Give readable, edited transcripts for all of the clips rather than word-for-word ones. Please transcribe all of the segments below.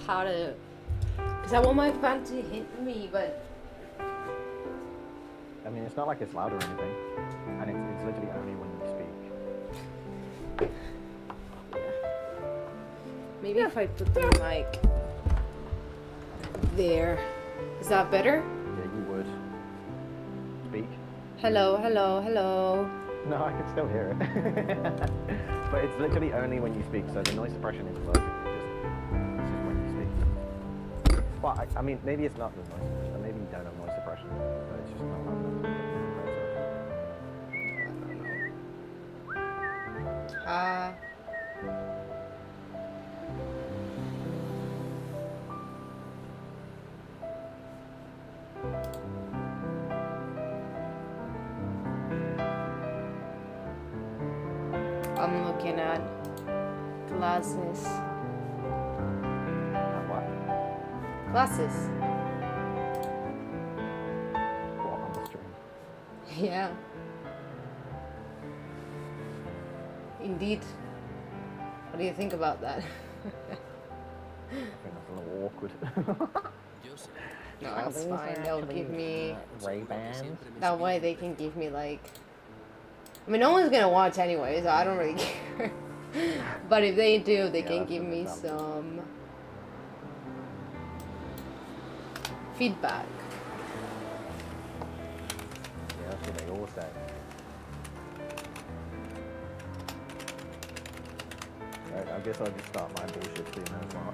how to, because I want my fan to hit me, but I mean, it's not like it's loud or anything, and it's literally only when you speak. maybe if I put the mic there, is that better? Yeah, you would. Speak. Hello, hello, hello. No, I can still hear it. But it's literally only when you speak, so the noise suppression is working. It's just when you speak. Well, I mean, maybe it's not the noise suppression. Maybe you don't have noise suppression, but it's just not loud enough. I'm looking at glasses. What? Glasses. What, on the stream? Yeah. Indeed. What do you think about that? I think that's a little awkward. No, it's fine. They'll give me... Ray-Bans? That way they can give me like... I mean, no one's gonna watch anyway, so I don't really care. But if they do, they can give me some... feedback. Yeah, that's what they all say. Right, I guess I'll just start my bullshit soon as well.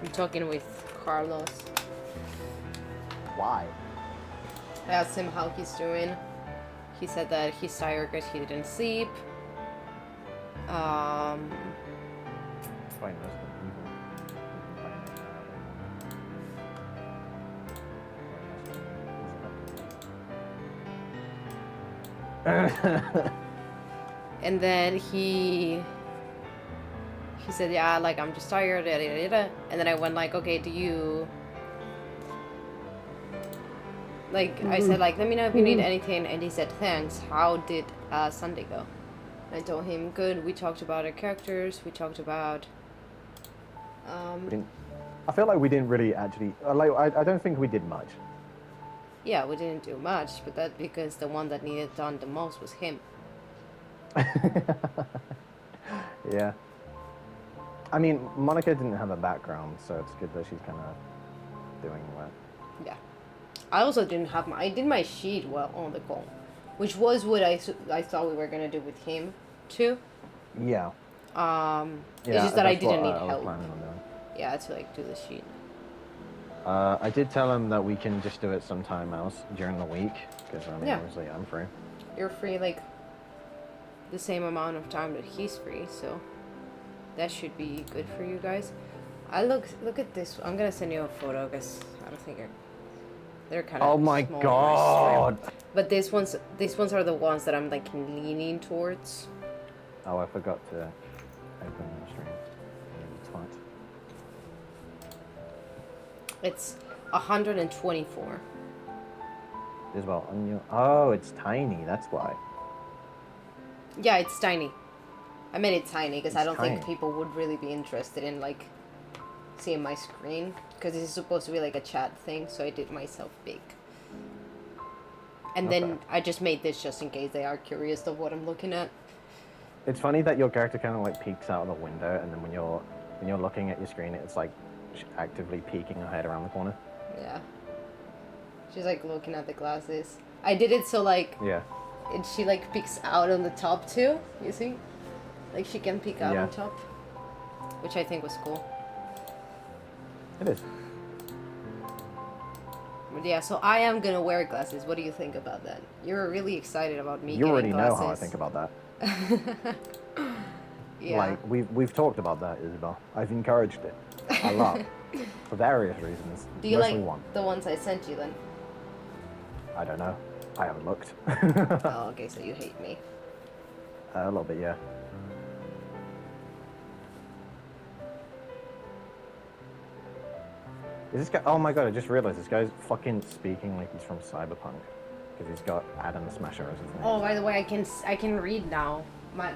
I'm talking with Carlos. Why? I asked him how he's doing. He said that he's tired because he didn't sleep. Playing Resident Evil. And then he said, yeah, like, I'm just tired, da, da, da, da. And then I went like, okay, do you... Like, I said, like, let me know if you need anything. And he said, thanks. How did Sunday go? I told him, good. We talked about our characters. We talked about... I feel like we didn't really actually... Like, I don't think we did much. Yeah, we didn't do much, but that's because the one that needed done the most was him. Yeah. I mean, Monica didn't have a background, so it's good that she's kind of doing that. Yeah. I also didn't have I did my sheet well on the call, which was what I thought we were going to do with him, too. Yeah. It's just that I didn't need I was help. planning on doing. Yeah, to, like, do the sheet. I did tell him that we can just do it sometime else during the week, because, I mean, Yeah. obviously I'm free. You're free, like, the same amount of time that he's free, so that should be good for you guys. Look at this. I'm gonna send you a photo because I don't think they're kind of Oh my small god! But these ones are the ones that I'm like leaning towards. Oh, I forgot to open the stream. Twat. It's 124. Isabel, on your... Oh, it's tiny, that's why. Yeah, it's tiny. I made it tiny because I don't think tiny. people would really be interested in like seeing my screen because this is supposed to be like a chat thing, so I did myself big. And then I just made this just in case they are curious of what I'm looking at. It's funny that your character kind of like peeks out of the window, and then when you're looking at your screen, it's like actively peeking her head around the corner. Yeah. She's like looking at the glasses. I did it so like Yeah. she like peeks out on the top too, you see? Like she can peek out on top. Which I think was cool. It is. But yeah, so I am gonna wear glasses. What do you think about that? You're really excited about me You already getting glasses. know how I think about that. Yeah. Like, we've talked about that, Isabel. I've encouraged it a lot. For various reasons. Do you Mostly like one. the ones I sent you then? I don't know. I haven't looked. Oh, okay, so you hate me. A little bit, yeah. Is this guy... Oh my god, I just realized this guy's fucking speaking like he's from Cyberpunk. Because he's got Adam the Smasher as his name. Oh, by the way, I can read now.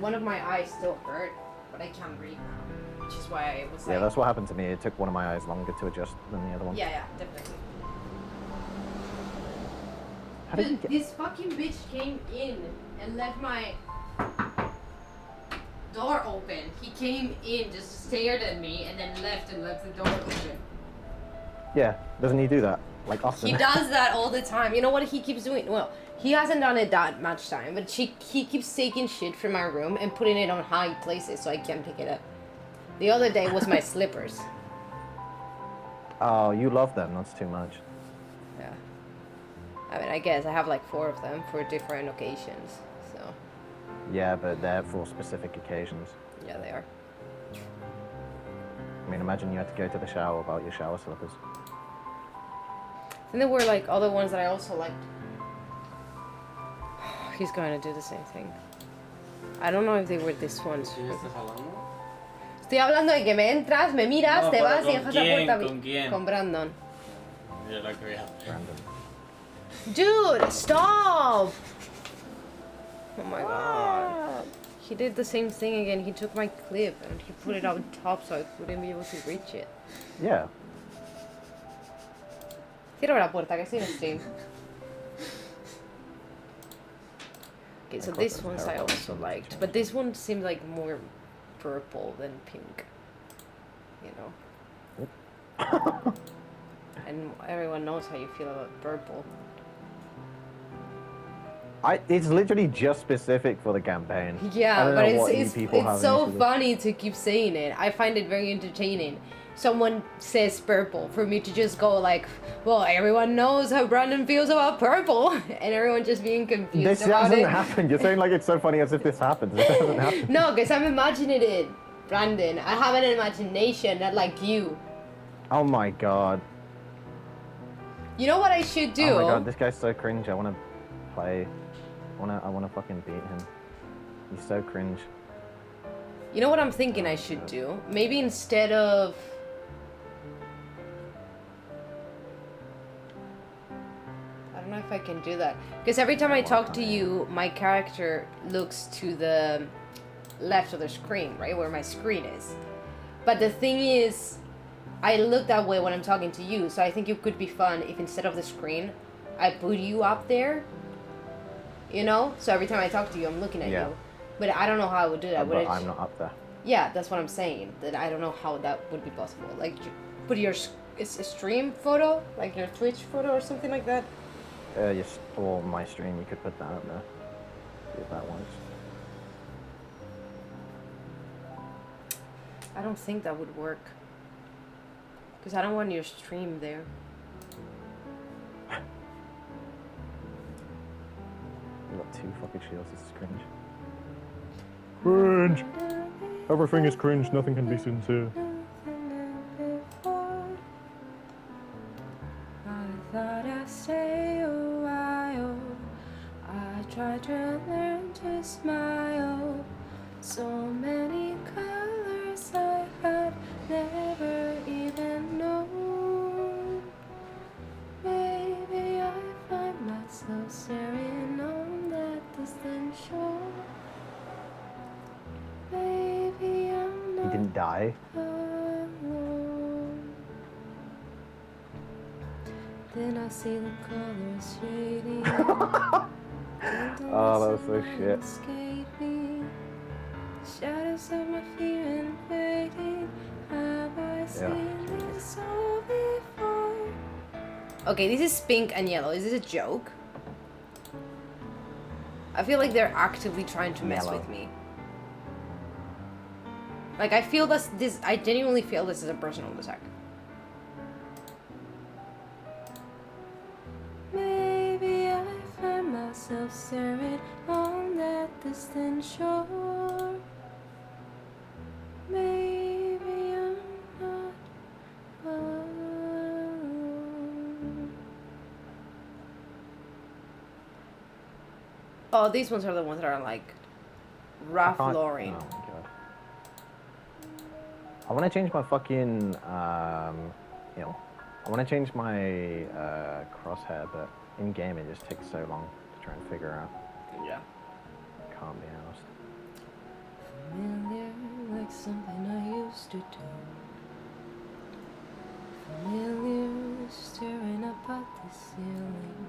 One of my eyes still hurt, but I can't read now, which is why I was like. Yeah, that's what happened to me. It took one of my eyes longer to adjust than the other one. Yeah, definitely. How did you Dude, get... this fucking bitch came in and left my door open. He came in, just stared at me, and then left the door open. Yeah, doesn't he do that? Like often? He does that all the time. You know what he keeps doing? Well, he hasn't done it that much time, but he keeps taking shit from my room and putting it on high places so I can't pick it up. The other day was my slippers. Oh, you love them. That's too much. Yeah. I mean, I guess I have like 4 of them for different occasions, so. Yeah, but they're for specific occasions. Yeah, they are. I mean, imagine you had to go to the shower without your shower slippers. And there were like other ones that I also liked. He's going to do the same thing. I don't know if they were these ones. ¿Quién estás hablando? Estoy hablando de que me entras, me miras, No, te pero vas y ¿con dejas la quién? puerta ¿Con quién? Con Brandon. Yo la creo. Random. Dude, stop! Oh my god. He did the same thing again. He took my clip and he put it on top so I wouldn't be able to reach it. Yeah. Cierra la puerta, que estoy en stream. Okay, so these ones I also liked, but this one seemed like more purple than pink. You know? And everyone knows how you feel about purple. It's literally just specific for the campaign. I Yeah, don't but know what you people have it's so an issue with. funny to keep saying it. I find it very entertaining. Someone says purple for me to just go like, well, everyone knows how Brandon feels about purple, and everyone just being confused This about hasn't it. happened. You're saying like it's so funny as if this happens. It doesn't happen. No, because I'm imagining it, Brandon. I have an imagination, not like you. Oh my god. You know what I should do? Oh my god, this guy's so cringe. I want to play. I want to fucking beat him. He's so cringe. You know what I'm thinking I should do? Maybe instead of... I don't know if I can do that. Because every time I talk to you, my character looks to the left of the screen, right? Where my screen is. But the thing is, I look that way when I'm talking to you, so I think it could be fun if instead of the screen, I put you up there. You know? So every time I talk to you, I'm looking at you. But I don't know how I would do that. But I'm not up there. Yeah, that's what I'm saying. That I don't know how that would be possible. Like, put your stream photo, like your Twitch photo or something like that. Yes, or my stream, you could put that up there. See if that works. I don't think that would work. Because I don't want your stream there. You got 2 fucking shields, this is cringe. Cringe! Everything is cringe, nothing can be sincere. I thought I'd stay a while. I tried to learn to smile. So many colors I had never even known. Maybe I find myself staring on that distant shore. Maybe I'm He not didn't die. alone. Then I see the colors shading. Oh, that was so shit. Escape me. Shadows of my fear invading. Have I seen this all before? Okay, this is pink and yellow. Is this a joke? I feel like they're actively trying to mess Yellow. with me. Like, I feel this, I genuinely feel this is a personal attack. Maybe I find myself staring on that distant shore. Maybe I'm not alone. Oh, these ones are the ones that are like Ralph Lauren. Oh my god. I want to change my fucking, you know, I want to change my crosshair, but in game it just takes so long to try and figure out. Yeah. Can't be asked. Familiar, like something I used to do. Familiar, staring up at the ceiling.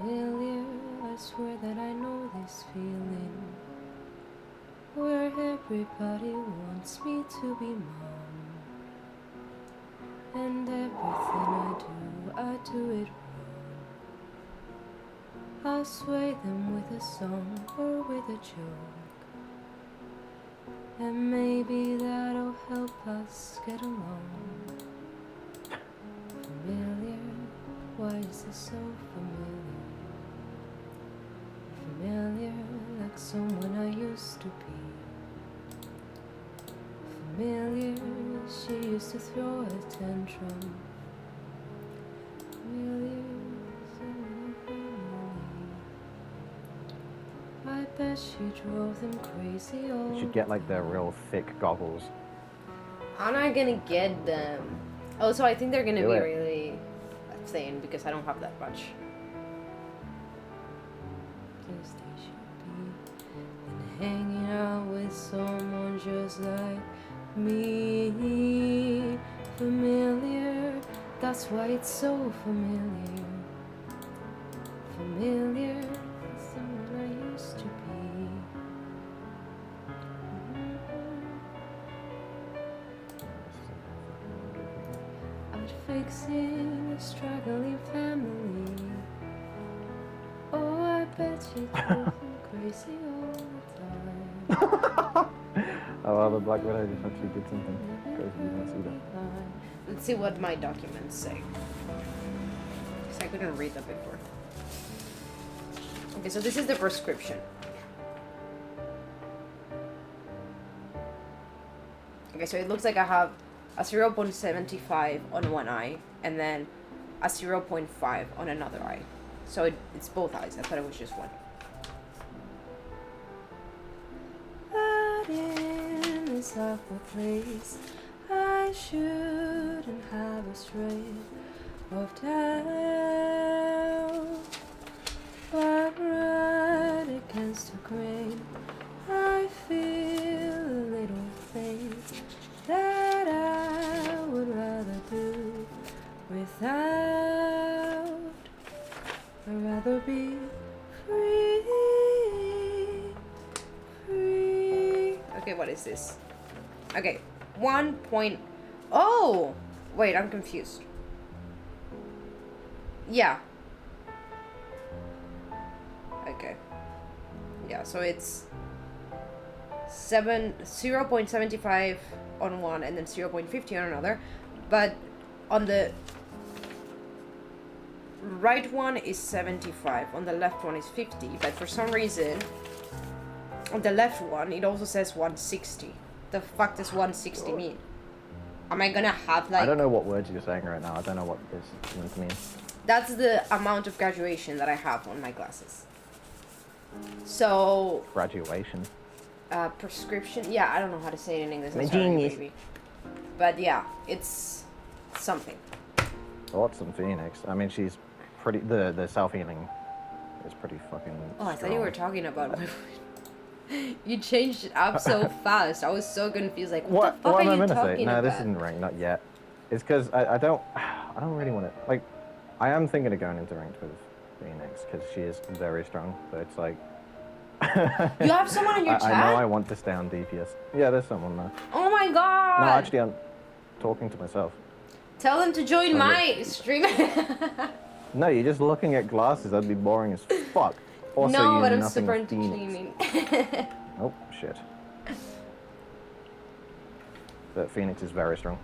Familiar, I swear that I know this feeling. Where everybody wants me to be mom. And everything I do it wrong. I'll sway them with a song or with a joke. And maybe that'll help us get along. Familiar, why is this so familiar? Familiar, like someone I used to be. Familiar, she used to throw a tantrum. Familiar, someone I family. I bet she drove them crazy. You should get like the real thick goggles. I'm not gonna get them. Also, I think they're gonna Do be it. really thin because I don't have that much. Yes, they should be. And hanging out with someone just like me. Familiar, that's why it's so familiar. Familiar, someone I used to be. Out fixing a struggling family. Oh, I bet you drove them crazy all the time. Oh, well, the Black Widow just actually did something crazy. You don't see that. Let's see what my documents say. Because I couldn't read that before. Okay, so this is the prescription. Okay, so it looks like I have a 0.75 on one eye and then a 0.5 on another eye. So it's both eyes. I thought it was just one. But in this awful place, I shouldn't have a stray of doubt. But right against the grain, I feel a little thing that I would rather do without. I'd rather be free, free. Okay, what is this? Okay, 1 point. Oh! Wait, I'm confused. Yeah. Okay. Yeah, so it's 0.75 on one and then 0.50 on another. But on the right one is 75, on the left one is 50, but for some reason on the left one it also says 160. The fuck does 160 mean? Am I gonna have like... I don't know what words you're saying right now. I don't know what this is meant to mean. That's the amount of graduation that I have on my glasses. So... Graduation. Prescription? Yeah, I don't know how to say it in English. My I'm sorry, genius. baby. But yeah, it's something. Watson Phoenix. I mean, she's pretty... The self-healing is pretty fucking Oh, I thought strong. you were talking about... You changed it up so fast. I was so confused. Like, what the fuck What are am I you meant to say? talking No, about? this isn't ranked, not yet. It's because I don't really want to... Like, I am thinking of going into ranked with Phoenix because she is very strong, but it's like... You have someone in your chat? I know I want to stay on DPS. Yeah, there's someone there. Oh my god! No, actually, I'm talking to myself. Tell them to join Oh, my stream. No, you're just looking at glasses. That'd be boring as fuck. Also, No, you but I'm nothing super Phoenix. entertaining. Oh, shit. But Phoenix is very strong.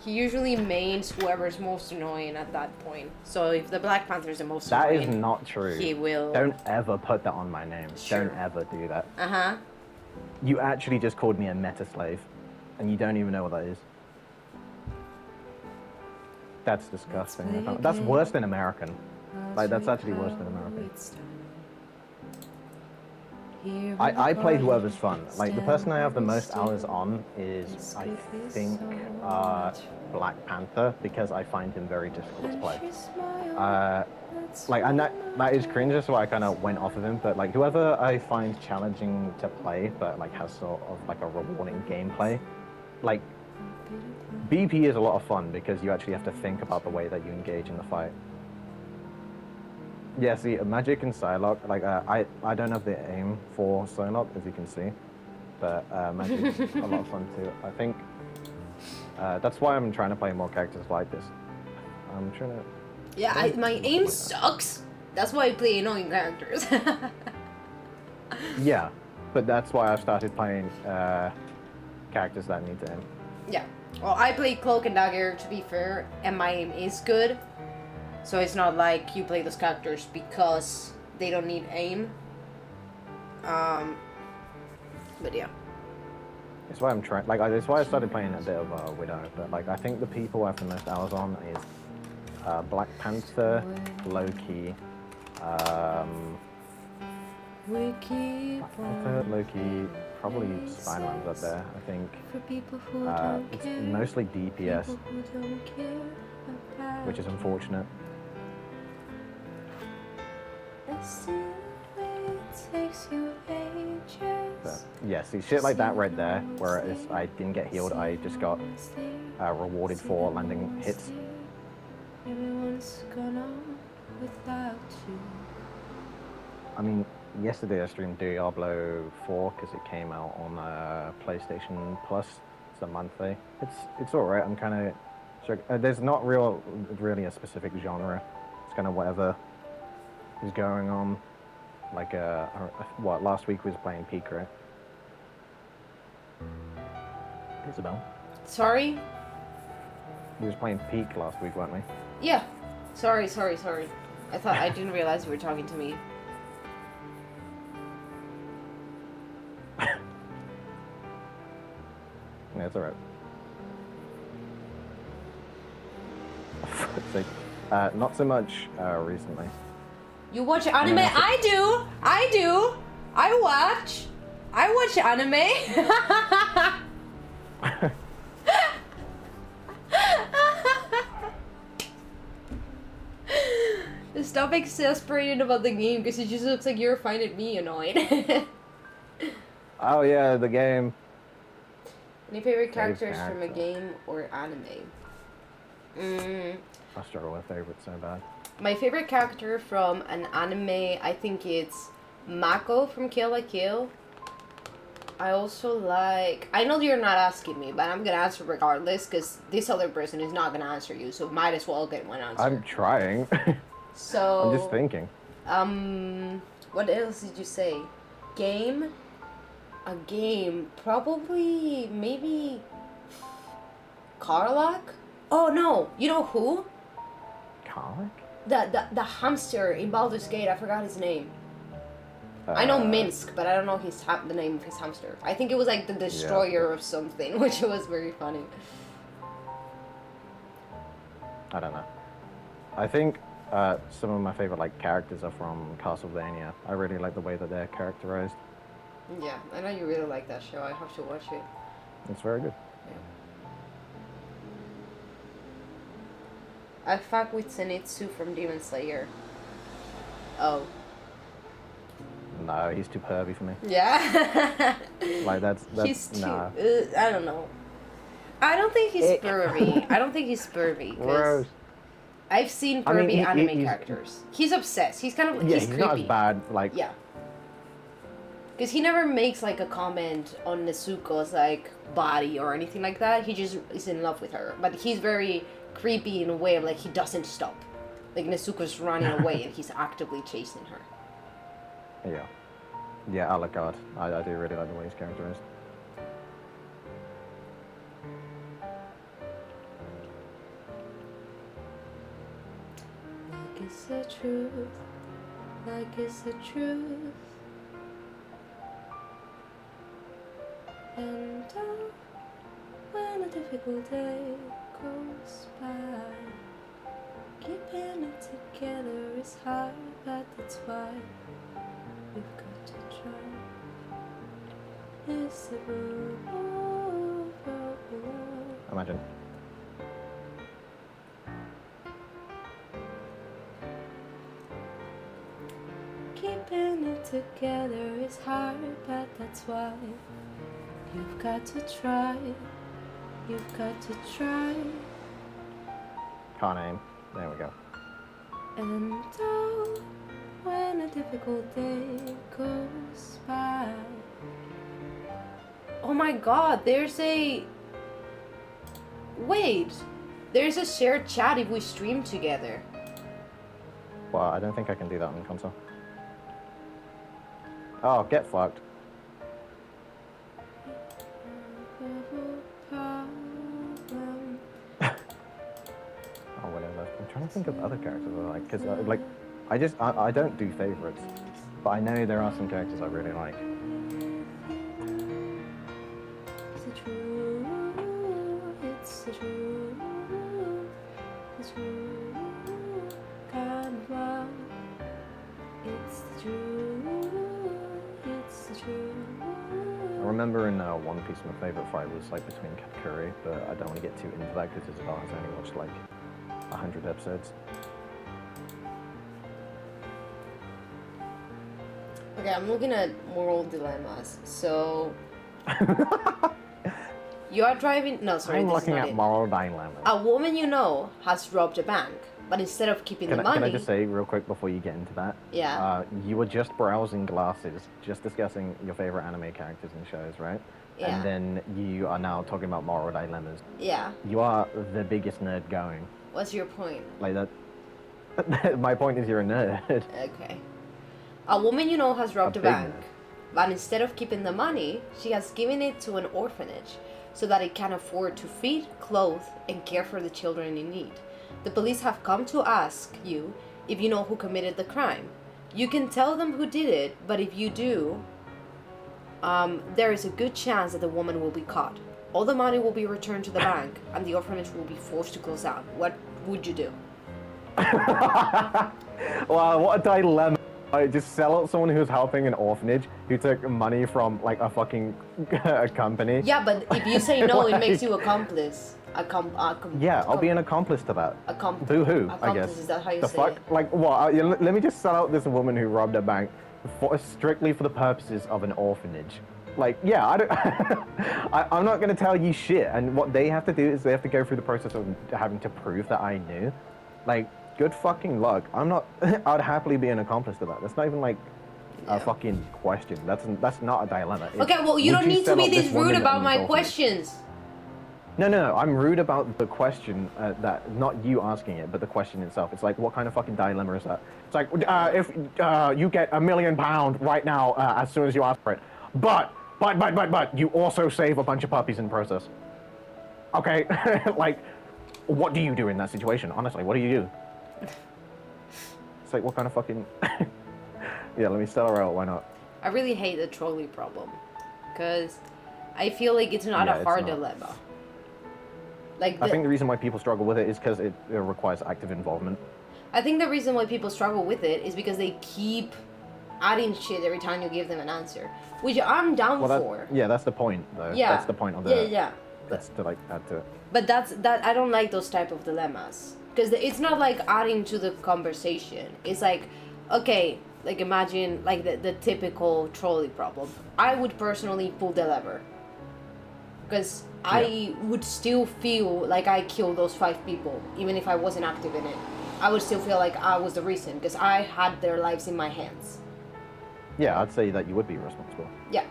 He usually mains whoever's most annoying at that point. So if the Black Panther is the most That annoying, is not true. he will... Don't ever put that on my name. Sure. Don't ever do that. Uh-huh. You actually just called me a meta slave, and you don't even know what that is. That's disgusting. I can't- That's worse than American. Like, that's actually worse than American. Here I play we go, whoever's fun. Like, the person I have the most standing hours on is, This I could be think, so much Black Panther, because I find him very difficult to when play. she smiled. That's Like, and that is what cringe, so I kind of went off of him, but, like, whoever I find challenging to play, but, like, has sort of, like, a rewarding gameplay, like, BP is a lot of fun, because you actually have to think about the way that you engage in the fight. Yeah, see, Magic and Psylocke, like, I don't have the aim for Psylocke, as you can see, but Magic's a lot of fun too. I think that's why I'm trying to play more characters like this. I'm trying to... Yeah, my aim sucks. That's why I play annoying characters. Yeah, but that's why I've started playing characters that need to aim. Yeah. Well, I play Cloak and Dagger, to be fair, and my aim is good. So it's not like you play those characters because they don't need aim. But yeah. That's why I'm trying... Like, that's why I started playing a bit of Widow, but, like, I think the people I have the most hours on is Black Panther, Loki, We keep on Loki, probably Spider-Man's up there, I think. for people who don't It's care. mostly DPS, People who don't care about which is unfortunate. it takes you ages. But yeah, see, shit like that right there, whereas I didn't get healed, I just got rewarded for landing hits. Everyone's gone on without you. I mean, yesterday I streamed Diablo 4 because it came out on PlayStation Plus. It's a monthly. It's alright. I'm kind of sure. There's not really a specific genre. It's kind of whatever is going on. Like what last week we was playing Peak, right? Isabel. Sorry? We was playing Peak last week, weren't we? Yeah. Sorry. I thought I didn't realize you were talking to me. Yeah, it's alright. Not so much recently. You watch anime? Yeah. I do. I watch anime. Stop exasperating about the game because it just looks like you're finding me annoying. Oh yeah, the game. Any favorite characters from a character. game or anime? I struggle with favorites so bad. My favorite character from an anime, I think it's Mako from Kill la Kill. I also like... I know you're not asking me, but I'm gonna answer regardless, because this other person is not gonna answer you, so might as well get one answer. I'm trying. So... I'm just thinking. What else did you say? Game? A game. Probably, maybe... Karlach? Oh, no. You know who? Karlach? The hamster in Baldur's Gate. I forgot his name. I know Minsk, but I don't know the name of his hamster. I think it was like the destroyer of something, which was very funny. I don't know. I think some of my favorite like characters are from Castlevania. I really like the way that they're characterized. Yeah, I know you really like that show. I have to watch it. It's very good. I fuck with Zenitsu from Demon Slayer. Oh. No, he's too pervy for me. Yeah. Like that's He's too... nah. I don't know. I don't think he's pervy. I don't think he's pervy. Gross. I've seen pervy I mean, anime characters. He's obsessed. He's kind of... Yeah, he's he's creepy. not as bad. Like Yeah. Because he never makes like a comment on Nezuko's like body or anything like that. He just is in love with her. But he's very creepy in a way of like he doesn't stop. Like Nezuko's running away and he's actively chasing her. Yeah. Yeah, Alucard. I do really like the way he's characterized. Like it's the truth. Like it's the truth. And when a difficult day goes by, keeping it together is hard, but that's why we've got to try. Imagine. Keeping it together is hard, but that's why you've got to try. You've got to try. Can't aim. There we go. And oh, when a difficult day goes by. Oh my god, there's a... Wait! There's a shared chat if we stream together. Well, I don't think I can do that on console. Oh, get fucked. Oh, whatever. I'm trying to think of other characters I like, because like, I don't do favorites, but I know there are some characters I really like. It's the truth, it's the truth, it's the truth, kind of love. It's the truth, it's the truth. I remember in One Piece, my favorite fight was like between Katakuri, but I don't want to get too into that because Isabel has only watched like 100 episodes. Okay, I'm looking at moral dilemmas. So you are driving. No, sorry. I'm this looking is not at it. moral dilemmas. A woman you know has robbed a bank, but instead of keeping the money, Can I just say real quick before you get into that? Yeah. You were just browsing glasses, just discussing your favorite anime characters and shows, right? Yeah. And then you are now talking about moral dilemmas. Yeah. You are the biggest nerd going. What's your point? Like that. My point is you're a nerd. Okay. A woman you know has robbed a big bank, nerd. but instead of keeping the money, she has given it to an orphanage so that it can afford to feed, clothe, and care for the children in need. The police have come to ask you if you know who committed the crime. You can tell them who did it, but if you do, there is a good chance that the woman will be caught. All the money will be returned to the bank, and the orphanage will be forced to close down. What would you do? Wow, what a dilemma. I just sell out someone who's helping an orphanage who took money from like a fucking a company. Yeah, but if you say no, it makes Like- you accomplice. Yeah, I'll be an accomplice to that. Boo-hoo, I Accomplice, guess. is that how you The say fuck? it? Like, what? Let me just sell out this woman who robbed a bank strictly for the purposes of an orphanage. Like, yeah, I don't... I'm not going to tell you shit. And what they have to do is they have to go through the process of having to prove that I knew. Like, good fucking luck. I'm not... I'd happily be an accomplice to that. That's not even, like, a fucking question. That's not a dilemma. Okay, well, you Would don't need to sell be out this woman rude that about owns my orphanage? questions. No, I'm rude about the question, that not you asking it, but the question itself. It's like, what kind of fucking dilemma is that? It's like, if you get £1 million right now as soon as you ask for it, but you also save a bunch of puppies in the process. Okay, like, what do you do in that situation? Honestly, what do you do? It's like, what kind of fucking... Yeah, let me sell her out, why not? I really hate the trolley problem, because I feel like it's not Yeah, a it's hard not. dilemma. Like I think the reason why people struggle with it is because it requires active involvement. I think the reason why people struggle with it is because they keep adding shit every time you give them an answer, which I'm down for. Yeah, that's the point, though. Yeah. That's the point of the... Yeah. That's to, like, add to it. But that I don't like those type of dilemmas, because it's not like adding to the conversation. It's like, okay, like imagine like the typical trolley problem. I would personally pull the lever, because I would still feel like I killed those 5 people, even if I wasn't active in it. I would still feel like I was the reason, because I had their lives in my hands. Yeah, I'd say that you would be responsible. Yeah.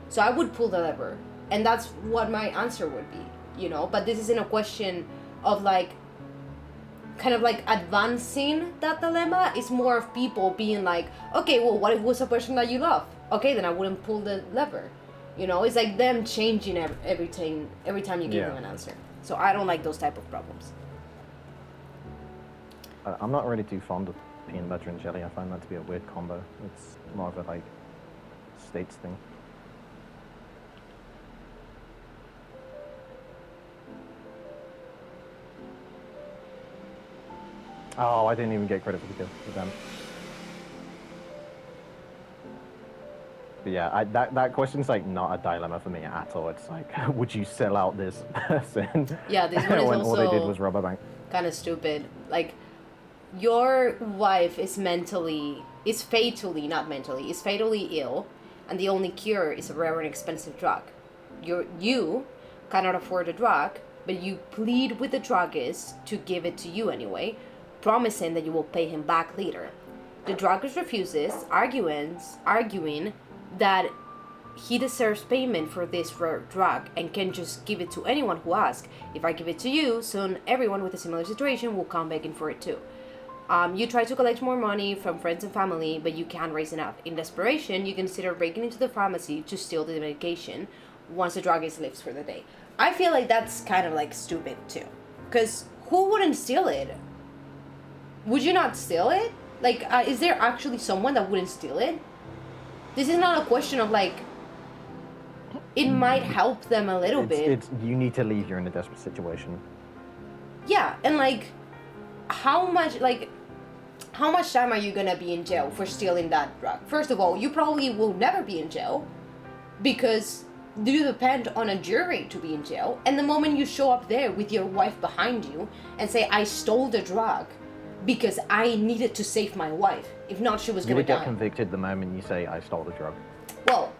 So I would pull the lever. And that's what my answer would be, you know? But this isn't a question of like, kind of like advancing that dilemma. It's more of people being like, okay, well, what if it was a person that you love? Okay, then I wouldn't pull the lever. You know, it's like them changing everything every time you give them an answer. So I don't like those type of problems. I'm not really too fond of peanut butter and jelly. I find that to be a weird combo. It's more of a, like, states thing. Oh, I didn't even get credit for the kill. Damn. But Yeah, that question's like not a dilemma for me at all. It's like, would you sell out this person? Yeah, this one is when all they did also was rob a bank. kind of stupid. Like, your wife is fatally ill, and the only cure is a rare and expensive drug. You cannot afford the drug, but you plead with the druggist to give it to you anyway, promising that you will pay him back later. The druggist refuses, arguing that he deserves payment for this rare drug and can just give it to anyone who asks. If I give it to you, soon everyone with a similar situation will come begging for it too. You try to collect more money from friends and family, but you can't raise enough. In desperation, you consider breaking into the pharmacy to steal the medication once the druggist leaves for the day. I feel like that's kind of like stupid too. Because who wouldn't steal it? Would you not steal it? Like, is there actually someone that wouldn't steal it? This is not a question of like, it might help them a little bit. You need to leave, you're in a desperate situation. Yeah, and like, how much time are you gonna be in jail for stealing that drug? First of all, you probably will never be in jail because you depend on a jury to be in jail. And the moment you show up there with your wife behind you and say, I stole the drug because I needed to save my wife. If not, she was You gonna would die. get convicted the moment you say, I stole the drug. Well,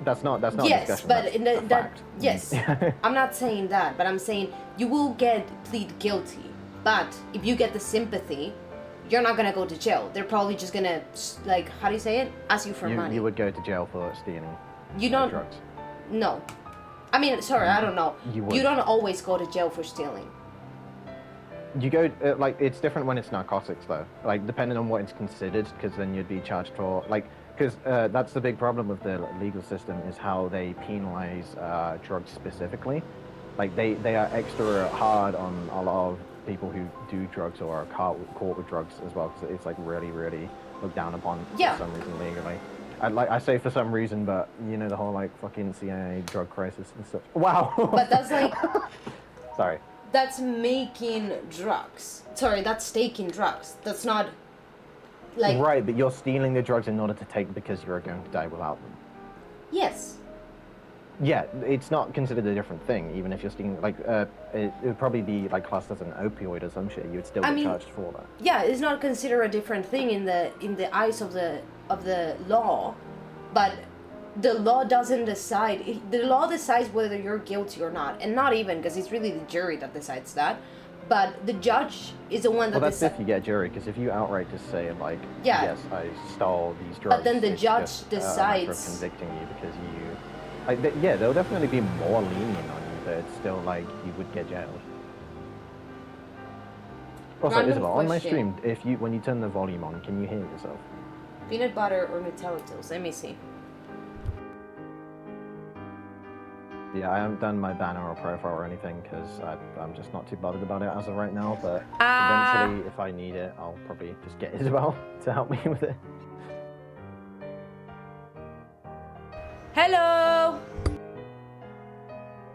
That's not a yes, discussion. but That's in a fact. yes, I'm not saying that, but I'm saying you will plead guilty. But if you get the sympathy, you're not gonna go to jail. They're probably just gonna, like, how do you say it? Ask you for money. You would go to jail for stealing You don't. drugs. No, I mean, sorry, I don't know. You would. You don't always go to jail for stealing. You go, like, it's different when it's narcotics, though. Like, depending on what it's considered, because then you'd be charged for, like, because that's the big problem with the legal system is how they penalize drugs specifically. Like, they are extra hard on a lot of people who do drugs or are caught with drugs as well, because it's, like, really, really looked down upon for some reason legally. I say for some reason, but, you know, the whole, like, fucking CIA drug crisis and stuff. Wow! But that's like... Sorry. That's making drugs. Sorry, that's taking drugs. That's not, like... Right, but you're stealing the drugs in order to take because you're going to die without them. Yes. Yeah, it's not considered a different thing, even if you're stealing, like, it would probably be, like, classed as an opioid or some shit. You would still get charged for that. Yeah, it's not considered a different thing in the eyes of the law, but the law doesn't decide. The law decides whether you're guilty or not, and not even, because it's really the jury that decides that. But the judge is the one that decides. Well, that's if you get a jury, because if you outright just say, like, yeah, yes, I stole these drugs, but then the judge just decides. A matter of convicting you because you, like, yeah, they'll definitely be more lenient on you, but it's still like you would get jailed. Also, Random Isabel, on my question. stream, when you turn the volume on, can you hear yourself? Peanut butter or Nutella toast? Let me see. Yeah, I haven't done my banner or profile or anything because I'm just not too bothered about it as of right now, but eventually, if I need it, I'll probably just get Isabel to help me with it. Hello!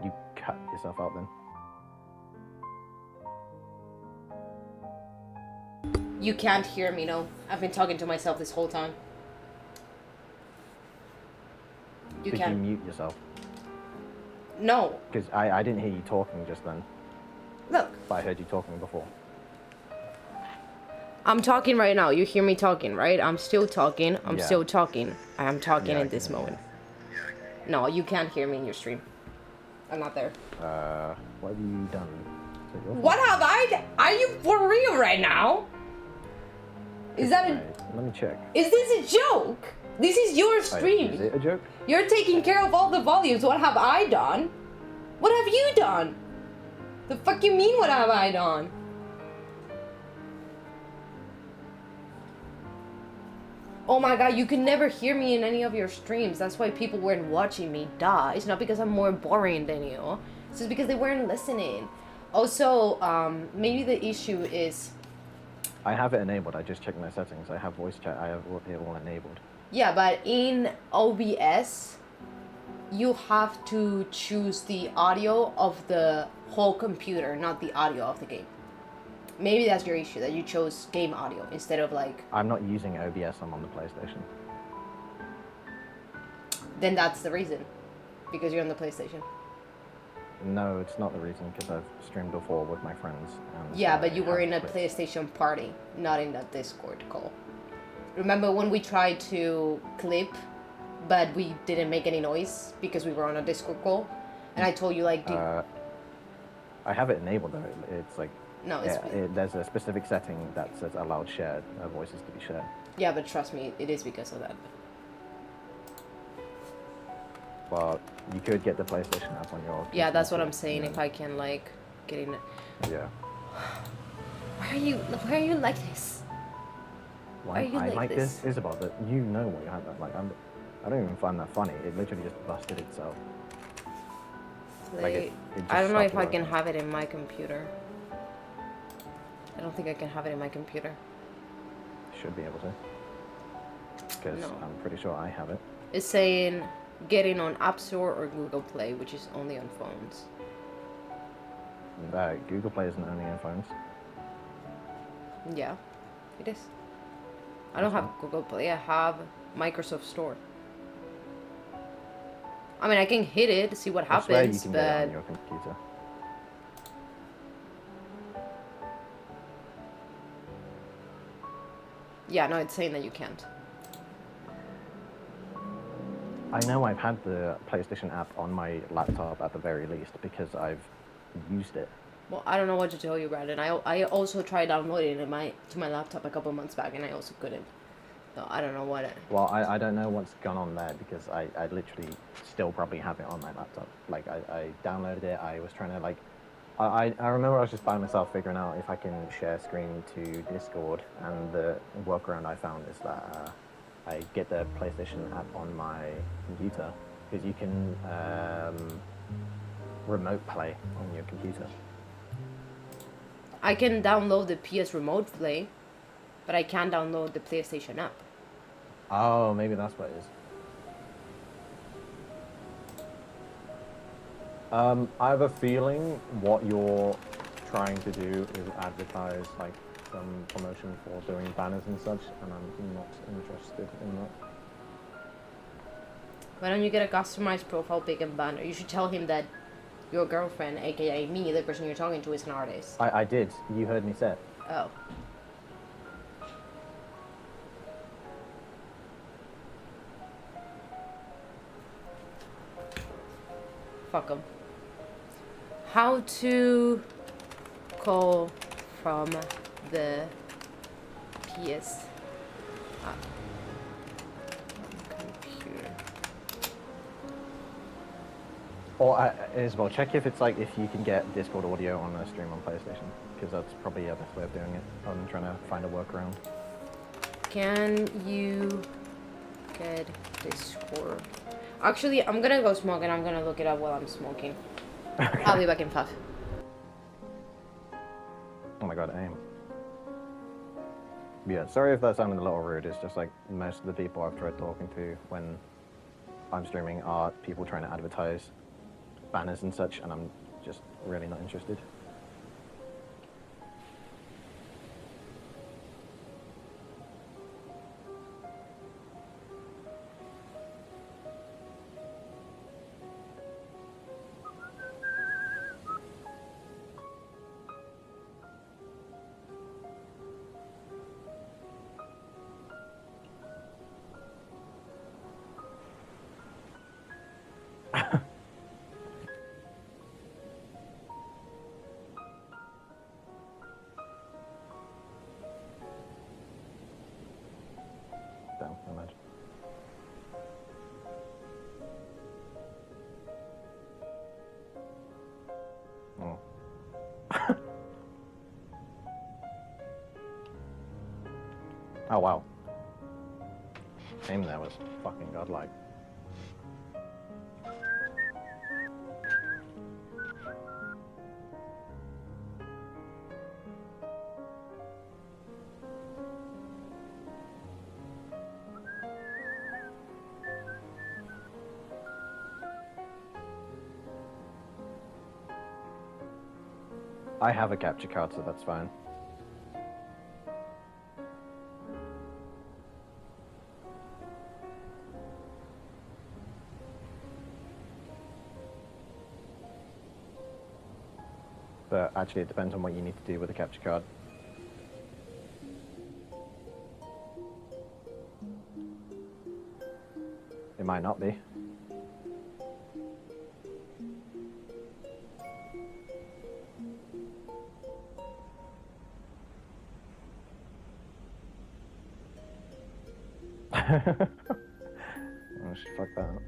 You cut yourself out then. You can't hear me, no. I've been talking to myself this whole time. Did you mute yourself? No. Because I didn't hear you talking just then. Look. But I heard you talking before. I'm talking right now. You hear me talking, right? I'm still talking. I'm Yeah. still talking. I am talking Yeah, in this moment. No, you can't hear me in your stream. I'm not there. What have you done? What have I done? Are you for real right now? Is that a... Let me check. Is this a joke? This is your stream. Is it a joke? You're taking care of all the volumes. What have I done? What have you done? The fuck you mean, what have I done? Oh my god, you can never hear me in any of your streams. That's why people weren't watching me. Duh. It's not because I'm more boring than you. It's just because they weren't listening. Also, maybe the issue is... I have it enabled. I just checked my settings. I have voice chat. I have it all enabled. Yeah, but in OBS, you have to choose the audio of the whole computer, not the audio of the game. Maybe that's your issue, that you chose game audio instead of like... I'm not using OBS, I'm on the PlayStation. Then that's the reason. Because you're on the PlayStation. No, it's not the reason, because I've streamed before with my friends. And Yeah, but you were in a clips. PlayStation party, not in that Discord call. Remember when we tried to clip, but we didn't make any noise because we were on a Discord call? And I told you, like, dude... I have it enabled though. It's like No, it's... there's a specific setting that says allowed shared voices to be shared. Yeah, but trust me, it is because of that. But you could get the PlayStation app on your. Yeah, that's what I'm PC, saying. yeah. If I can like get in. Yeah. Why are you like this? Why are you I like like this? this, Isabel, that you know what you had. Like I don't even find that funny. It literally just busted itself. Like it just I don't know if stopped I can working. have it in my computer. I don't think I can have it in my computer. Should be able to. Because No. I'm pretty sure I have it. It's saying get in on App Store or Google Play, which is only on phones. Google Play isn't only on phones. Yeah, it is. I don't have Google Play. I have Microsoft Store. I mean, I can hit it, see what I swear you happens, can get it on but your computer. yeah, no, it's saying that you can't. I know I've had the PlayStation app on my laptop at the very least because I've used it. Well, I don't know what to tell you, Brandon. I also tried downloading it to my laptop a couple months back, and I also couldn't. So I don't know what it... Well, I don't know what's gone on there because I literally still probably have it on my laptop. Like, I downloaded it, I was trying to, like... I remember I was just by myself figuring out if I can share screen to Discord, and the workaround I found is that I get the PlayStation app on my computer, because you can remote play on your computer. I can download the PS Remote Play, but I can't download the PlayStation app. Oh, maybe that's what it is. I have a feeling what you're trying to do is advertise like some promotion for doing banners and such, and I'm not interested in that. Why don't you get a customized profile pic and banner? You should tell him that your girlfriend, aka me, the person you're talking to, is an artist. I did. You heard me say it. Oh. Fuck 'em. How to call from the PS app. Computer. Or Isabel, check if it's like if you can get Discord audio on a stream on PlayStation, because that's probably the best way of doing it. I'm trying to find a workaround. Can you get Discord? Actually, I'm gonna go smoke and I'm gonna look it up while I'm smoking. Okay. I'll be back in 5. Oh my god, aim. Yeah, sorry if that sounded a little rude. It's just like most of the people I've tried talking to when I'm streaming are people trying to advertise banners and such, and I'm just really not interested. Damn, imagine. Oh. Oh wow. Aim there was fucking godlike. I have a capture card, so that's fine. But actually, it depends on what you need to do with the capture card. It might not be. Oh, should fuck that up.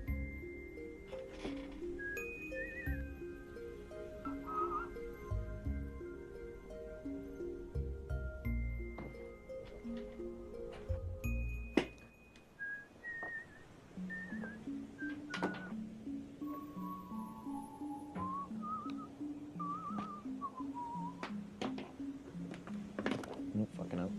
Fucking hell.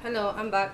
Hello, I'm back.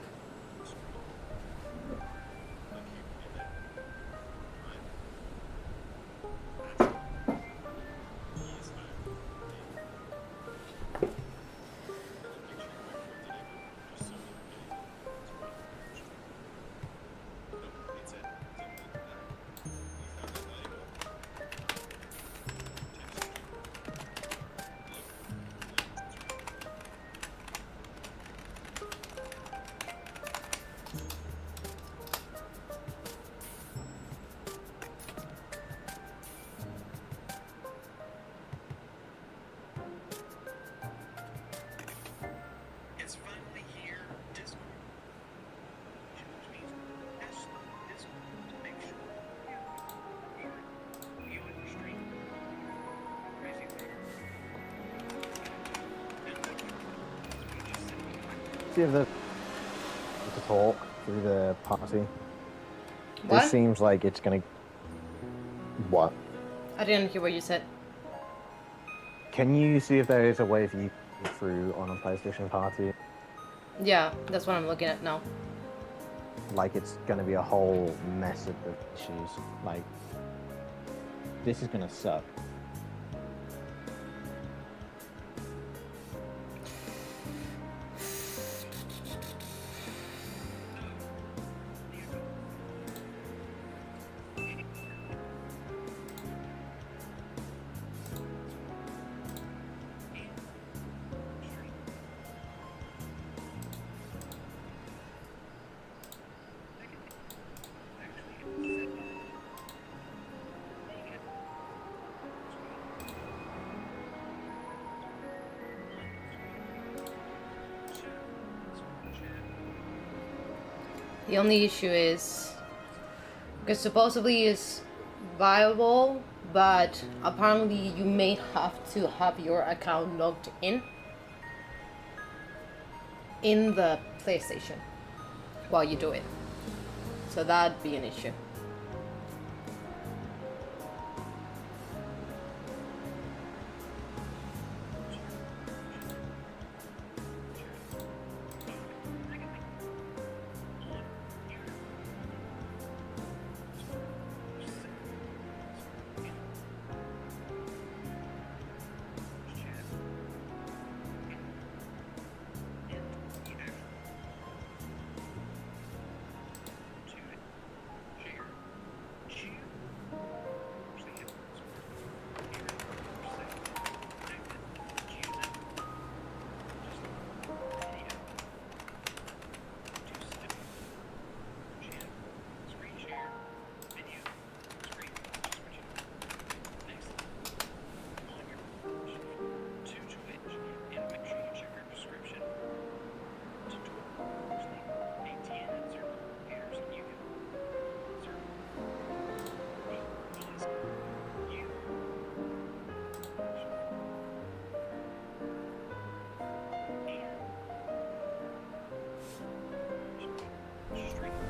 See if there's to talk through the party. What? This seems like it's gonna. What? I didn't hear what you said. Can you see if there is a way for you to get through on a PlayStation party? Yeah, that's what I'm looking at now. Like it's gonna be a whole mess of issues. Like this is gonna suck. The only issue is because supposedly it's viable, but apparently you may have to have your account logged in the PlayStation while you do it. So that'd be an issue.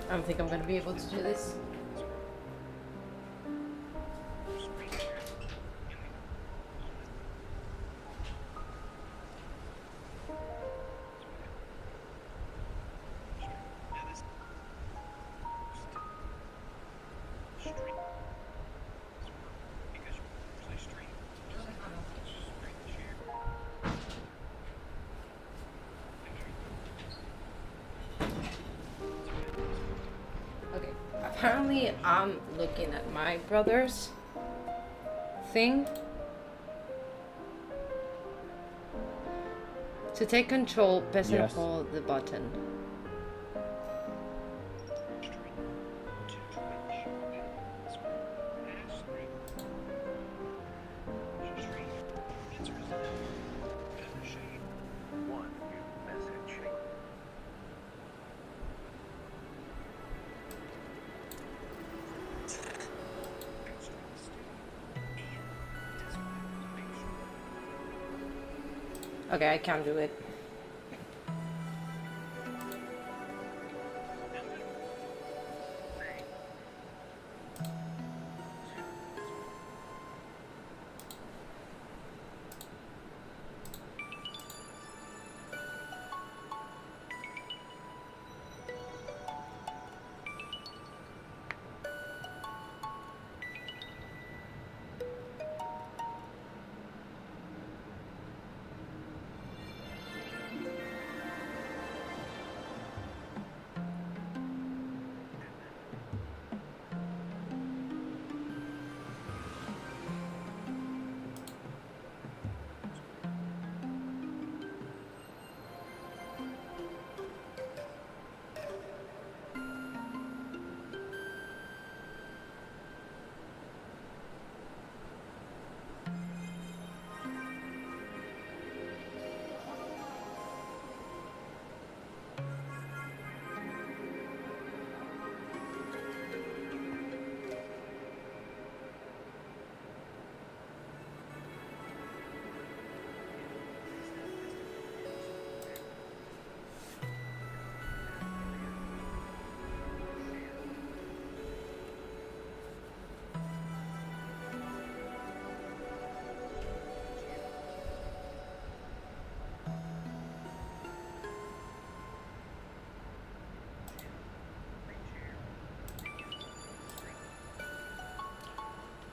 I don't think I'm gonna be able to do this. Okay, apparently I'm looking at my brother's thing. To take control, press and Yes. hold the button. Okay, I can't do it.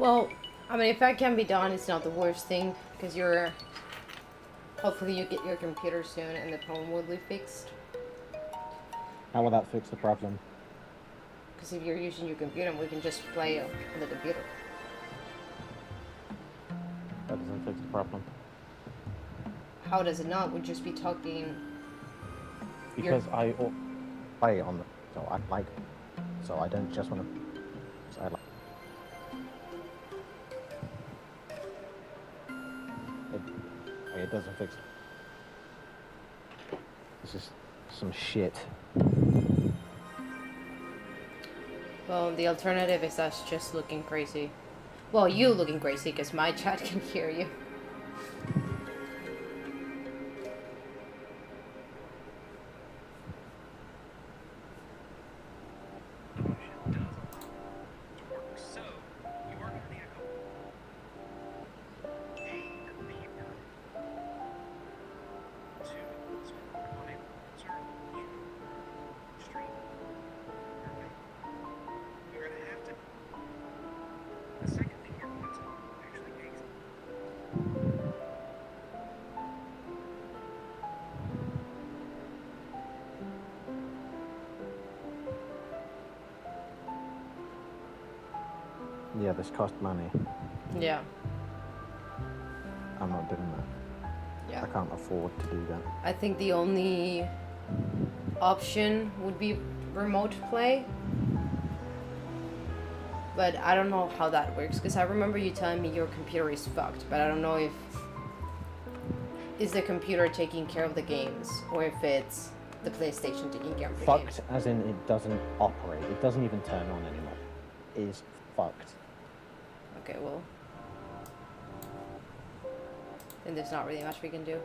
Well, I mean, if that can be done, it's not the worst thing, because you're... Hopefully you get your computer soon and the problem will be fixed. How will that fix the problem? Because if you're using your computer, we can just play on the computer. That doesn't fix the problem. How does it not? We'd just be talking... Because I play on the... So I like... So I don't just want to... So I like... It doesn't fix it. It's just some shit. Well, the alternative is us just looking crazy. Well, you looking crazy, because my chat can hear you. Yeah, this cost money. Yeah. I'm not doing that. Yeah. I can't afford to do that. I think the only option would be remote play. But I don't know how that works, because I remember you telling me your computer is fucked, but I don't know if... Is the computer taking care of the games, or if it's the PlayStation taking care of the games? Fucked as in it doesn't operate. It doesn't even turn on anymore. It is fucked. Okay, well... Then there's not really much we can do.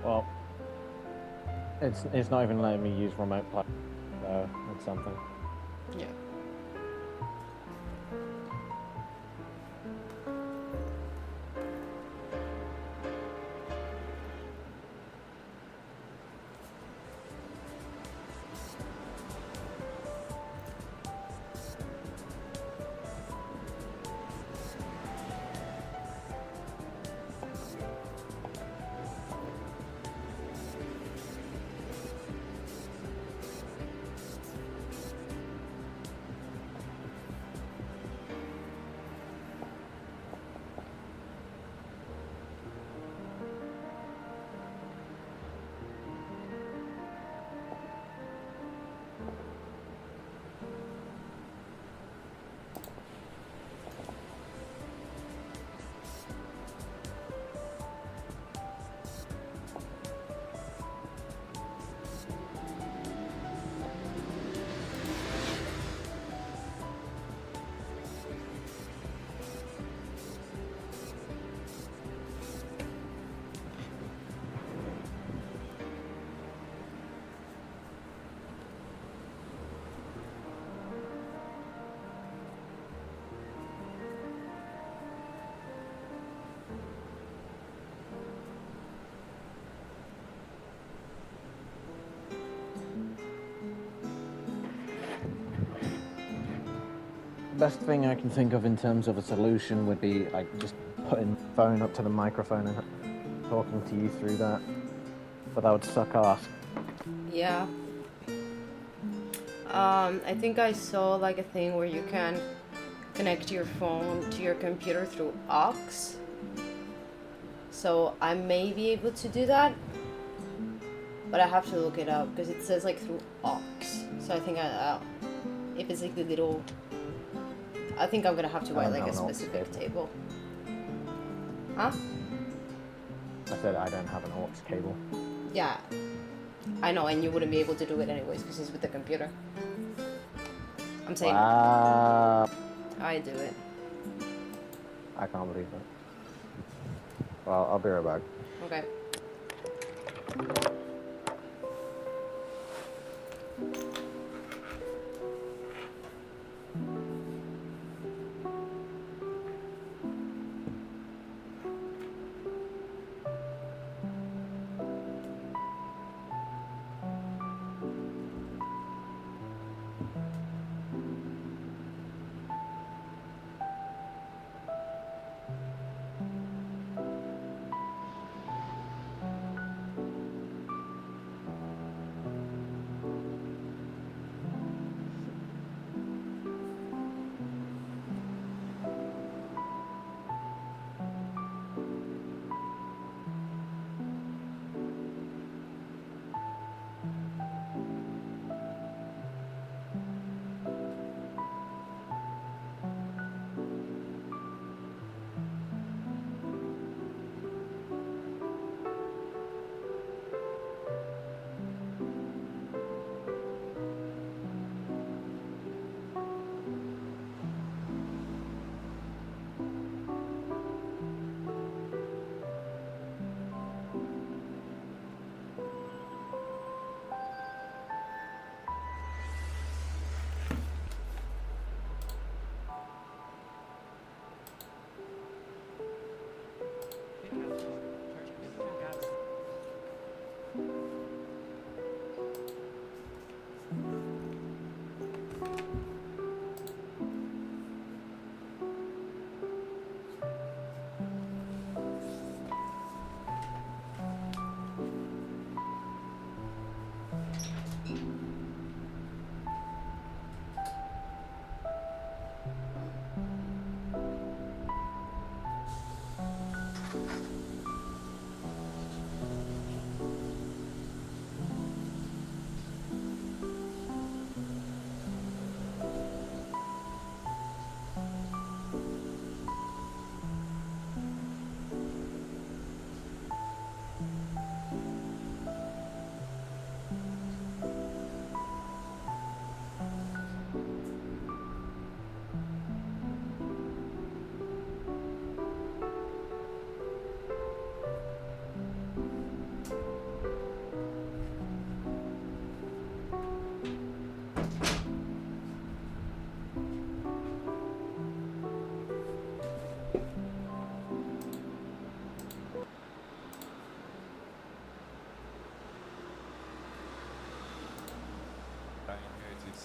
Well, it's not even letting me use remote play. So that's something. Yeah. Best thing I can think of in terms of a solution would be like just putting the phone up to the microphone and talking to you through that. But that would suck ass. Yeah. I think I saw like a thing where you can connect your phone to your computer through aux. So I may be able to do that, but I have to look it up because it says like through aux. So I think if it's like the little, I think I'm gonna have to buy like a specific table. Huh? I said I don't have an aux cable. Yeah, I know, and you wouldn't be able to do it anyways because he's with the computer. I'm saying Wow. I do it. I can't believe that. Well, I'll be right back. Okay.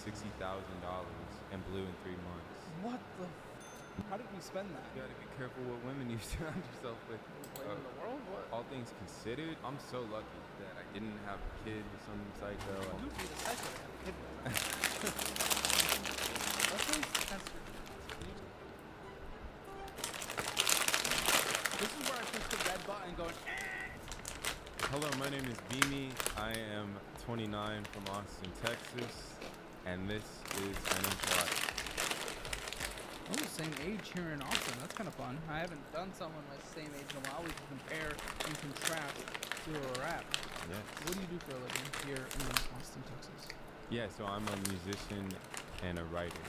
$60,000 and blew in 3 months. What the? How did you spend that? You gotta be careful what women you surround yourself with. In the world? What? All things considered, I'm so lucky that I didn't have a kid with some psycho. You would be the psycho to have a kid with. That's This is where I push the red button going. Hello, my name is Beamy. I am 29 from Austin, Texas, and this is Financial Life. Oh, same age here in Austin. That's kind of fun. I haven't done someone my same age in a while. We can compare and contrast to where we're at. Yes. What do you do for a living here in Austin, Texas? Yeah, so I'm a musician and a writer.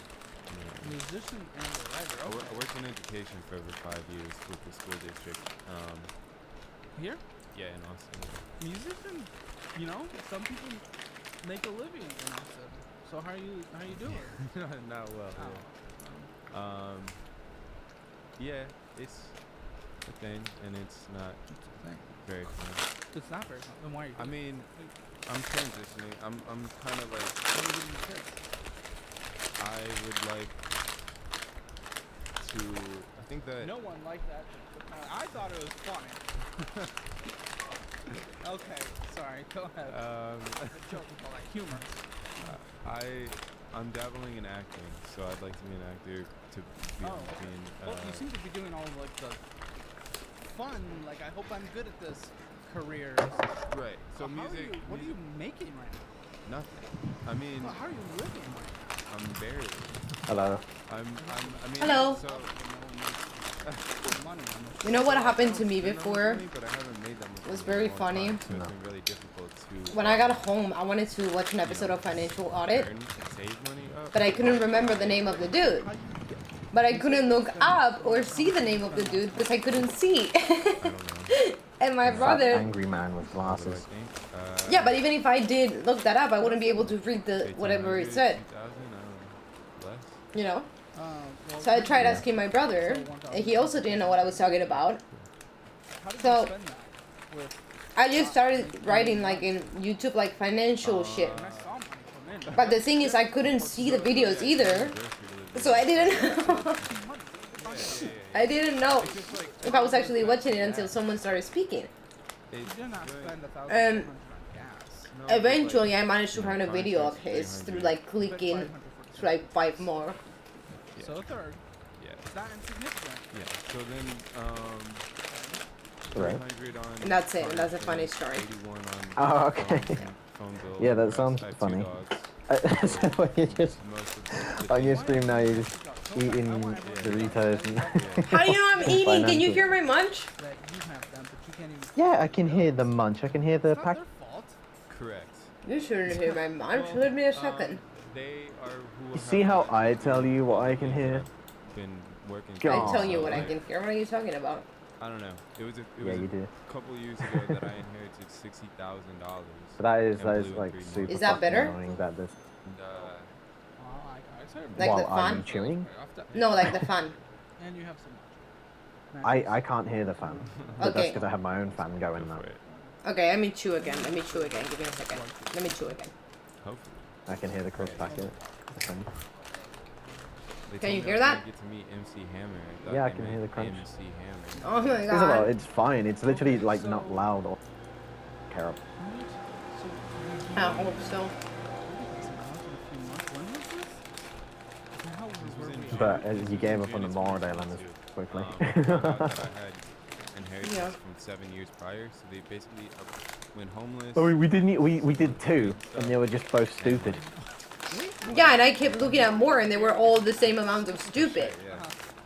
Yeah. Musician and a writer. Okay. I worked in education for over 5 years with the school district. Here? Yeah, in Austin. Musician, you know, some people make a living in Austin. So how you doing? Not well. Oh. Yeah, it's a thing, and it's not very fun. It's not very fun. Then why are you? I mean, I'm transitioning. I'm kind of like. What are you doing with kids? I would like to. I think that. No one liked that. I thought it was funny. Okay, sorry. Go ahead. The joke is all like humor. I'm dabbling in acting, so I'd like to be an actor to be in. Well, you seem to be doing all of like the fun. Like I hope I'm good at this career. Right. So music. What are you making right now? Nothing. I mean. Well, how are you living right now? I'm barely. Hello. I mean. Hello. So, Money. You know what happened to me before? Money, but I haven't made that was very funny. So it's been really difficult to. When I got home, I wanted to watch an episode of Financial Audit, earn and save money up. but I couldn't remember the name of the dude. But I couldn't look up or see the name of the dude because I couldn't see. I don't know. And my That brother. angry man with What do I glasses. think? Yeah, but even if I did look that up, I wouldn't be able to read the whatever it said. 2,000, I don't know. Less. You know. Well, So I tried Yeah. asking my brother, and he also didn't know what I was talking about. how did so- you spend that? With, I just started writing like in YouTube like financial shit. and I saw money come in. But the thing is, I couldn't see the videos either, so I didn't know. I didn't know if I was actually watching it until someone started speaking. You did not spend Um, $1,200 on gas. Eventually, I managed to find a video of his through like clicking through like 5 more. So a third. Yeah. Is that insignificant? Yeah. So then, Right. 300 on. And that's it, and that's a card, funny and story. 81 on Oh, okay. phone bill. Yeah, that rest. sounds I have 2 funny. dogs. So you just Most of the on your stream now, you're just eating Doritos and. How do you know I'm eating? Can you hear my munch? That you have them, but you can't even. Yeah, I can hear the munch. I can hear the It's not pack. their fault. Correct. You shouldn't hear my munch. Give me a second. They are who You see how I tell you what I can hear? Been working. God. I tell you what I can hear. What are you talking about? I don't know. It was Yeah, you a do. couple years ago that I inherited $60,000. But that is And blue like and green super Is that fucking better? annoying that this. And, I serve Like while the I'm fun? chewing, No, like the fun. And you have so much. I can't hear the fan. But that's Okay. because I have my own fan going go now. for it. Okay, let me chew again. Let me chew again. Give me a second. Let me chew again. Hopefully. I can hear the crisp packet. Okay. They Can told you me hear I was that? gonna Get to meet MC Hammer. thought Yeah, I they can hear meant the crunch. MC Hammer. Oh my It's, well, god. it's fine. It's literally like not loud or terrible. I hope so. But you gave up on the Moradale lemons quickly. I had inherited Yeah. from 7 years prior, so they basically went homeless. Oh, we didn't. We did 2, and they were just both stupid. Yeah, and I kept looking at more, and they were all the same amount of stupid. Yeah,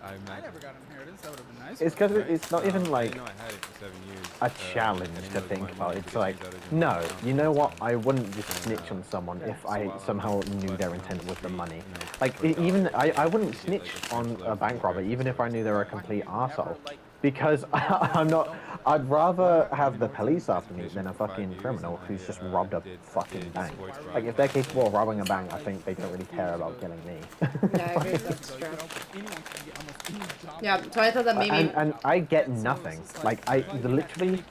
I I imagine. never got inheritance. That would have been nice. It's because Right? it's not even I like didn't know I had it for 7 years. a I challenge didn't to know it was think my about. money It's because like, I was in no, lockdown. you know what? I wouldn't just snitch on someone if I somehow knew their intent with the money. Like, even I wouldn't snitch on a bank robber, even if I knew they were a complete arsehole. Because I'm not. I'd rather have the police after me than a fucking criminal who's just robbed a fucking bank. Like, if they're capable of robbing a bank, I think they don't really care about killing me. Yeah, I agree. That's So, true. you know, anyone can get almost any job. Yeah, so I thought that maybe. And I get nothing. Like, literally,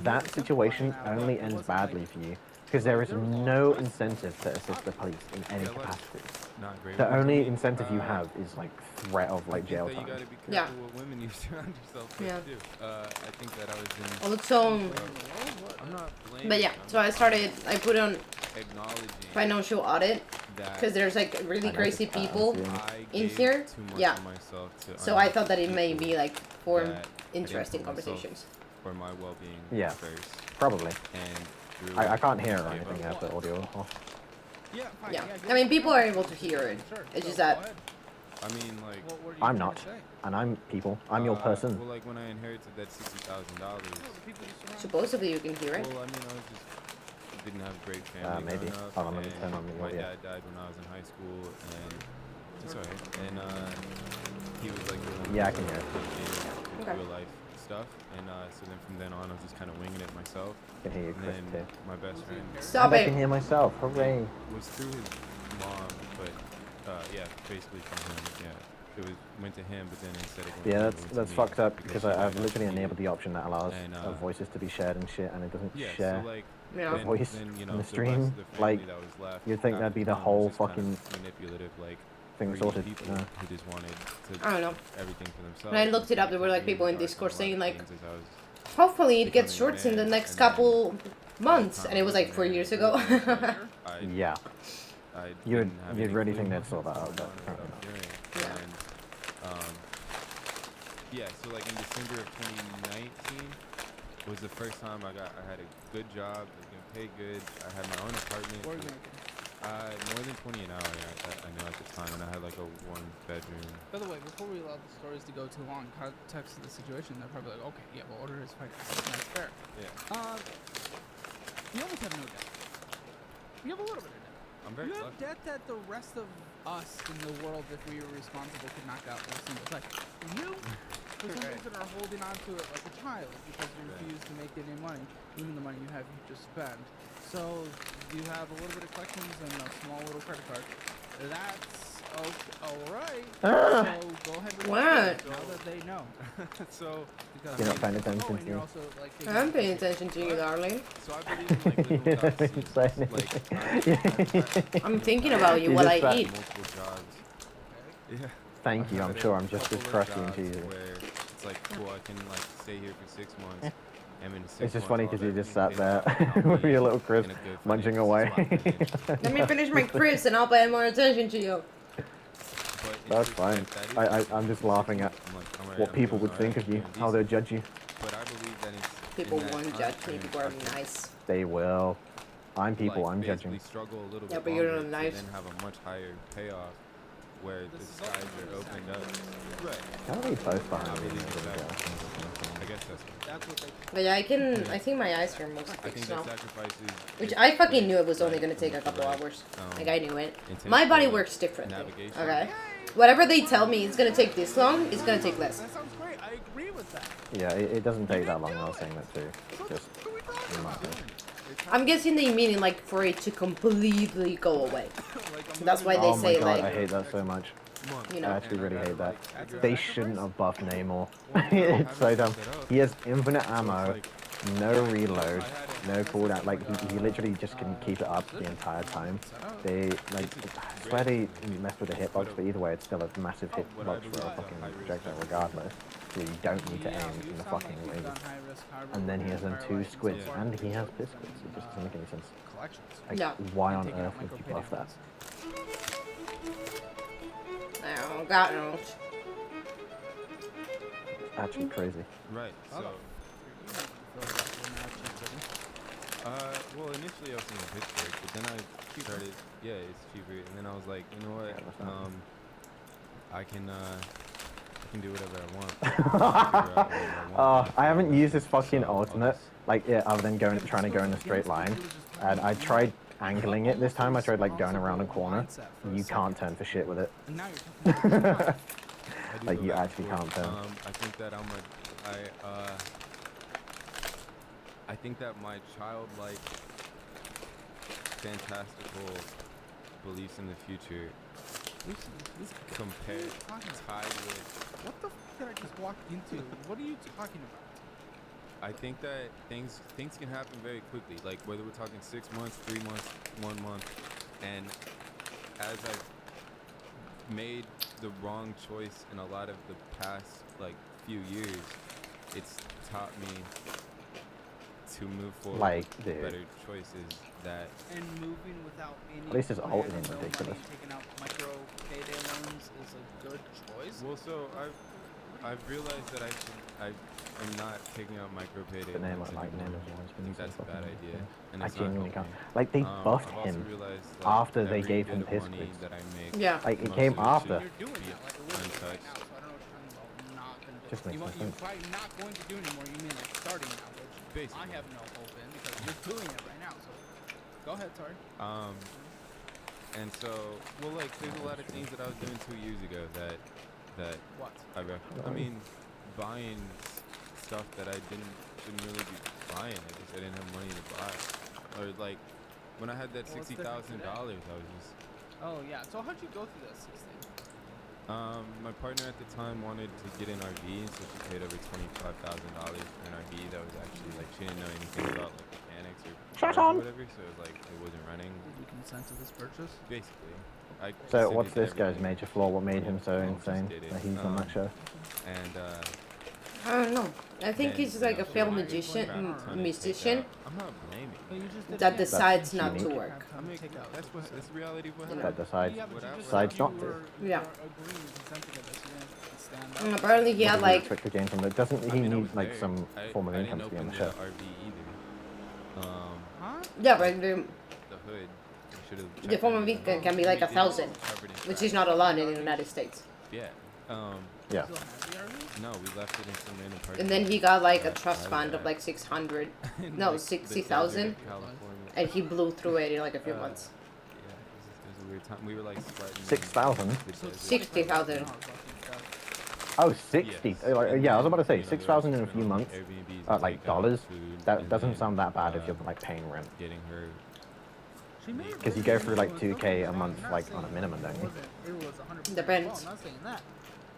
that situation only ends badly for you. Because there is no incentive to assist the police in any capacity. Not great. The only incentive you have is like threat of like jail You time. gotta be careful Yeah. what women you surround yourself with Yeah. too. I think that I was in. Also, I'm not blaming. but yeah, so I put on acknowledging financial audit that because there's like really crazy people I in gave here. too much Yeah. of myself to So I thought that it may people be like form that I didn't interesting put myself conversations. for my well-being Yeah. first, Probably. and through I can't hear or gave anything. I up. have the audio off. Yeah, fine. Yeah, go I mean ahead. people are able to hear it. Sure. It's So, just go that ahead. I mean, like. What are you I'm trying not, to say? and I'm people. I'm your person. Well, like when I inherited that $60,000. supposedly you can hear it. Well, I mean, I was just didn't have a great family Maybe. growing up. Hold on, let me and turn on the my audio. dad died when I was in high school, and it's alright. And he was like the one Yeah, I who can was, hear it. like, in Okay. real life stuff. And so then from then on, I was just kind of winging it myself. I can hear you, And Chris. then Too. my best friend Stop And I can it. hear myself. Hooray! was through his mom, but yeah, basically from him. Yeah, it went to him, but then instead of going Yeah, to him, it went to that's me fucked up because because she I've might literally not see enabled it. the option that allows And, voices to be shared and shit, and it doesn't Yeah, share. so like Yeah. The voice then, you in know, the rest stream, of the family like, that was left you'd think after that'd be the him was whole just kind of fucking manipulative, like thing greedy sorted. people Yeah. who just wanted to I don't know. everything for themselves. When I looked it up, there were like Me people in regarding Discord a lot saying of like, things as I was hopefully it gets becoming a shorts in the man, next and then couple months, time and it was like as a 4 man, years I ago. realized I Yeah. I You'd- didn't have you'd any really clue think they'd what sort that was out, going but on or apparently what I was doing. Yeah. And yeah, so like in December of 2019 was the first time I had a good job, I was getting paid good, I had my own apartment. What are you making? More than 20 an hour, I know at the time, and I had like a 1-bedroom. By the way, before we allow the stories to go too long, context of the situation, they're probably like, okay, yeah, we'll order his fight. That's fair. Yeah. You almost have no debt. You have a little bit of debt. I'm very You have lucky. debt that the rest of us in the world, if we were responsible, could knock out in a single second. You, for some reason, are holding on to it like a child because you refuse to make any money, even the money you have you just spend. So you have a little bit of collections and a small little credit card. That's okay. All right. So go ahead with What? the now that they know. So, Because You're not paying attention oh, and to you're me. also like I'm paying attention to you, darling. so I believe in like living without seasons. Saying Like, I'm thinking about you You while just I said- eat. multiple jobs. Yeah. Thank you, I've I'm had sure a I'm just as couple of crusty and jobs cheesy. Where it's like, cool, I can like stay here for 6 months. And in 6 It's just months, funny I'll because you have just everything sat paid there off, and I'll with be your little crisp in a good munching financial away. spot. Let me finish my crisps and I'll pay more attention to you. But it's That's just fine. that is I'm just laughing at I'm like, alright, what I'm people doing would think alright, of you, I'm doing how they'll decent. judge you. But I believe that it's People in that won't time judge me. frame, People I are can, nice. They will. I'm people, like, I'm basically judging. struggle a little Yeah, bit but you're longer not nice. to then have a much higher payoff where the This is skies ultimately are opened up. sacrifice. Right. How are we both I behind me? believe in sacrifice. I guess That's what they But yeah, I think my eyes are most I think fixed that now. sacrifice Which is I fucking great, knew it was only like, gonna take a with the couple right, hours. um, Like I knew it. intent My body for works differently. navigation. Okay. Whatever they tell me it's gonna take this long, it's gonna take less. That sounds great. I agree with that. Yeah, it doesn't take that long, I was saying that too. So Just what are we talking in my about? opinion. I'm guessing they mean like for it to completely go away. Like, I'm That's why living they Oh say my god, I like, hate that so much. months, you I know. actually really hate that. That's a They sacrifice? shouldn't have buffed Namor. Well, I mean, I don't It's so have it dumb. set up. He has infinite So it's ammo, like, no reload, I had no cooldown. Like he literally just can keep it up the entire time. They like I swear they messed with the hitbox, but either way, it's still a massive what I hitbox believe for a is a fucking high-risk projectile, high-reward. regardless. So you don't need to Yeah, aim you in the sound fucking like you've ranges. done high risk, high And then reward he has your them entire 2 life, and so squids, far and you've he has always pistols. done, It just doesn't make any sense. collections. Like, Yeah. why And on taking out earth would you micropayday buff that? loans. Oh, God knows. Actually crazy. Right. So, well, initially I was thinking Pittsburgh, but then I started, yeah, it's cheaper, and then I was like, you know what, Yeah, that's not I can do whatever I want. Figure out whatever I want. I haven't used this fucking So I'll ultimate, just- like, yeah, other than trying to go in a straight line. And I tried angling it this time. I tried like going around a corner. You can't turn for shit with it. And now you're talking about I do Like, go you back and actually forth. can't tell. I think that I think that my childlike, fantastical beliefs in the future compared, tied with, what the f did I just walk into? What are you talking about? I think that things can happen very quickly. Like whether we're talking 6 months, 3 months, 1 month, and as I've made the wrong choice in a lot of the past like few years, it's taught me to move forward Like, with dude. better choices that And moving without any At least his plan ult and isn't no money ridiculous. and taking out micro payday loans is a good choice. well, so I've realized that I'm not taking out micro payday But name loans like name anymore. is always I been think so that's a bad fucking idea, yeah. and I it's not genuinely helped can't. me. Like they buffed I've also him realized, like, after they every gave bit him of piss money squeaks. that I make, Yeah. Like it most came of it after. should You're doing that like literally right untouched. now, so I don't know what you're talking about. Not gonna do Just it. makes no You're sense. probably not going to do anymore. You mean like starting now, which I Basically. have no hope in because you're doing it right now. So go ahead, sorry. And so, well, like, there's a lot of things that I was doing 2 years ago that What? I mean, buying stuff that I shouldn't really be buying. I didn't have money to buy. Or like, when I had that Well, what's $60,000, different I today? was just, Oh yeah. So how'd you go through that 16? my partner at the time wanted to get an RV, and so she paid over $25,000 for an RV that was actually like, she didn't know anything about like mechanics or cars or whatever, so it was like, it wasn't running, Did you consent to this purchase? basically. I So considered what's this guy's everything. major flaw? What made him so Well, just insane did it. that he's on that show? And I don't know. I think then, he's you like know, a failed so I magician, grabbed a ton of musician takeout. I'm not blaming. But you just did that it. decides not to unique. work. I mean, that's the reality of what You know. happened. That decides Yeah, but you just decides said not you to. were- you Yeah. were agreeing and consenting to this. You didn't stand up. And apparently he What had did you like expect to gain from that? Doesn't I he mean, I need was like there. some form of I income didn't to be on open the show? RV either. Huh? yeah, but The hood. The form of income can be like 1,000, which is not a lot in the United States. Yeah. Yeah. Still have the RV? No, we left it in some random park. And then he got like a trust fund of like 600, no, like, 60,000, California. and he blew through it in like a few months. Yeah, it was a weird time. We were like sweating. 6,000? the desert. 60,000. Oh, 60. Yes. Like, And yeah, I was then, about to say you know, the 6,000 in a rest few went on, months. Airbnbs and Like takeout, dollars. food, That and doesn't then, sound that bad if you're like paying rent. getting her. She may have Because you been go through like doing 2K a something month, wrong. I'm not like saying on a minimum, don't you? It was 100% Depends. fault, I'm not saying that.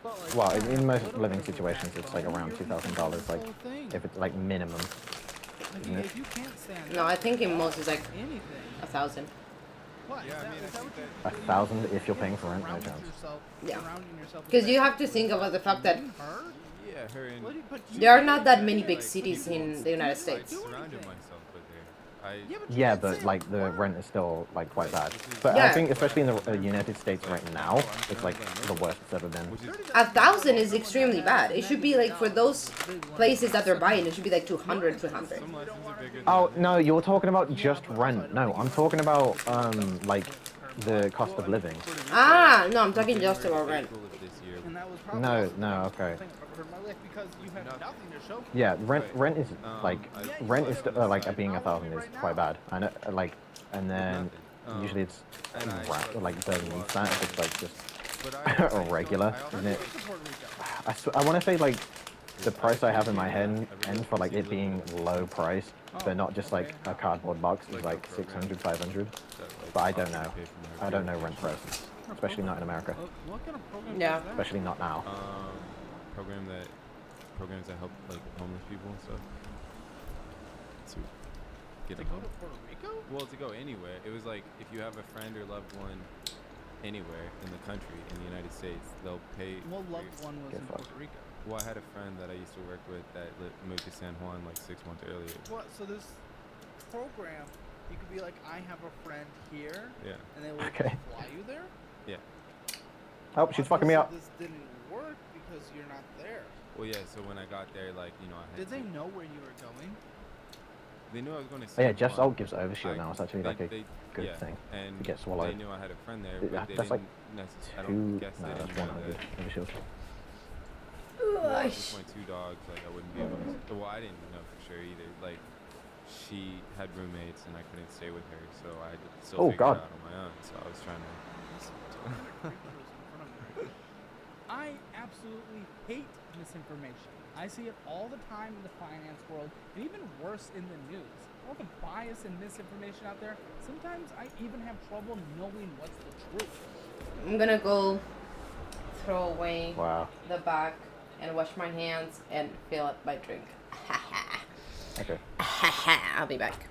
But like, Well, yeah, in a most little living bit of a situations, it's like backbone, around you're $2,000. controlling Like, this whole thing. if it's like minimum. Like, isn't it? if you can't stand No, up I think in to most it's like anything. 1,000. What? Yeah, Is I that, mean, is I that think what you, 1,000 if you're paying for rent, no surround chance. yourself, Yeah. surrounding yourself with Because you bad have to people, think is about the that fact that mean her? Yeah, her and. What do you- but you there are don't not that do many that. big Like, cities you in don't- the United you don't I States. do surrounded anything. myself with her. I. Yeah, but you Yeah, can't but say like it the worked. rent is still like quite bad. This is- But I Yeah. think especially in the United States right now, it's like the worst it's ever been. Which is 1,000 is extremely bad. It should be like for those places that they're buying, it should be like 200, 300. some lessons are bigger than Oh others. no, you're talking about just rent. No, I'm talking about like the cost of living. Ah, no, I'm talking just about rent. April of this year. And that was probably No, also the no, most okay. thing I've ever heard in my life because you have nothing to show for it. Yeah, rent Right. rent is like I- rent is like I'll being 1,000 is quite bad. I know, like, and then nothing. usually it's and I- like beneath that if it's like just But I a regular, I also isn't it? Where's the Puerto Rico? I want to say like the price I have in my head and for like it being low price, but not just like a cardboard box is like 600, 500. But I don't know. I don't know rent prices, especially not in America, What kind of program Yeah. is that? especially not now. Programs that help like homeless people and stuff. To get To a go home. to Puerto Rico? Well, to go anywhere. It was like if you have a friend or loved one anywhere in the country, in the United States, they'll pay. What for loved your- one was Get in fucked. Puerto Rico? Well, I had a friend that I used to work with that moved to San Juan like 6 months earlier. What? So this program, you could be like, I have a friend here, Yeah. and they will Okay. fly you there. Yeah. Oh, she's fucking me up. This didn't work because you're not there. Well, yeah. So when I got there, like I had. Did they to- know where you were going? They knew I was going to. Oh, yeah, San Jeff Juan. Salt gives overshield now. It's actually like a good yeah, thing. And to get swallowed. They knew I had a friend there, Yeah, but they that's like didn't necessarily. I Two, don't guess no, they that's didn't know 100 that. overshield. Well, just my 2 dogs, like I wouldn't be able to. Well, I didn't know for sure either. Like, she had roommates and I couldn't stay with her, so I had to still Oh, figure God. it out on my own. So I was trying to. I absolutely hate misinformation. I see it all the time in the finance world, and even worse in the news. All the bias and misinformation out there. Sometimes I even have trouble knowing what's the truth. I'm gonna go throw away Wow. the bag and wash my hands and fill up my drink. Okay. I'll be back.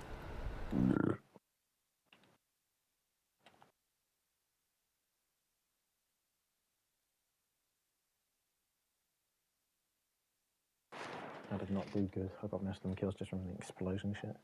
I did not do good. I got most of them kills just from the explosion shit.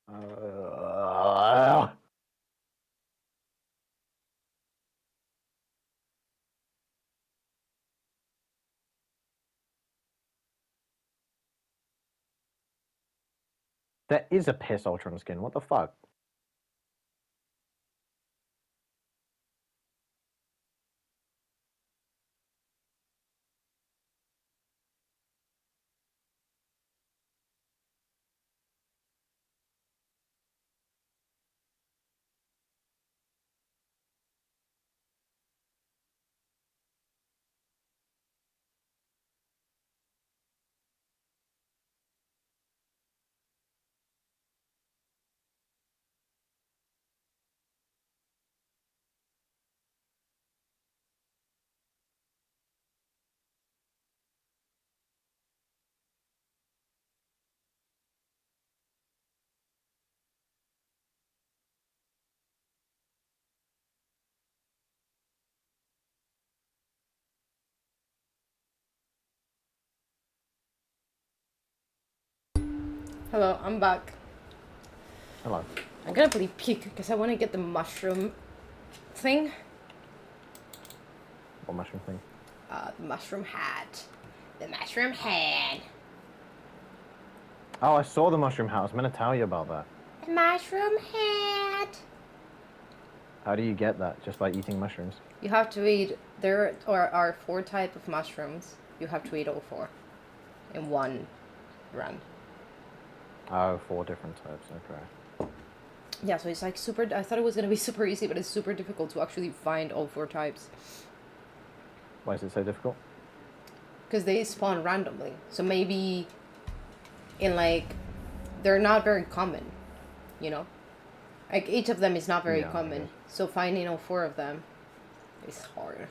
Uh, there is a piss Ultron skin. What the fuck? Hello, I'm back. Hello. I'm gonna play peek because I want to get the mushroom thing. What mushroom thing? The mushroom hat. The mushroom hat. Oh, I saw the mushroom hat. I was meant to tell you about that. The mushroom hat. How do you get that? Just by eating mushrooms? You have to eat. There are 4 types of mushrooms. You have to eat all 4 in one run. Oh, 4 different types. Okay. Yeah, so it's like super. I thought it was gonna be super easy, but it's super difficult to actually find all 4 types Why is it so difficult? because they spawn randomly. So maybe in like they're not very common, you know. Like each of them is not very Yeah, I common. guess. So finding all 4 of them is hard.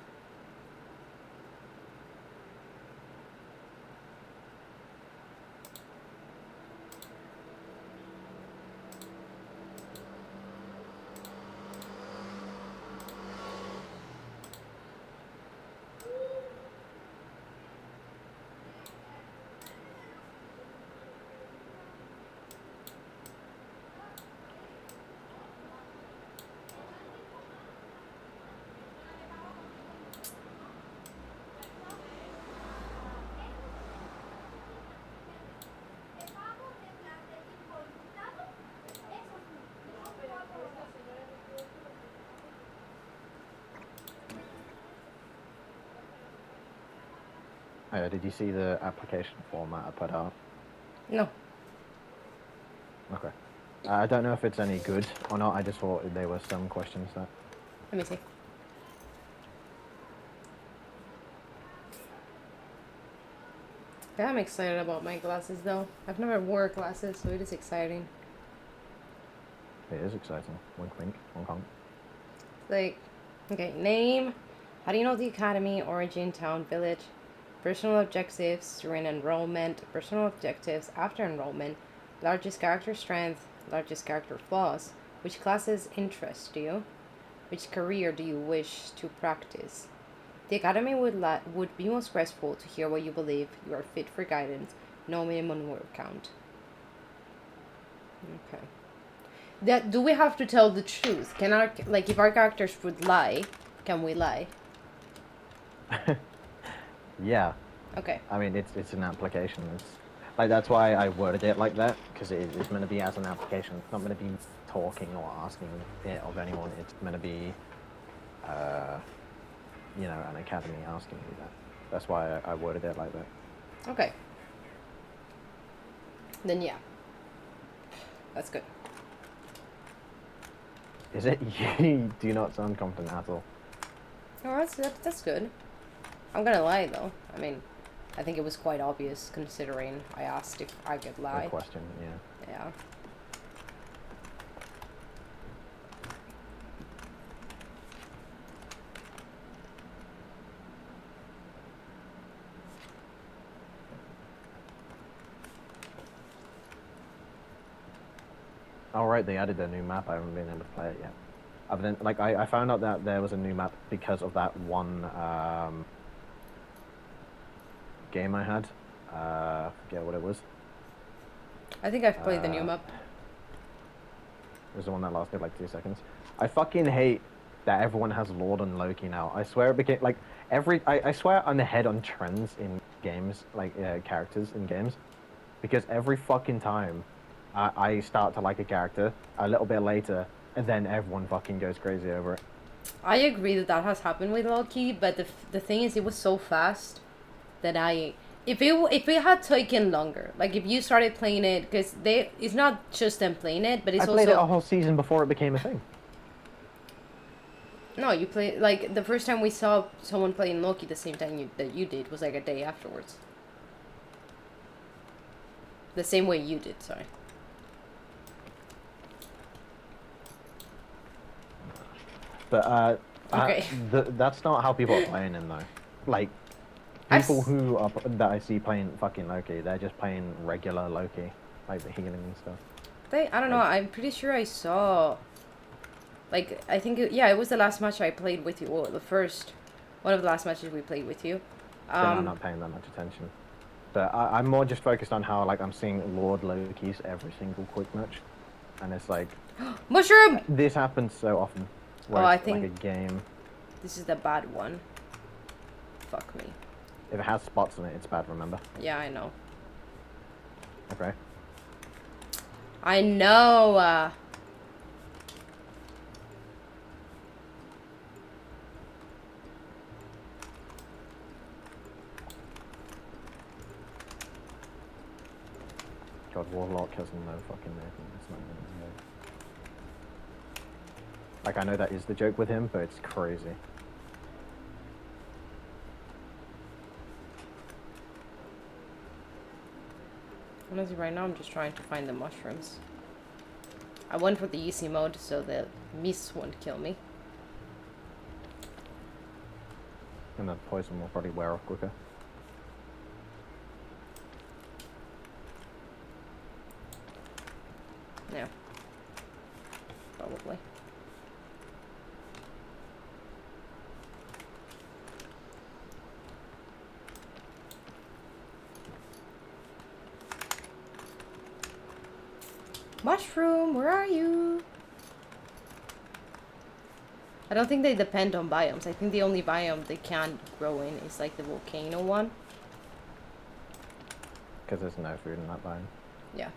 Did you see the application format I put out? No. Okay. I don't know if it's any good or not. I just thought there were some questions that. Let me see. Yeah, I'm excited about my glasses though. I've never wore glasses, so it is exciting. It is exciting. Wink, wink, honk, honk. Like, okay, name. How do you know the academy, origin, town, village? Personal objectives during enrollment. Personal objectives after enrollment. Largest character strength. Largest character flaws. Which classes interest you? Which career do you wish to practice? The academy would be most grateful to hear what you believe. You are fit for guidance. No minimum word count. Okay. That do we have to tell the truth? Can our like if our characters would lie, can we lie? Yeah. Okay. I mean, it's an application. It's like that's why I worded it like that because it's meant to be as an application. It's not meant to be talking or asking it of anyone. It's meant to be, you know, an academy asking you that. That's why I worded it like that. Okay. Then yeah. That's good. Is it? You do not sound confident at all. Oh, that's good. I'm gonna lie though. I mean, I think it was quite obvious considering I asked if I could The lie. question, yeah. Yeah. Oh right, they added a new map. I haven't been able to play it yet. Other than like I found out that there was a new map because of that one game I had. Forget what it was. I think I've played the new map. was the one that lasted like 2 seconds. I fucking hate that everyone has Lord on Loki now. I swear it became like I swear I'm ahead on trends in games, like characters in games, because every fucking time I start to like a character, a little bit later, and then everyone fucking goes crazy over it. I agree that that has happened with Loki, but the thing is, it was so fast that if it had taken longer, like if you started playing it, because it's not just them playing it, but it's I played also it a whole season before it became a thing. no, you play like the first time we saw someone playing Loki the same time that you did was like a day afterwards. The same way you did, sorry. But Okay. that's not how people are playing him though. Like people who are that I see playing fucking Loki, they're just playing regular Loki, like the healing and stuff. I don't know. I'm pretty sure I saw. Like I think yeah, it was the last match I played with you. Well, the first one of the last matches we played with you. Then I'm not paying that much attention. But I'm more just focused on how like I'm seeing Lord Lokis every single quick match, and it's like Mushroom. this happens so often. Where Oh, I it's think like a game. this is the bad one. Fuck me. If it has spots in it, it's bad. Remember? Yeah, I know. Okay. I know. God, Warlock has no fucking movement. It's not even a move. Like I know that is the joke with him, but it's crazy. Honestly, right now I'm just trying to find the mushrooms. I went for the easy mode so the mist won't kill me. And the poison will probably wear off quicker. Yeah. Probably. Mushroom, where are you? I don't think they depend on biomes. I think the only biome they can't grow in is like the volcano one. Because there's no food in that biome. Yeah.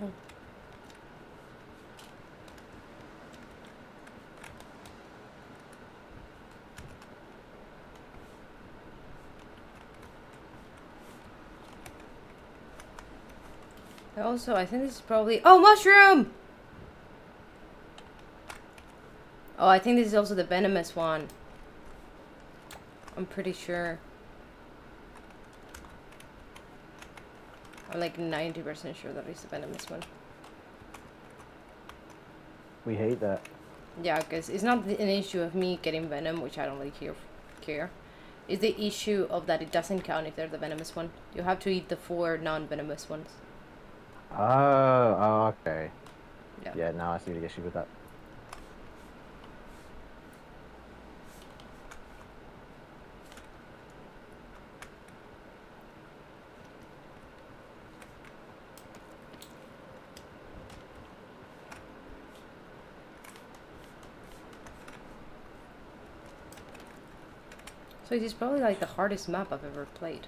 Oh. I think this is probably... Oh, mushroom! Oh, I think this is also the venomous one. I'm pretty sure. I'm like 90% sure that it's the venomous one. We hate that. Yeah, because it's not an issue of me getting venom, which I don't really care. It's the issue of that it doesn't count if they're the venomous one. You have to eat the 4 non-venomous ones. Oh, okay. Yeah. Yeah, now I see the issue with that. So it is probably like the hardest map I've ever played.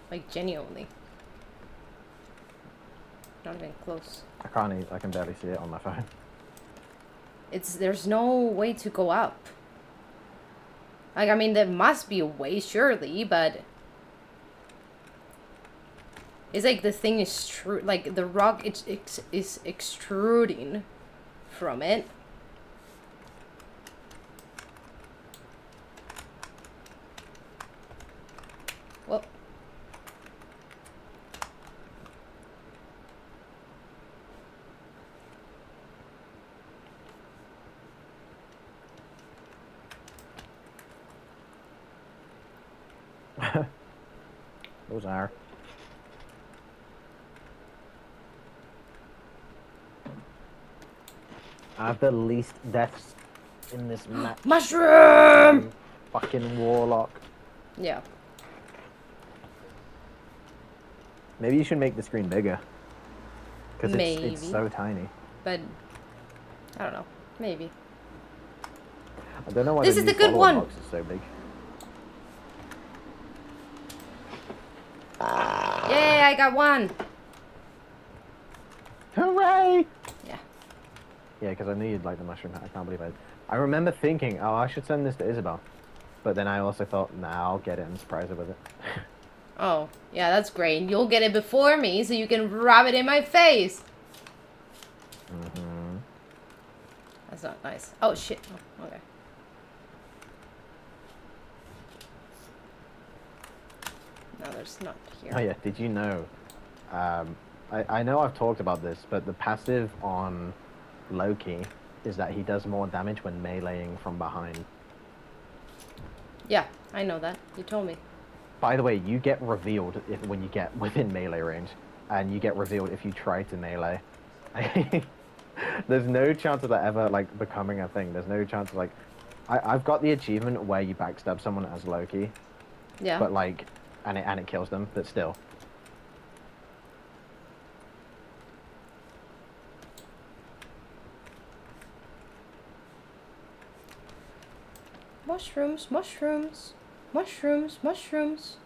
Like genuinely. Not even close. I can barely see it on my phone. There's no way to go up. Like, I mean, there must be a way, surely, but... It's like the thing is like the rock is extruding from it. Well, Those are. I have the least deaths in this match. mushroom! Fucking warlock. Yeah. Maybe you should make the screen bigger. Because Maybe. it's so tiny. But I don't know. Maybe. I don't know why This the is new the good follower one. box is so big. Yay, I got one. Hooray! Yeah. Yeah, because I knew you'd like the mushroom. I can't believe it. I remember thinking, oh, I should send this to Isabel. But then I also thought, nah, I'll get it and surprise her with it. Oh, yeah, that's great. You'll get it before me so you can rub it in my face. Mm-hmm. That's not nice. Oh, shit. Oh, okay. No, there's not here. Oh yeah, did you know? I know I've talked about this, but the passive on Loki is that he does more damage when meleeing from behind. Yeah, I know that. You told me. By the way, you get revealed when you get within melee range, and you get revealed if you try to melee. There's no chance of that ever like becoming a thing. There's no chance of like, I've got the achievement where you backstab someone as Loki, Yeah. but like, and it kills them, but still. Mushrooms, mushrooms, mushrooms, mushrooms.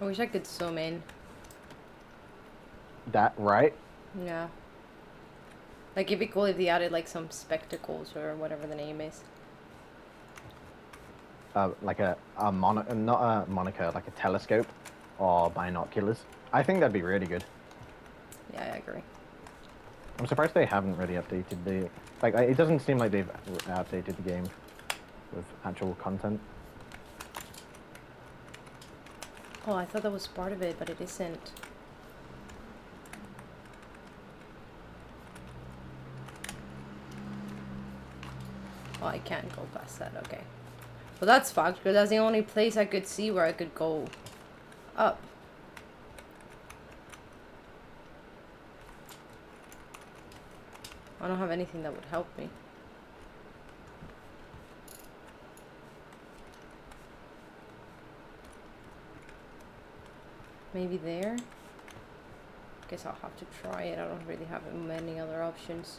I wish I could zoom in. That right? Yeah. Like, it'd be cool if they added, like, some spectacles or whatever the name is. Like not a moniker, like a telescope or binoculars. I think that'd be really good. Yeah, I agree. I'm surprised they haven't really updated the... Like, it doesn't seem like they've updated the game with actual content. Oh, I thought that was part of it, but it isn't. Oh, I can't go past that, okay. Well, that's fucked, because that's the only place I could see where I could go up. I don't have anything that would help me. Maybe there? Guess I'll have to try it. I don't really have many other options.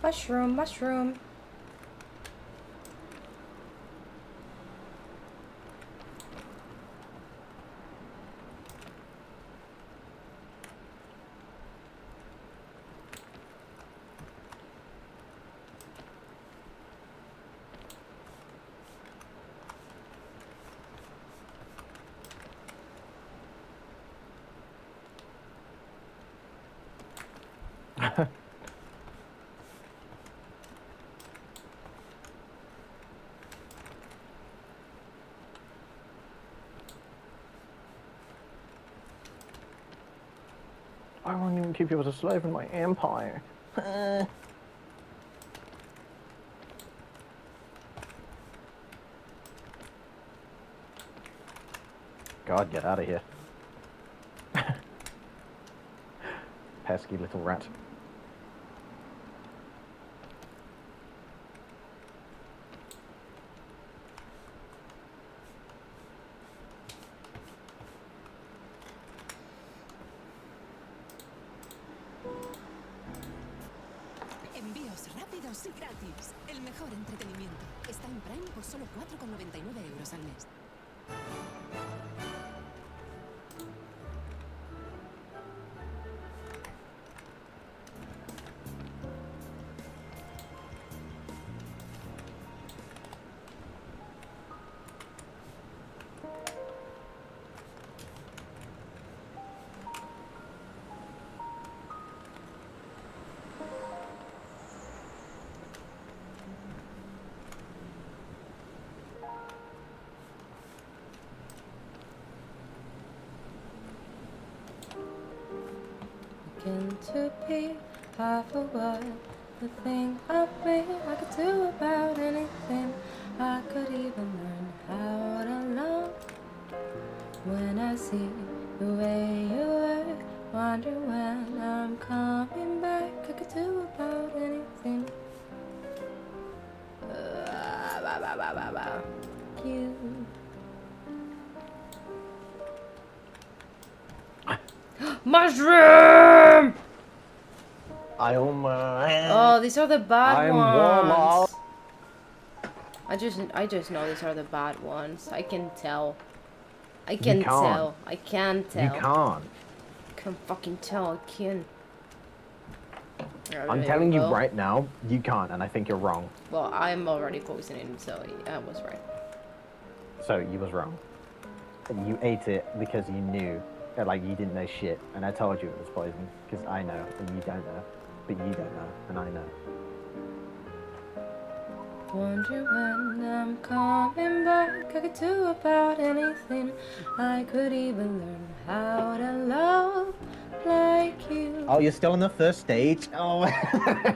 Mushroom, mushroom. I won't even keep you as a slave in my empire. God, get out of here. Pesky little rat. Envíos rápidos y gratis. El mejor entretenimiento. Está en Prime por solo 4,99 euros al mes. Looking to be half of what you think of me. I could do about anything. I could even learn how to love. When I see the way you were, wonder when I'm coming back. I could do about anything. You. Mushroom! Oh, these are the bad ones. I just know these are the bad ones. I can tell. I can tell. I can tell. You can't. I can fucking tell. I can. I'm telling you right now, you can't, and I think you're wrong. Well, I'm already poisoning, so I was right. So you was wrong. And you ate it because you knew, like you didn't know shit, and I told you it was poison because I know and you don't know, but you don't know and I know. Wonder when I'm coming back. I could do about anything. I could even learn how to love like you. Oh, you're still on the first stage? Oh,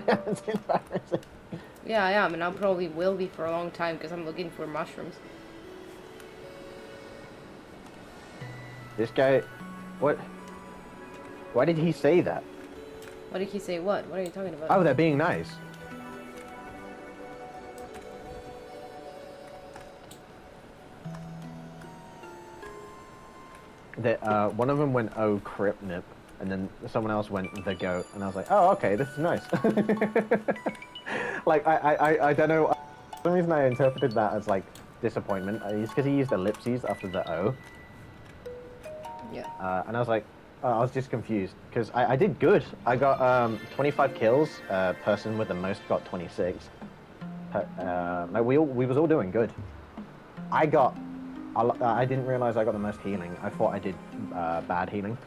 that's embarrassing. Yeah, I am, and I probably will be for a long time because I'm looking for mushrooms. This guy, what? Why did he say that? What did he say? What? What are you talking about? Oh, they're being nice. One of them went, oh, crip-nip, and then someone else went, the goat, and I was like, oh, okay, this is nice. Like, I don't know, for some reason I interpreted that as, like, disappointment. It's because he used ellipses after the O. Yeah. And I was like, I was just confused, because I did good. I got 25 kills, person with the most got 26. Like, we was all doing good. I didn't realize I got the most healing. I thought I did bad healing.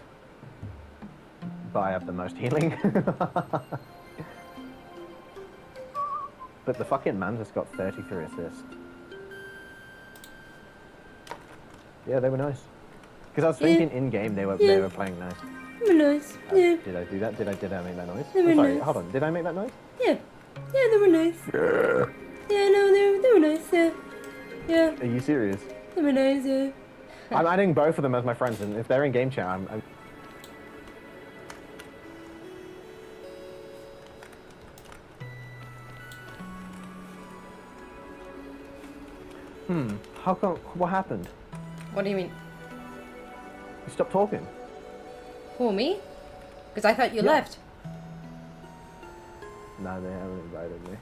But I have the most healing. But the fucking man just got 33 assists. Yeah, they were nice. Because I was thinking in-game they were playing nice. They were nice. Yeah. Did I do that? Did I make that noise? They were Sorry, nice. hold on. Did I make that noise? Yeah. Yeah, they were nice. Yeah, no, they were nice. Yeah. Yeah. Are you serious? They were nice. Yeah. I'm adding both of them as my friends, and if they're in game chat, I'm... How come? What happened? What do you mean? You stopped talking. Who, me? Because I thought you Yeah. left. No, they haven't invited me.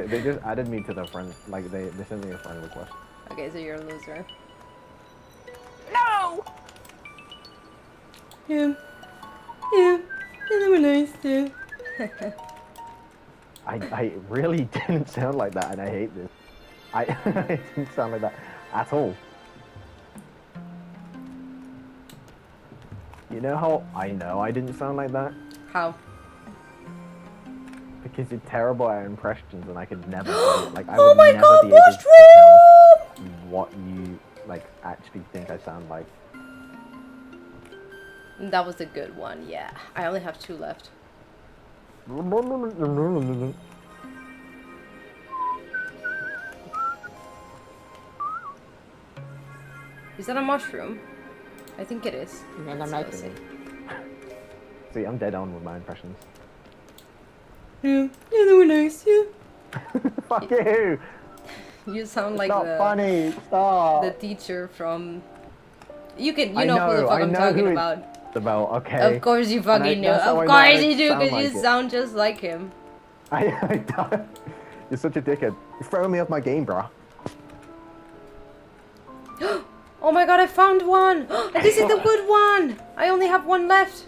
They just added me to their friend, like they sent me a friend request. Okay, so you're a loser. No! Yeah. Yeah. Yeah, they were nice too. I really didn't sound like that, and I hate this. I didn't sound like that at all. You know how I know I didn't sound like that? How? Because you're terrible at impressions, and I could never say it. Like, I Oh would my never god, be able to mushroom! tell what you, like, actually think I sound like. That was a good one, yeah. I only have 2 left. Is that a mushroom? I think it is. Yeah, Let's I'm go see. See, I'm dead on with my impressions. Yeah, they were nice. Yeah. Fuck you! You sound It's like not funny. Stop. the teacher from. You I know who the know, fuck I I'm know talking who about. it's about. Okay. Of course you fucking knew. that's how Of I know I course you do, sound because like you it. sound just like him. I don't. You're such a dickhead. You're throwing me off my game, bro. Oh my god, I found one! This is the good one! I only have one left.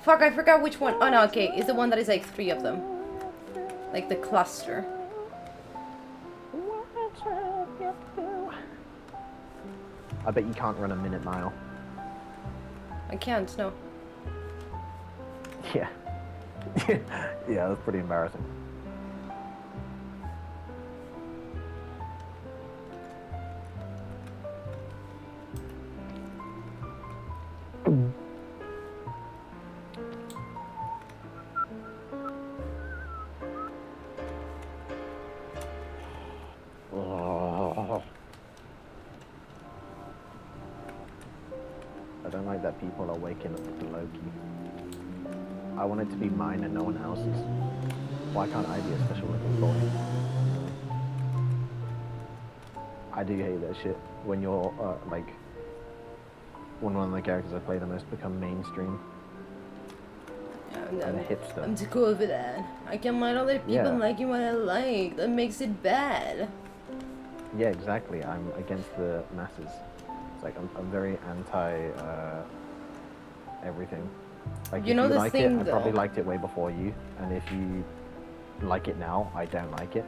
Fuck, I forgot which one. Oh no, okay. It's the one that is like 3 of them. Like the cluster. I bet you can't run a minute mile. I can't, no. Yeah. Yeah, that's pretty embarrassing. Oh. I don't like that people are waking up to Loki. I want it to be mine and no one else's. Why can't I be a special little boy? I do hate that shit when you're like when one of the characters I play the most become mainstream. I'm a hipster. I'm too cool for that. I can let other people Yeah. liking what I like. That makes it bad. Yeah, exactly. I'm against the masses. It's like I'm very anti everything. Like You if know you the like thing, it, I probably though? liked it way before you, and if you like it now, I don't like it.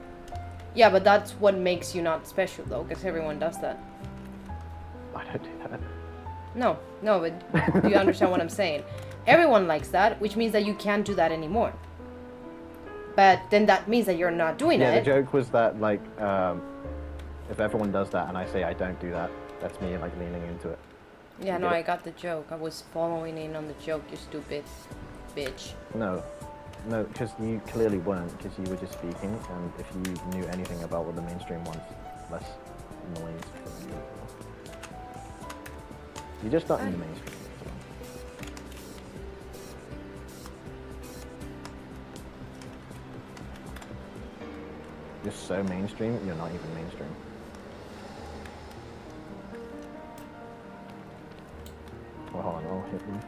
Yeah, but that's what makes you not special, though, because everyone does that. I don't do that. No, but do you understand what I'm saying? Everyone likes that, which means that you can't do that anymore. But then that means that you're not doing Yeah, it. the joke was that like if everyone does that and I say I don't do that, that's me like leaning into it. Yeah, You no, get it? I got the joke. I was following in on the joke, you stupid bitch. No, because you clearly weren't, because you were just speaking, and if you knew anything about what the mainstream wants, less noise from you. You're just not in the mainstream. You're so mainstream, you're not even mainstream. Well, hold on, I'll hit them.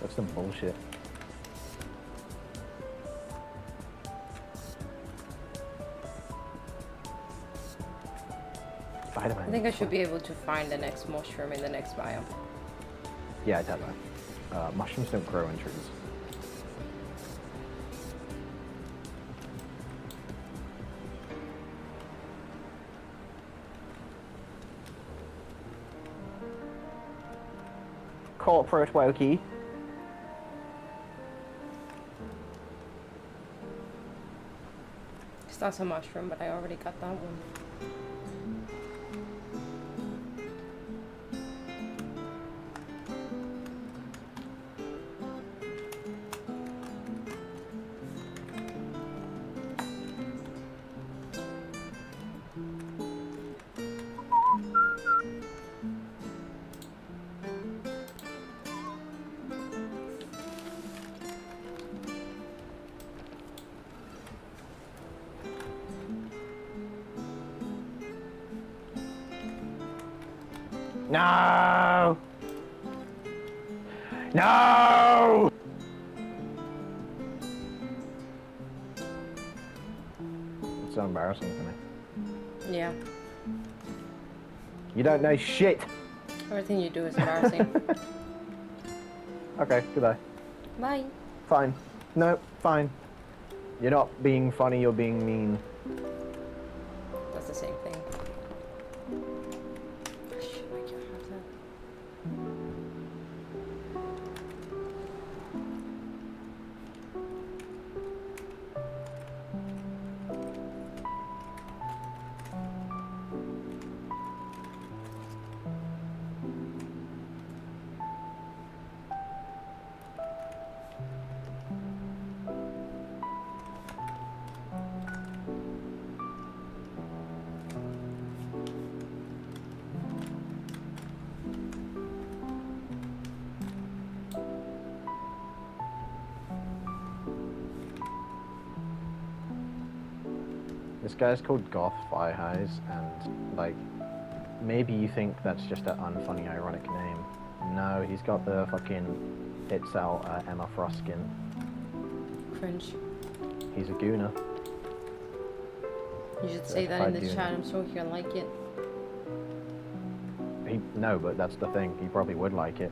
That's some bullshit. Spider-Man. I think I should be able to find the next mushroom in the next biome. Yeah, I tell that. Mushrooms don't grow in trees. Corporate wokey. It's not a mushroom, but I already got that one. No! No! It's so embarrassing for me. Yeah. You don't know shit! Everything you do is embarrassing. Okay, goodbye. Bye. Fine. No, fine. You're not being funny, you're being mean. That's the same thing. Shit, I can't have that. This guy's called Goth Firehouse, and like, maybe you think that's just an unfunny, ironic name. No, he's got the fucking hits out Emma Frost skin. Cringe. He's a gooner. You should say that in the Certified chat. gooner. I'm sure he'll like it. No, but that's the thing. He probably would like it.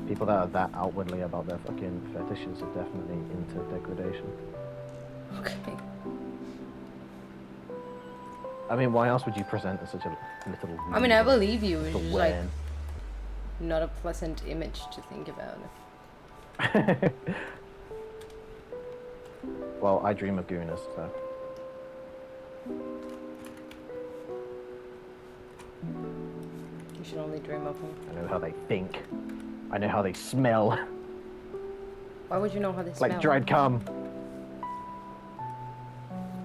People that are that outwardly about their fucking fetishes are definitely into degradation. Okay. I mean, why else would you present as such a little? I mean, I believe you. It's little just like wen? not a pleasant image to think about. Well, I dream of gooners, so. You should only dream of them. I know how they think. I know how they smell. Why would you know how they It's smell? like dried cum.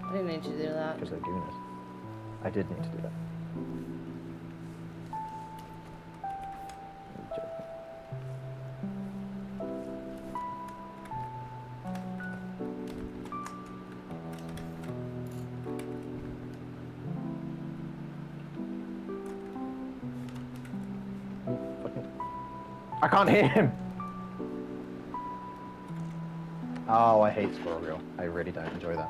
I didn't need to do that. Because they're gooners. I did need to do that. I'm joking. Fucking- I can't hear him! Oh, I hate squirrel reel. I really don't enjoy that.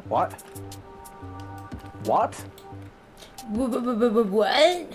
What? What? What?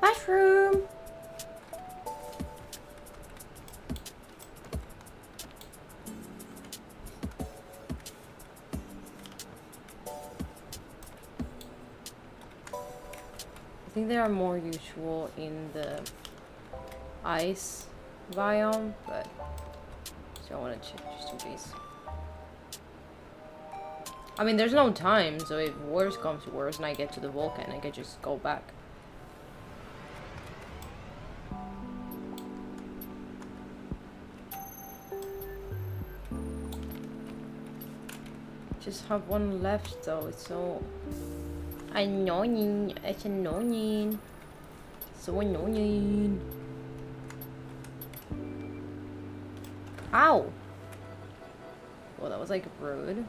Mushroom. I think they are more usual in the ice biome, but still want to check just in case. I mean, there's no time, so if worse comes to worse and I get to the volcano, I can just go back. Just have one left though, it's so annoying. It's annoying. So annoying. Ow! Well, that was like rude.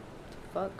Fuck.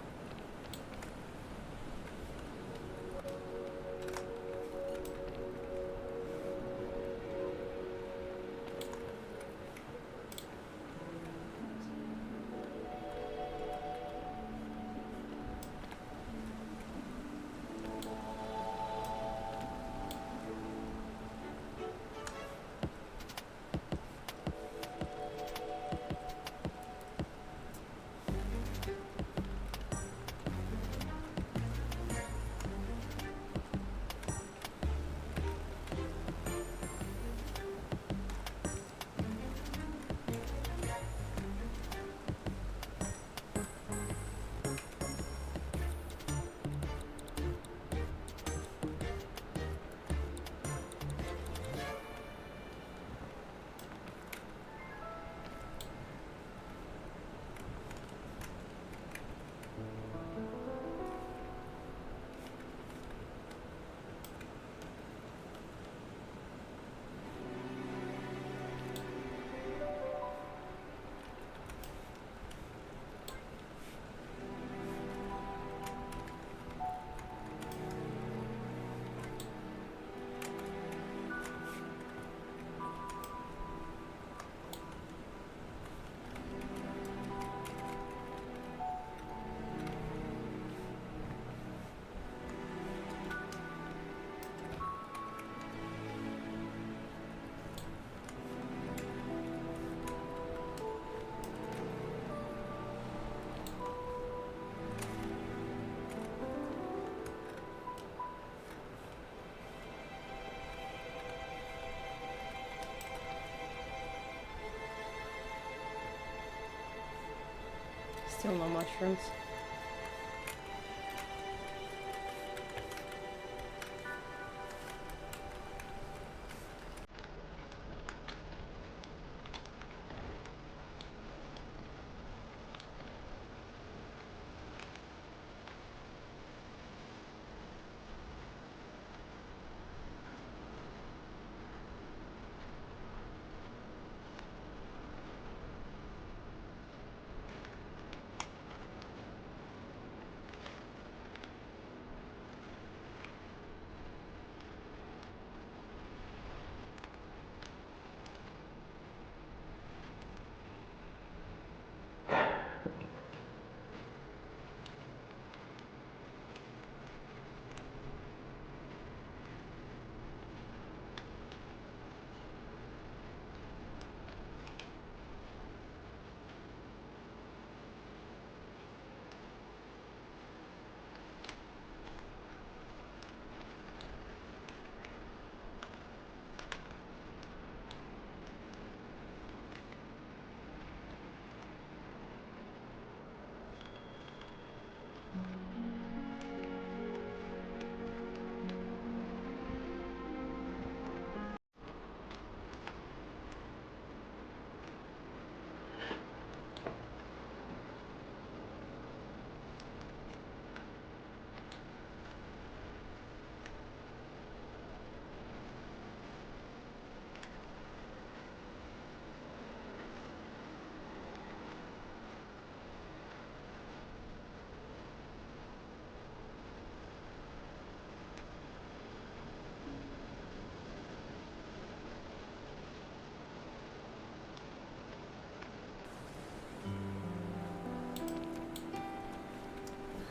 Still no mushrooms.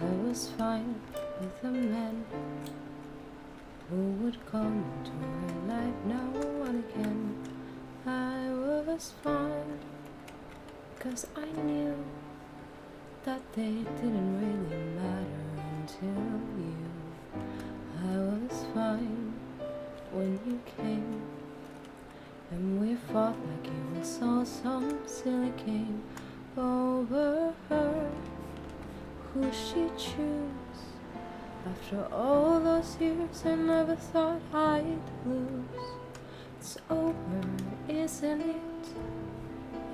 I was fine with a man who would come into her life now and again. I was fine, 'cause I knew that they didn't really matter until you. I was fine when you came, and we fought like it was all some silly game over her. Who she choose? After all those years, I never thought I'd lose. It's over, isn't it?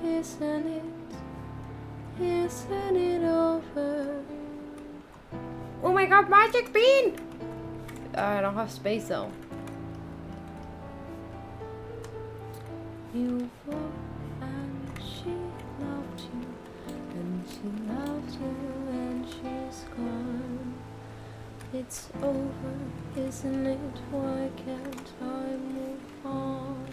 Isn't it? Isn't it over? Oh my god, magic bean! I don't have space though. You walked and she loved you, and she loved you, and she's gone. It's over, isn't it? Why can't I move on?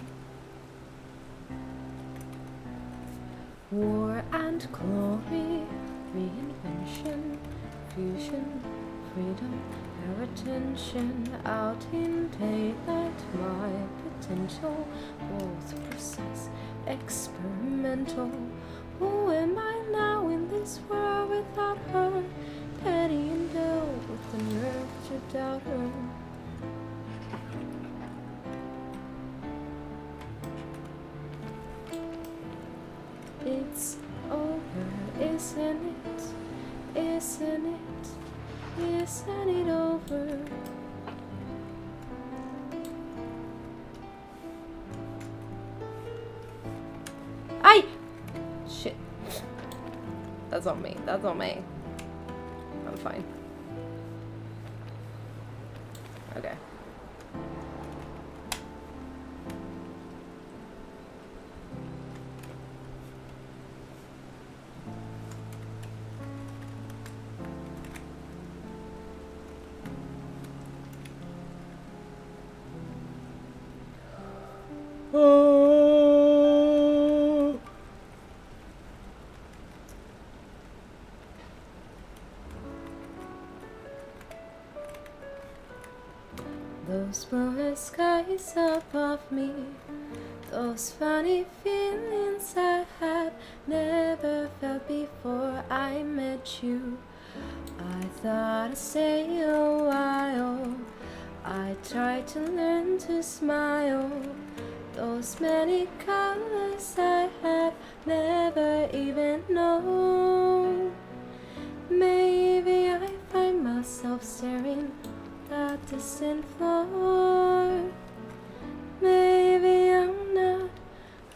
War and glory, reinvention, fusion, freedom, our attention, out in daylight, my potential, both precise, experimental. Who am I now in this world without her? Petty and dull, with the nerve to doubt her. It's over, isn't it? Isn't it? Isn't it over? Ay! Shit. That's on me. That's on me. I'm fine. Okay. Those blue skies above me, those funny feelings I had never felt before I met you. I thought I'd stay a while, I tried to learn to smile. Those many colors I had never even known. distant floor. Maybe I'm not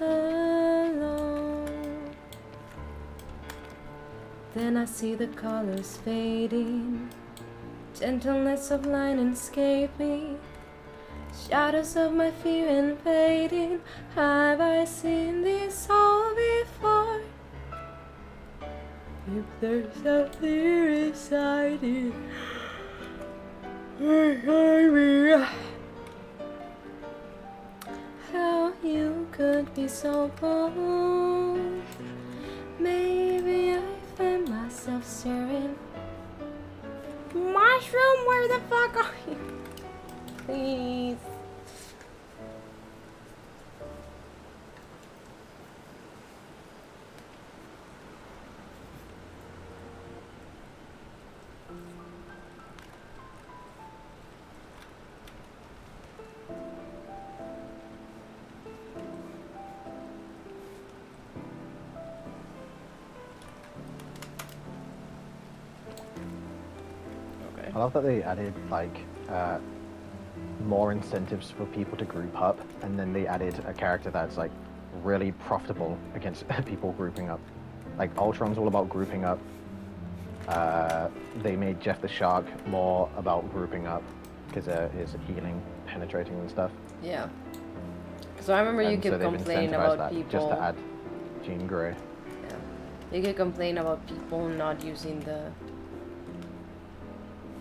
alone. Then I see the colors fading, gentleness of line escaping, shadows of my fear invading. Have I seen this all before? If there's something reciting how you could be so bold. Maybe I find myself staring. Mushroom, where the fuck are you? Please. I love that they added like more incentives for people to group up, and then they added a character that's like really profitable against people grouping up. Like Ultron's all about grouping up. They made Jeff the Shark more about grouping up because his healing, penetrating and stuff. Yeah. So I remember you And kept so they've complaining incentivized about that people. just to add Jean Grey. Yeah. You could complain about people not using the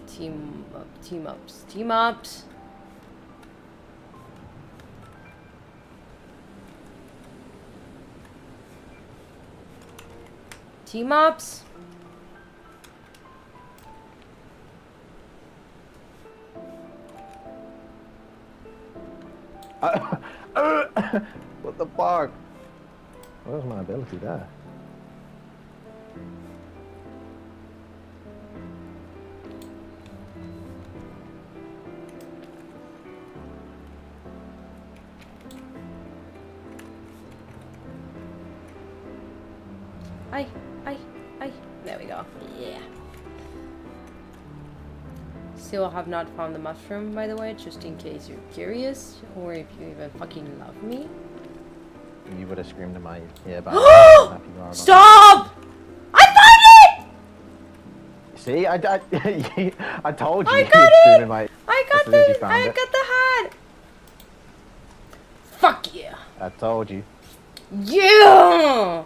team ups. Team ups. What the fuck? Where's my ability there? Ay. There we go. Yeah. Still have not found the mushroom, by the way, just in case you're curious, or if you even fucking love me. You would have screamed in my ear about Stop! I found it! See, I told you. I you'd got scream it! in my I got as soon as you the found I it. got the hat! Fuck yeah! I told you. Yeah!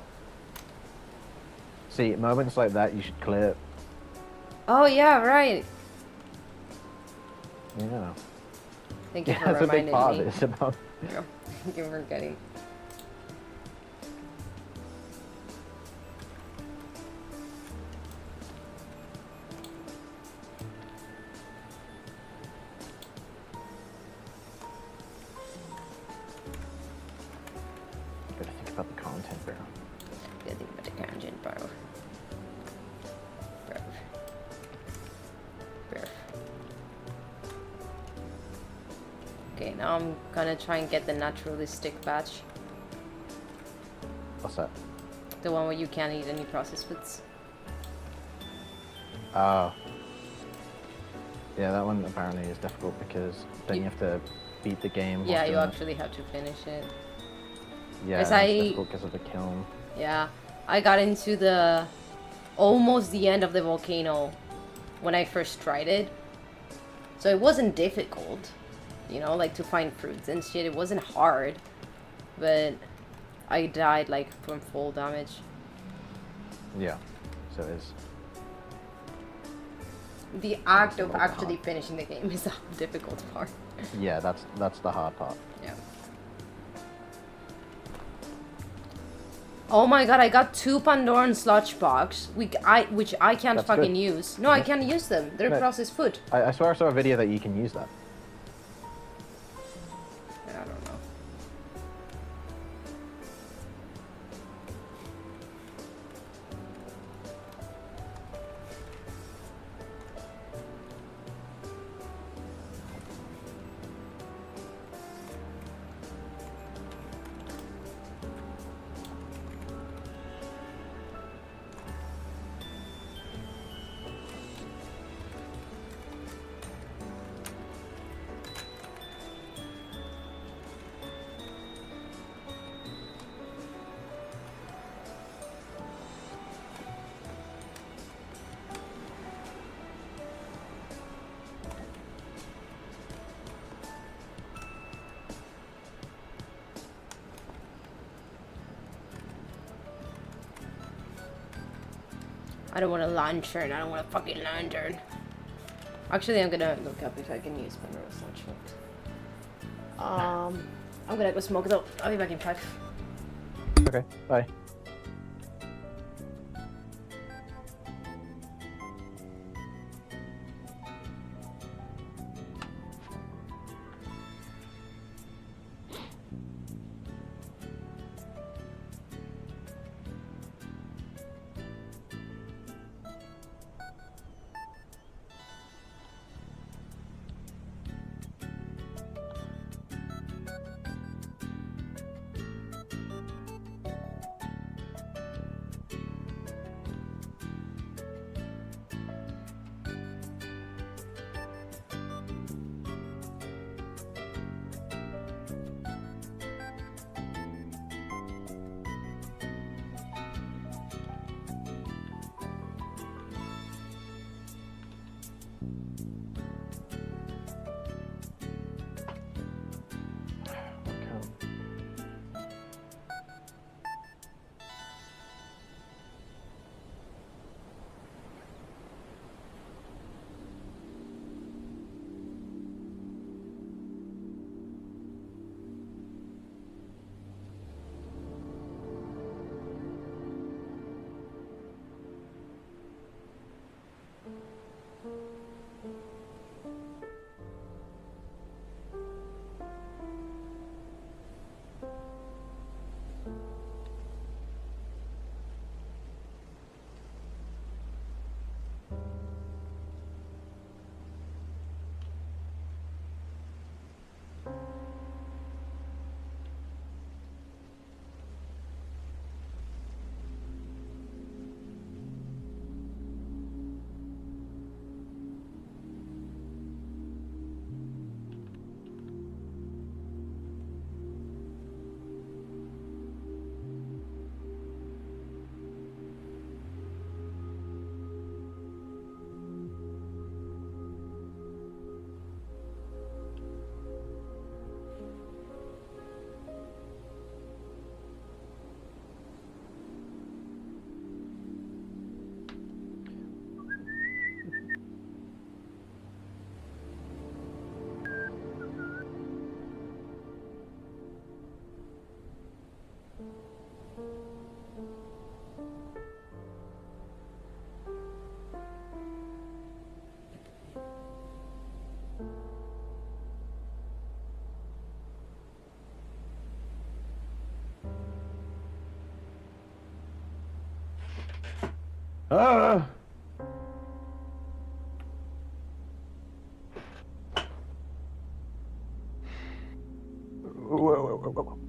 See, moments like that you should clear. Oh yeah, right. Yeah. Thank you Yeah, for that's a big reminding part me. of it. It's about. Yeah, thank you for getting. Gotta think about the content, bro. Good thing about the content, bro. Okay, now I'm gonna try and get the naturalistic batch. What's that? The one where you can't eat any processed foods. Oh. Yeah, that one apparently is difficult because then you have to beat the game. Yeah, while you doing it. actually have to finish it. Yeah, As it's I- difficult because of the kiln. Yeah, I got into the almost the end of the volcano when I first tried it. So it wasn't difficult, you know, like to find fruits and shit. It wasn't hard, but I died like from full damage. Yeah, so it's. The act of Not actually hard. finishing the game is the difficult part. Yeah, that's the hard part. Yeah. Oh my god, I got 2 Pandoran sludge box, which I can't That's fucking good. use. No, I can't use them. They're No. processed food. I swear I saw a video that you can use that. I don't know. I don't want a lantern. I don't want a fucking lantern. Actually, I'm gonna look up if I can use my rose launch. I'm gonna go smoke though. I'll be back in 5. Okay, bye. Ah! Whoa, whoa, whoa, whoa.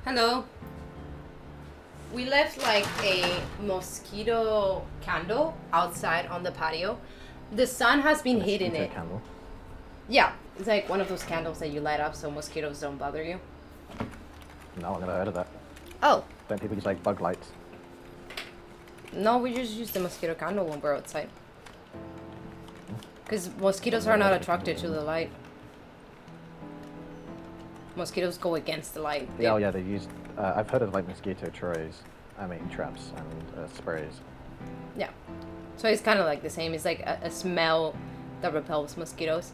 Hello. We left like a mosquito candle outside on the patio. The sun has been hitting Mosquito it. candle. Yeah, it's like one of those candles that you light up so mosquitoes don't bother you. No, I've never heard of that. Oh, Don't people use like bug lights? no, we just use the mosquito candle when we're outside. Because mosquitoes are not attracted to the light. Mosquitoes go against the light. Yeah, oh yeah, they use. I've heard of like mosquito trays. I mean traps and sprays. Yeah. So it's kind of like the same. It's like a smell that repels mosquitoes.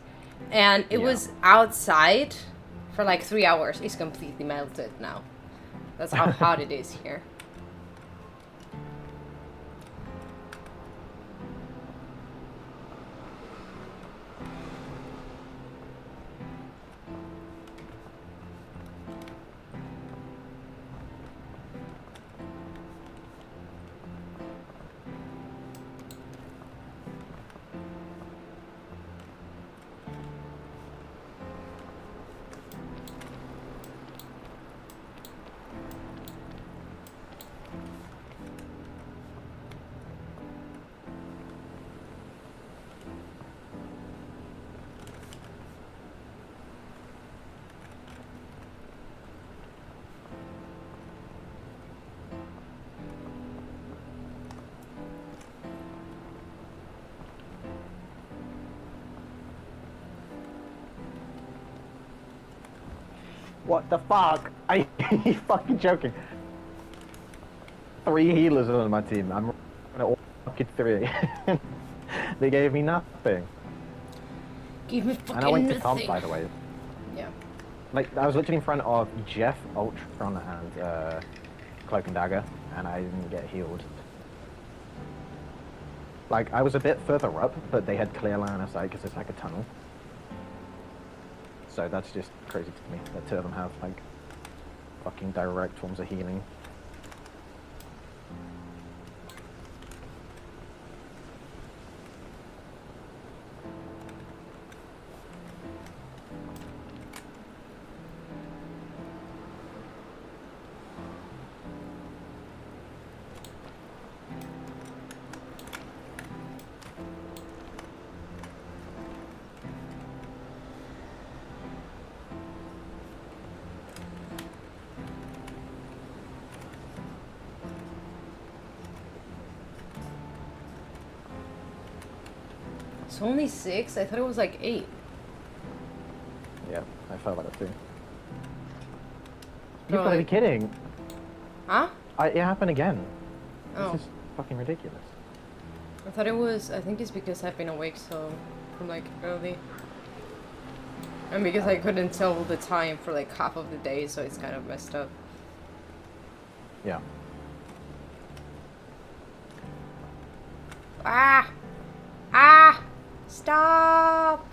And it Yeah. was outside for like 3 hours. It's completely melted now. That's how hot it is here. What the fuck? Are you fucking joking? 3 healers on my team. I'm running all fucking 3. They gave me nothing. Give me fucking And I went to nothing. comp, by the way. Yeah. Like, I was literally in front of Jeff, Ultron, and Cloak and Dagger, and I didn't get healed. Like, I was a bit further up, but they had clear line of sight because it's like a tunnel. So that's just crazy to me that 2 of them have, like, fucking direct forms of healing. It's only 6? I thought it was like 8. Yeah, I felt like it too. No, You've got to be like- kidding. Huh? It happened again. Oh. This is fucking ridiculous. I thought it was, I think it's because I've been awake so, from like early. And because I couldn't tell the time for like half of the day, so it's kind of messed up. Yeah. Ah! Ah! Stop!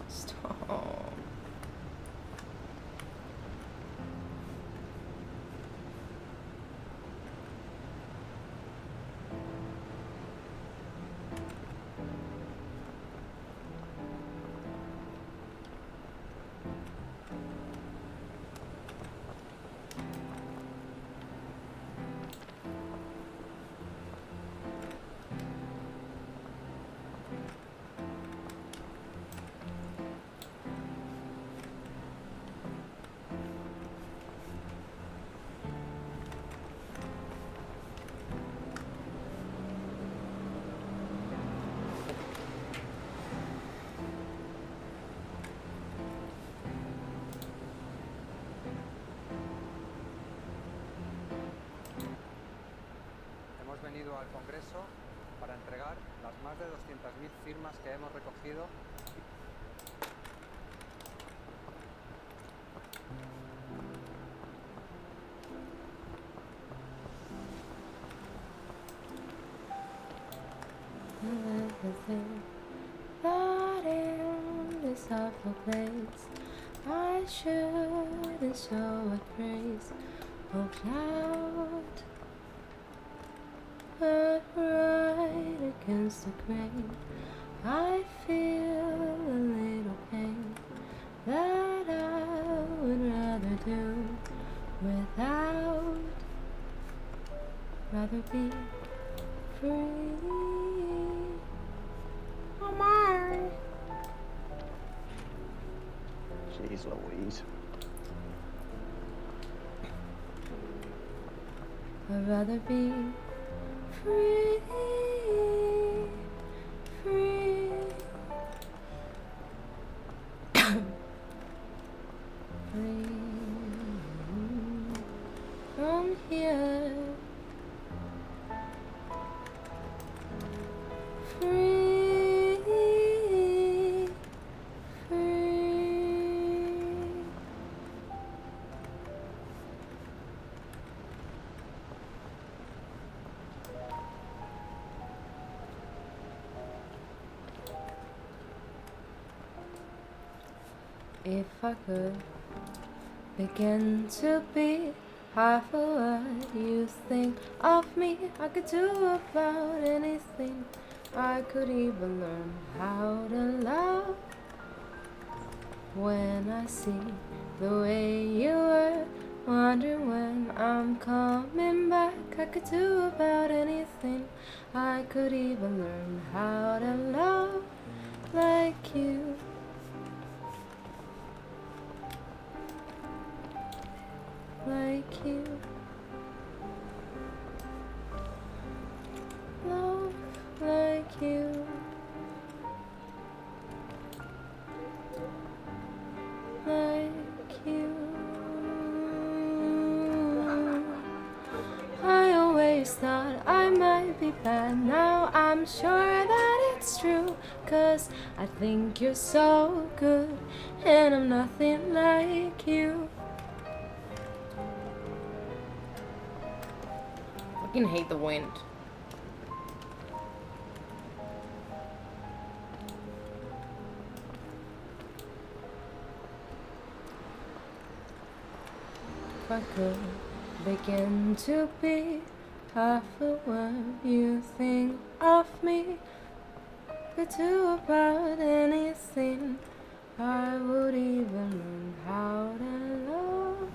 Stop. Hemos venido al Congreso para entregar las más de 200.000 firmas que hemos recogido. That in this awful place, I shouldn't show a praise. Oh, cloud, but right against the grain, I feel a little pain. That do without. Rather be free. Oh my. Jeez Louise. I'd rather be free, free, free from here, free, free. If I could begin to be half of what you think of me, I could do about anything. I could even learn how to love. When I see the way you were, wondering when I'm coming back, I could do about anything. I could even learn how to love like you. Like you. Love like you. Like you. I always thought I might be bad. Now I'm sure that it's true. 'Cause I think you're so good. And I'm nothing like you. I fucking hate the wind. If I could begin to be half of what you think of me, could do about anything. I would even learn how to love.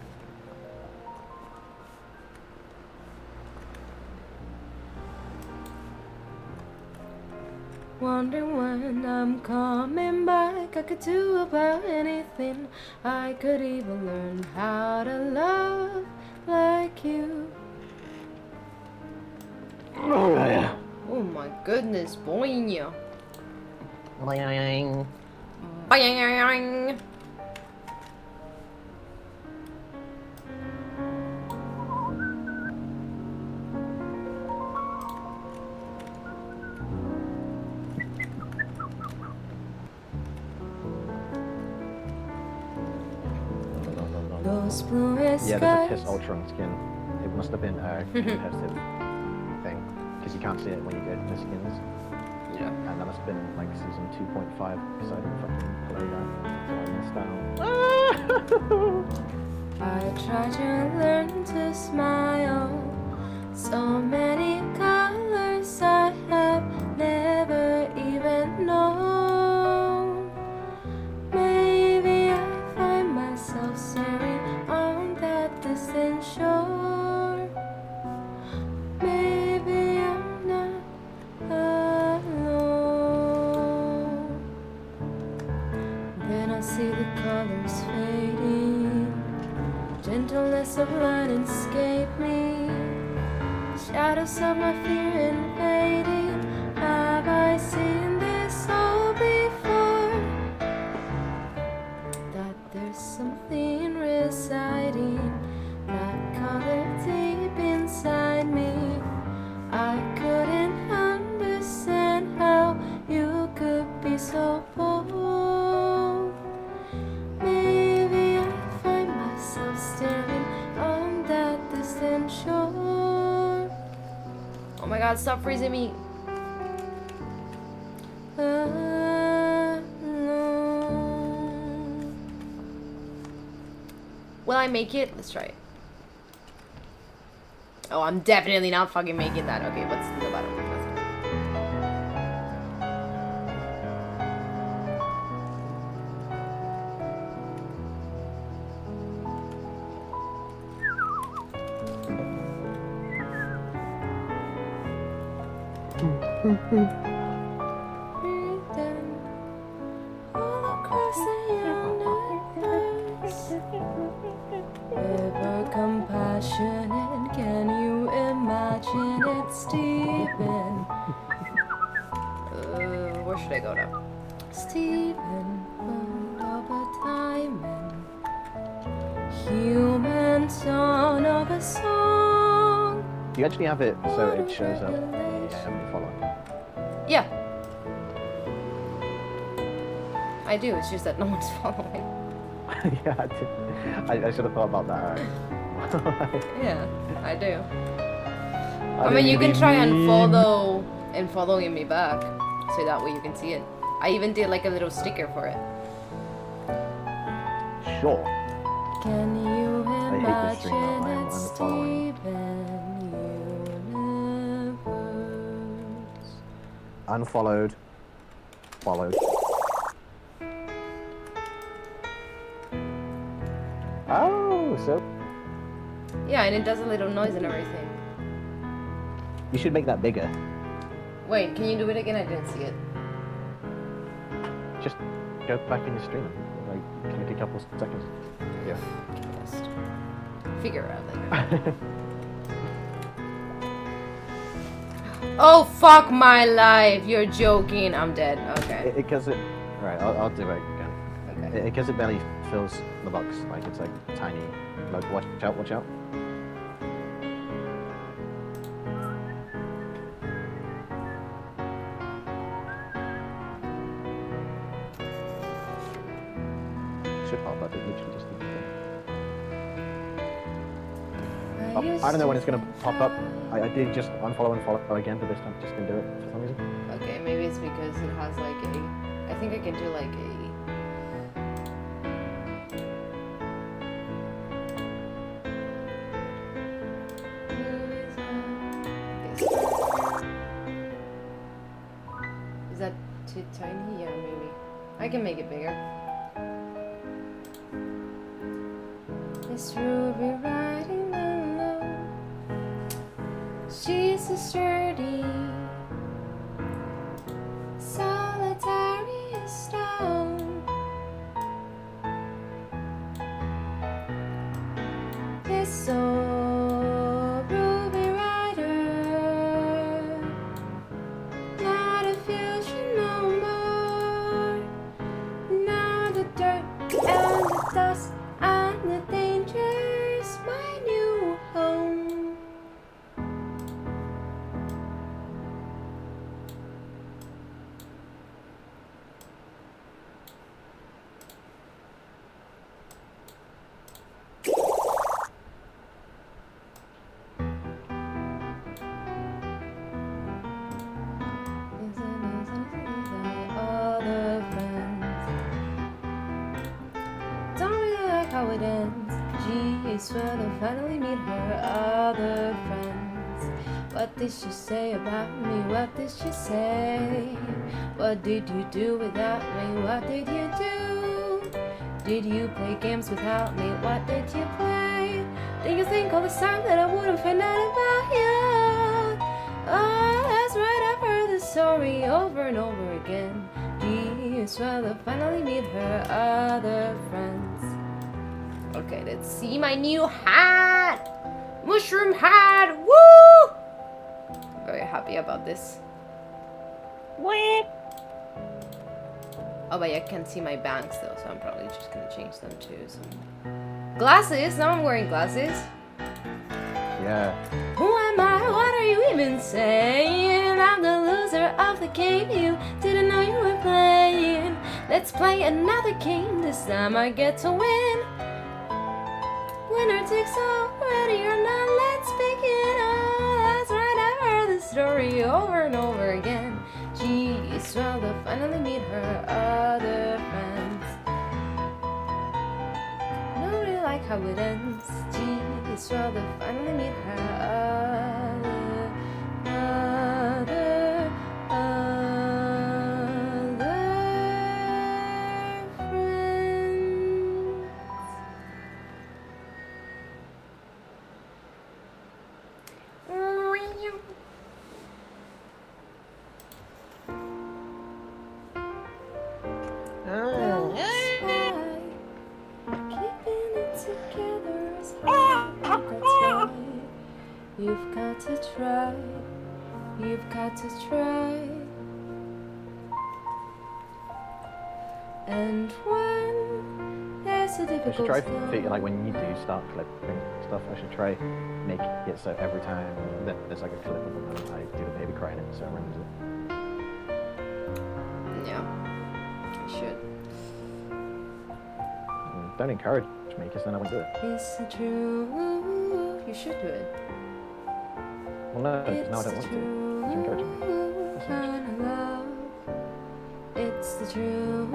Wondering when I'm coming back, I could do about anything. I could even learn how to love like you. Oh yeah. Oh my goodness, boing. Boing. Boing. Those bluest Yeah, there's a Piss skies. Ultron skin. It must have been a competitive thing, because you can't see it when you get the skins. Yeah. And that must have been like season 2.5, because I didn't fucking play that. So I missed out. I try to learn to smile. So many colors I have never even known. Maybe I find myself staring on that distant shore. Maybe I'm not alone. Then I see the colors fading. Gentleness of light escape me. Shadows of my fear invading. Have I seen this all before? That there's something residing, that color deep inside me. I couldn't understand how you could be so bold. Maybe I find myself staring on that distant shore. Oh my god, stop freezing me. Alone. Will I make it? Let's try it. Oh, I'm definitely not fucking making that. Okay, what's in the bottom? Breathing all across the universe. Ever compassionate, can you imagine it, Stephen? Where should I go now? Stephen, of a diamond, human son of a song. Do you actually have it so it shows up the follow? Yeah. I do, it's just that no one's following. Yeah, I did. I should have thought about that. Yeah, I do. I mean, you can try and following me back, so that way you can see it. I even did like a little sticker for it. Sure. Can you hate this stream that way, imagine it, I'm following. Steven Universe? Unfollowed. Followed. Oh, so Yeah, and it does a little noise and everything. you should make that bigger. Wait, can you do it again? I didn't see it. Just go back in your stream. Like, click a couple seconds. Yeah. Just figure out later. Oh, fuck my life. You're joking. I'm dead. Okay. Because right, I'll do it again. Okay. Because it barely fills the box. Like, it's like tiny. Like, watch out, watch out. Should pop up. It literally just needs to. Oh, I don't know when it's gonna pop up. I did just unfollow and follow again, but this time it just didn't do it for some reason. Okay, maybe it's because it has like a... I think I can do like a... Is that too tiny? Yeah, maybe. I can make it bigger. Miss Ruby riding alone. She's a sturdy, solitary stone. This old ruby rider, not a fusion no more. Now the dirt and the dust and the danger's my new home. Other friends don't really like how it ends. Geez, when I finally meet her other friends. What did she say about me? What did she say? What did you do without me? What did you do? Did you play games without me? What did you play? Did you think all this time that I wouldn't find out about you? Oh, that's right, I've heard the story over and over again. Geez, well, I finally meet her other friends. Okay, let's see my new hat! Mushroom hat! Woo! I'm very happy about this. What? Oh, but I can't see my bangs though, so I'm probably just gonna change them to some glasses. Now I'm wearing glasses. Yeah. Who am I? What are you even saying? I'm the loser of the game you didn't know you were playing. Let's play another game. This time I get to win. Winner takes all, ready or not, let's begin. Oh, that's right, I've heard the story over and over again. Geez, well, they'll finally meet her other friends. I don't really like how it ends. Geez, well, they'll finally meet her other friends. got to try. And when there's a I should difficult try time, like when you do start clipping stuff, I should try make it so every time that there's like a clip of the moment I do the baby crying it, so it remembers it. yeah, I should. Don't encourage me, because then I won't do it. It's the truth. You should do it. Well, no, because now I don't want to. Because you're encouraging me. Kind of love. It's the truth.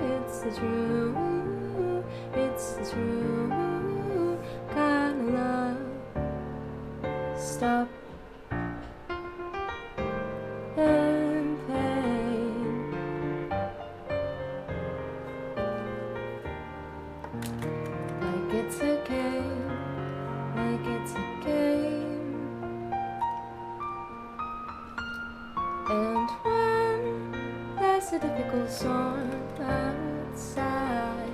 It's the truth. It's the truth. Kind of love. Stop. And pain. Like it's a game. Like it's a game. And when there's a difficult storm outside,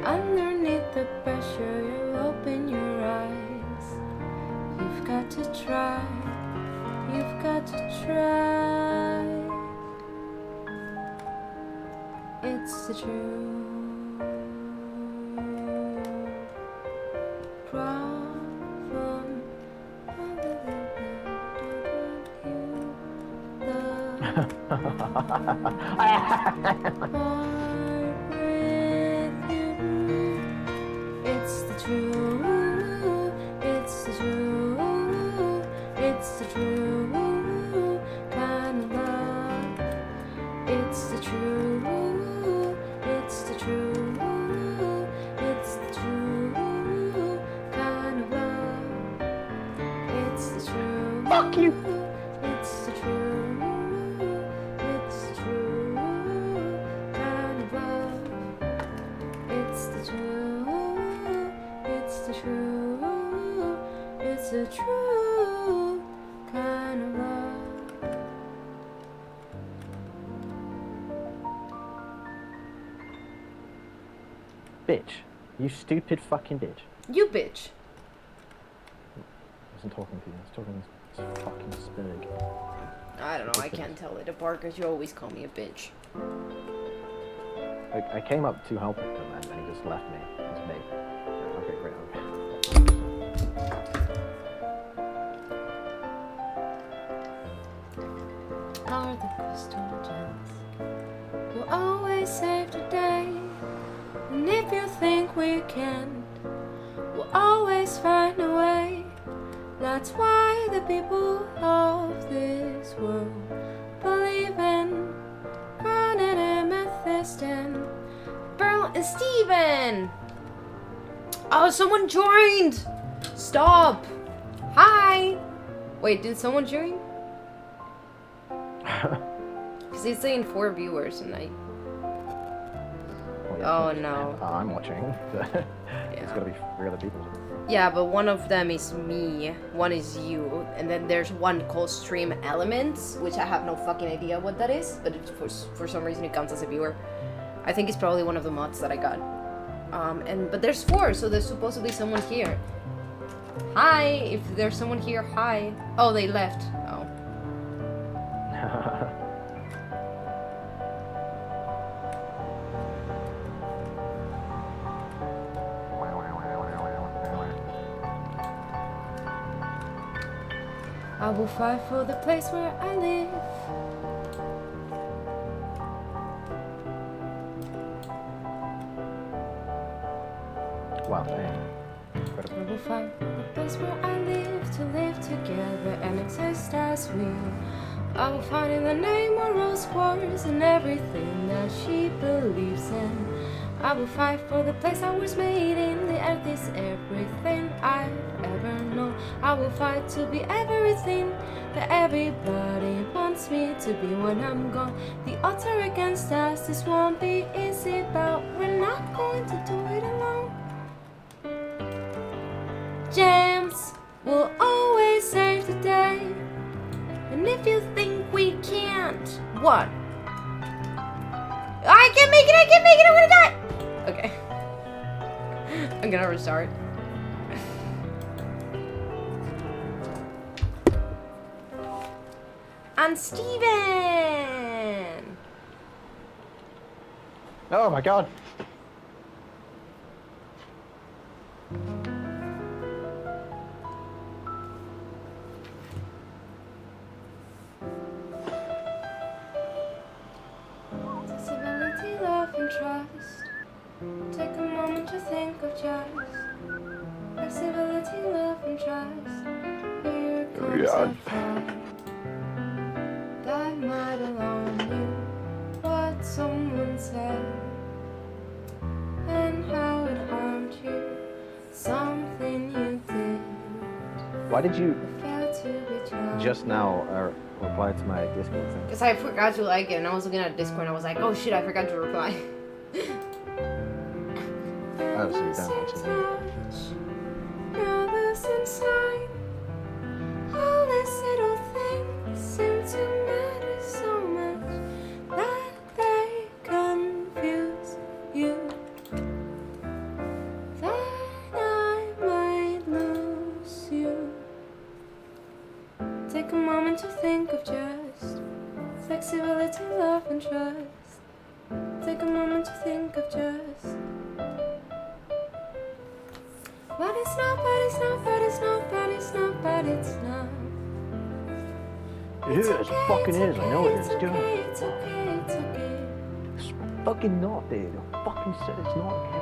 underneath the pressure, you open your eyes. You've got to try. You've got to try. It's the truth. Problem. It's the truth. It's the truth. It's the truth. Kind of love. It's the truth. It's the truth. It's the truth. Kind of love. It's the truth. Fuck you! It's the truth. It's the truth. Kind of love. It's the truth. It's the truth. It's the truth. Kind of love. Bitch. You stupid fucking bitch. You bitch. I wasn't talking to you, I was talking to this fucking spurg. I don't know. I can't tell it apart because you always call me a bitch. I came up to help him and then he just left me. It's me. Okay, great, okay. Are the crystal gems will always save the day. And if you think we can't, we'll always find a way. That's why the people of this world believe in Granite, Amethyst, and Pearl and Steven. Oh, someone joined! Stop! Hi! Wait, did someone join? Because he's saying 4 viewers and I... Well, Oh, yeah, no. I'm watching. There's Yeah. gotta be 3 other people. Yeah, but one of them is me, one is you, and then there's one called Stream Elements, which I have no fucking idea what that is, but it, for some reason it counts as a viewer. I think it's probably one of the mods that I got. But there's 4, so there's supposed to be someone here. Hi, if there's someone here, hi. Oh, they left. Oh. I will fight for the place where I live. Wow, dang. I will fight for the place where I live, to live together and exist as we. I will fight in the name of Rose Quarters and everything that she believes in. I will fight for the place I was made in. The earth is everything I've ever known. I will fight to be everything that everybody wants me to be when I'm gone. The odds are against us, this won't be easy, but we're not going to do it alone. Gems will always save the day. And if you think we can't, what? I can't make it, I'm gonna die! Okay. I'm gonna restart. and Steven. Oh my god. Disability, love, and trust. Take a moment to think of just flexibility, love, and trust. Here comes a thought that might alarm you. What someone said and how it harmed you. Something you did. Why did you Failed to be trusted. just now reply to my Discord thing? Because I forgot to like it, and I was looking at Discord, and I was like, oh shit, I forgot to reply. Oh, so you don't actually. You're losing sight. All these little things seem to matter so much that they confuse you. That I might lose you. Take a moment to think of just flexibility, love, and trust. Take a moment to think of just. But it's not, but it's not, but it's not, but it's not, but it's not. It is, it fucking is, I know it is, It's do okay, it. it's okay, it's okay. It's fucking not, dude. I fucking said it's not okay.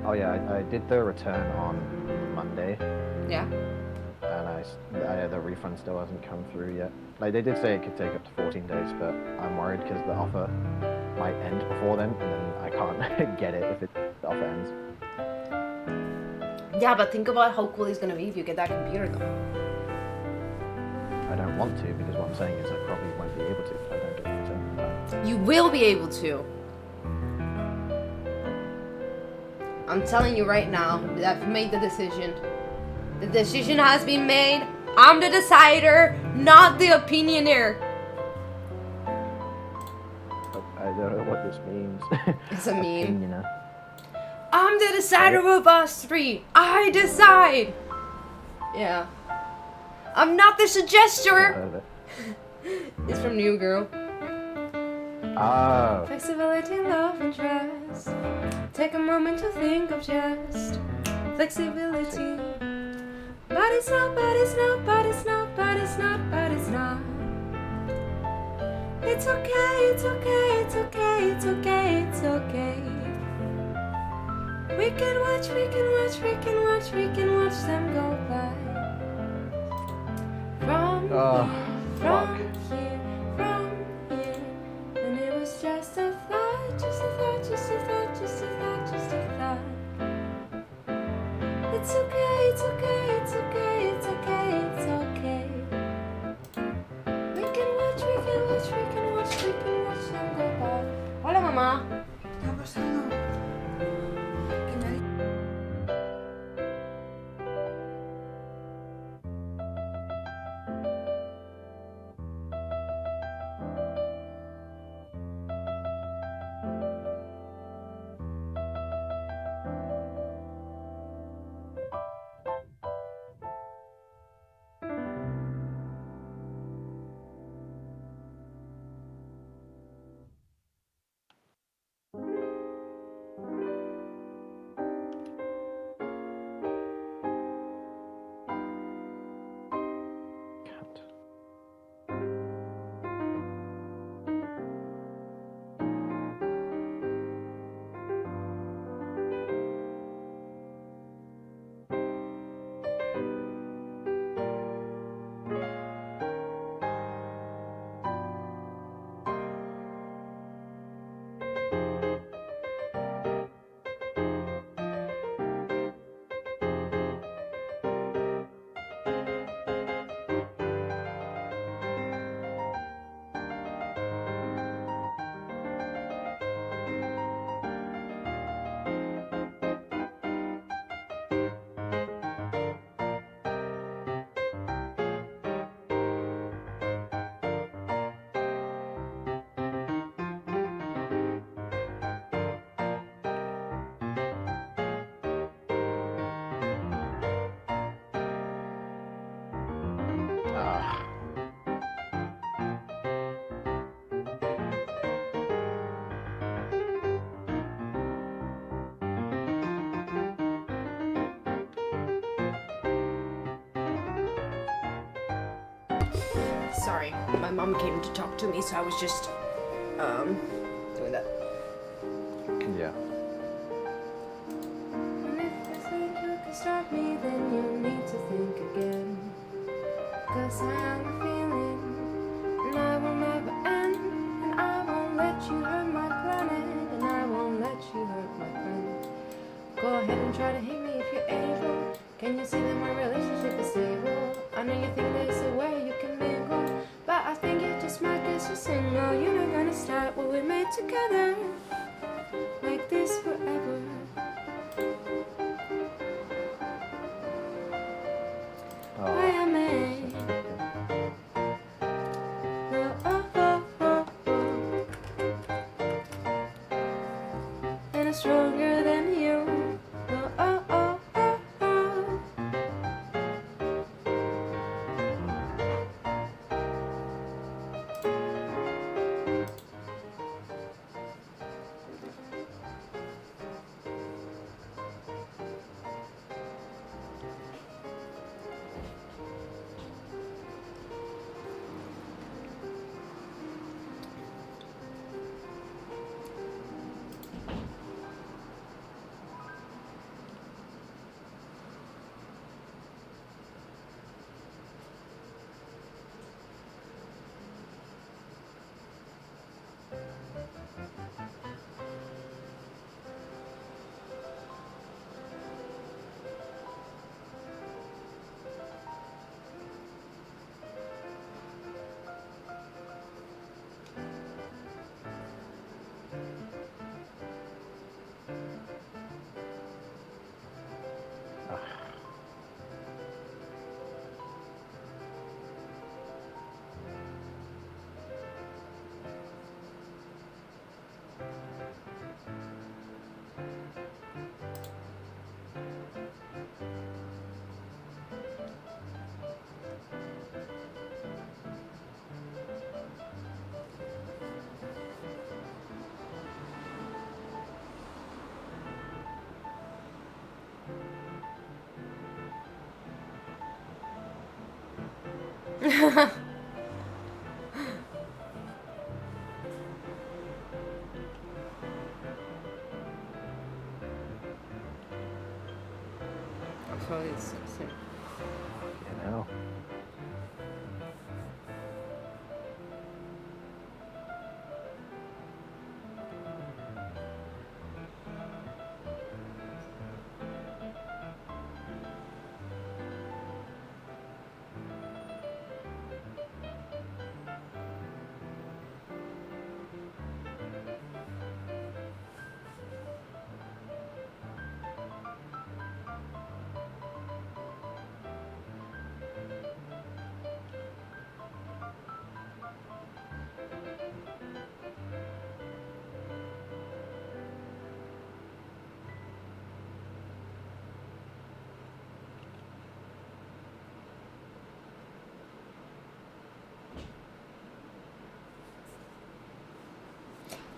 Oh yeah, I did the return on Monday, Yeah. and the refund still hasn't come through yet. Like, they did say it could take up to 14 days, but I'm worried because the offer might end before then, and then I can't get it if the offer ends. Yeah, but think about how cool it's gonna be if you get that computer though. I don't want to, because what I'm saying is I probably won't be able to if I don't get the return in time. You will be able to. I'm telling you right now that I've made the decision. The decision has been made. I'm the decider, not the opinionaire. But I don't know what this means. It's a meme. You know. I'm the decider of us three. I decide. Yeah. I'm not the I've suggester. heard of it. It's from New Girl. Oh. Flexibility, love, and trust. Take a moment to think of just flexibility. But it's not, but it's not, but it's not, but it's not, but it's not. It's okay, it's okay, it's okay, it's okay, it's okay. We can watch, we can watch, we can watch, we can watch them go by. From Oh, from fuck. here, and it was just a thought, just a thought, just a thought, just a thought, just a thought. It's okay, it's okay, it's okay, it's okay, it's okay. We can watch, we can watch, we can watch, we can watch them go by. Hola, mamá. ¿Qué ha pasado? ¿Qué me ha dicho? Ah. Sorry, my mom came to talk to me, so I was just doing that. Yeah. And if you think you can stop me, then you need to think again. 'Cause I have a feeling, and I will never end. And I won't let you hurt my planet, and I won't let you hurt my friend. Go ahead and try to hit me if you're able. Can you see that my relationship is stable? I know you think there's a way you can mingle, but I think you just might guess you're single. You're not gonna start what we made together, like this forever. I am made. Oh, oh, oh, oh, oh. And I'm stronger than you. Oh, oh, oh, oh, oh. Absolutely disgusting. You know.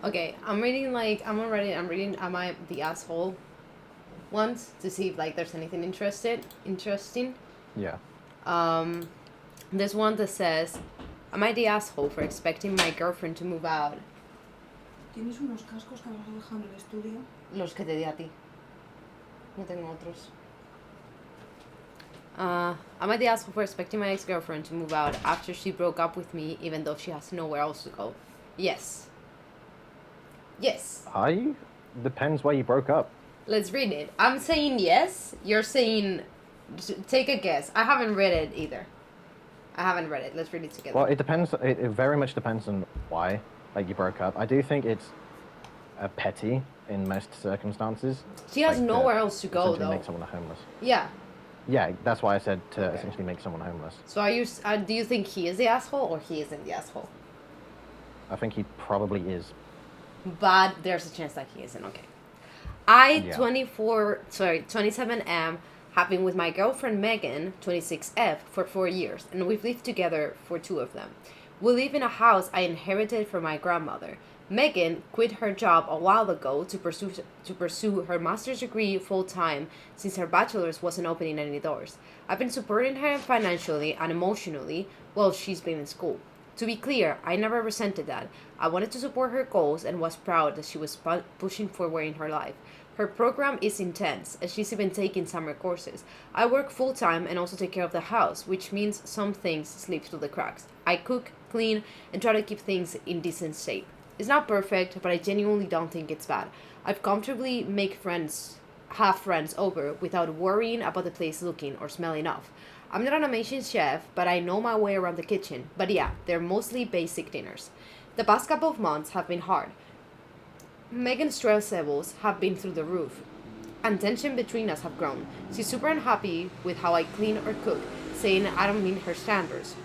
Okay, I'm reading Am I the Asshole ones to see if like there's anything interesting. Yeah. There's one that says, am I the asshole for expecting my girlfriend to move out? ¿Tienes unos cascos que habrás dejado en el estudio? Los que te di a ti. No tengo otros. Am I the asshole for expecting my ex-girlfriend to move out after she broke up with me, even though she has nowhere else to go? Yes. Yes. Are you? Depends why you broke up. Let's read it. I'm saying yes. You're saying... Take a guess. I haven't read it either. I haven't read it. Let's read it together. Well, it depends. It very much depends on why, like, you broke up. I do think it's petty in most circumstances. She has like, nowhere else to go, essentially though. make someone homeless. Yeah. Yeah, that's why I said to essentially make someone homeless. So are you? Do you think he is the asshole or he isn't the asshole? I think he probably is. But there's a chance that he isn't. Okay. I, Yeah. 27M, Have been with my girlfriend Megan, 26F, for 4 years, and we've lived together for 2 of them. We live in a house I inherited from my grandmother. Megan quit her job a while ago to pursue her master's degree full time since her bachelor's wasn't opening any doors. I've been supporting her financially and emotionally while she's been in school. To be clear, I never resented that. I wanted to support her goals and was proud that she was pushing forward in her life. Her program is intense, and she's even taking summer courses. I work full-time and also take care of the house, which means some things slip through the cracks. I cook, clean, and try to keep things in decent shape. It's not perfect, but I genuinely don't think it's bad. I've comfortably have friends over without worrying about the place looking or smelling off. I'm not an amazing chef, but I know my way around the kitchen. But yeah, they're mostly basic dinners. The past couple of months have been hard. Megan's stress levels have been through the roof, and tension between us have grown. She's super unhappy with how I clean or cook, saying I don't meet her standards.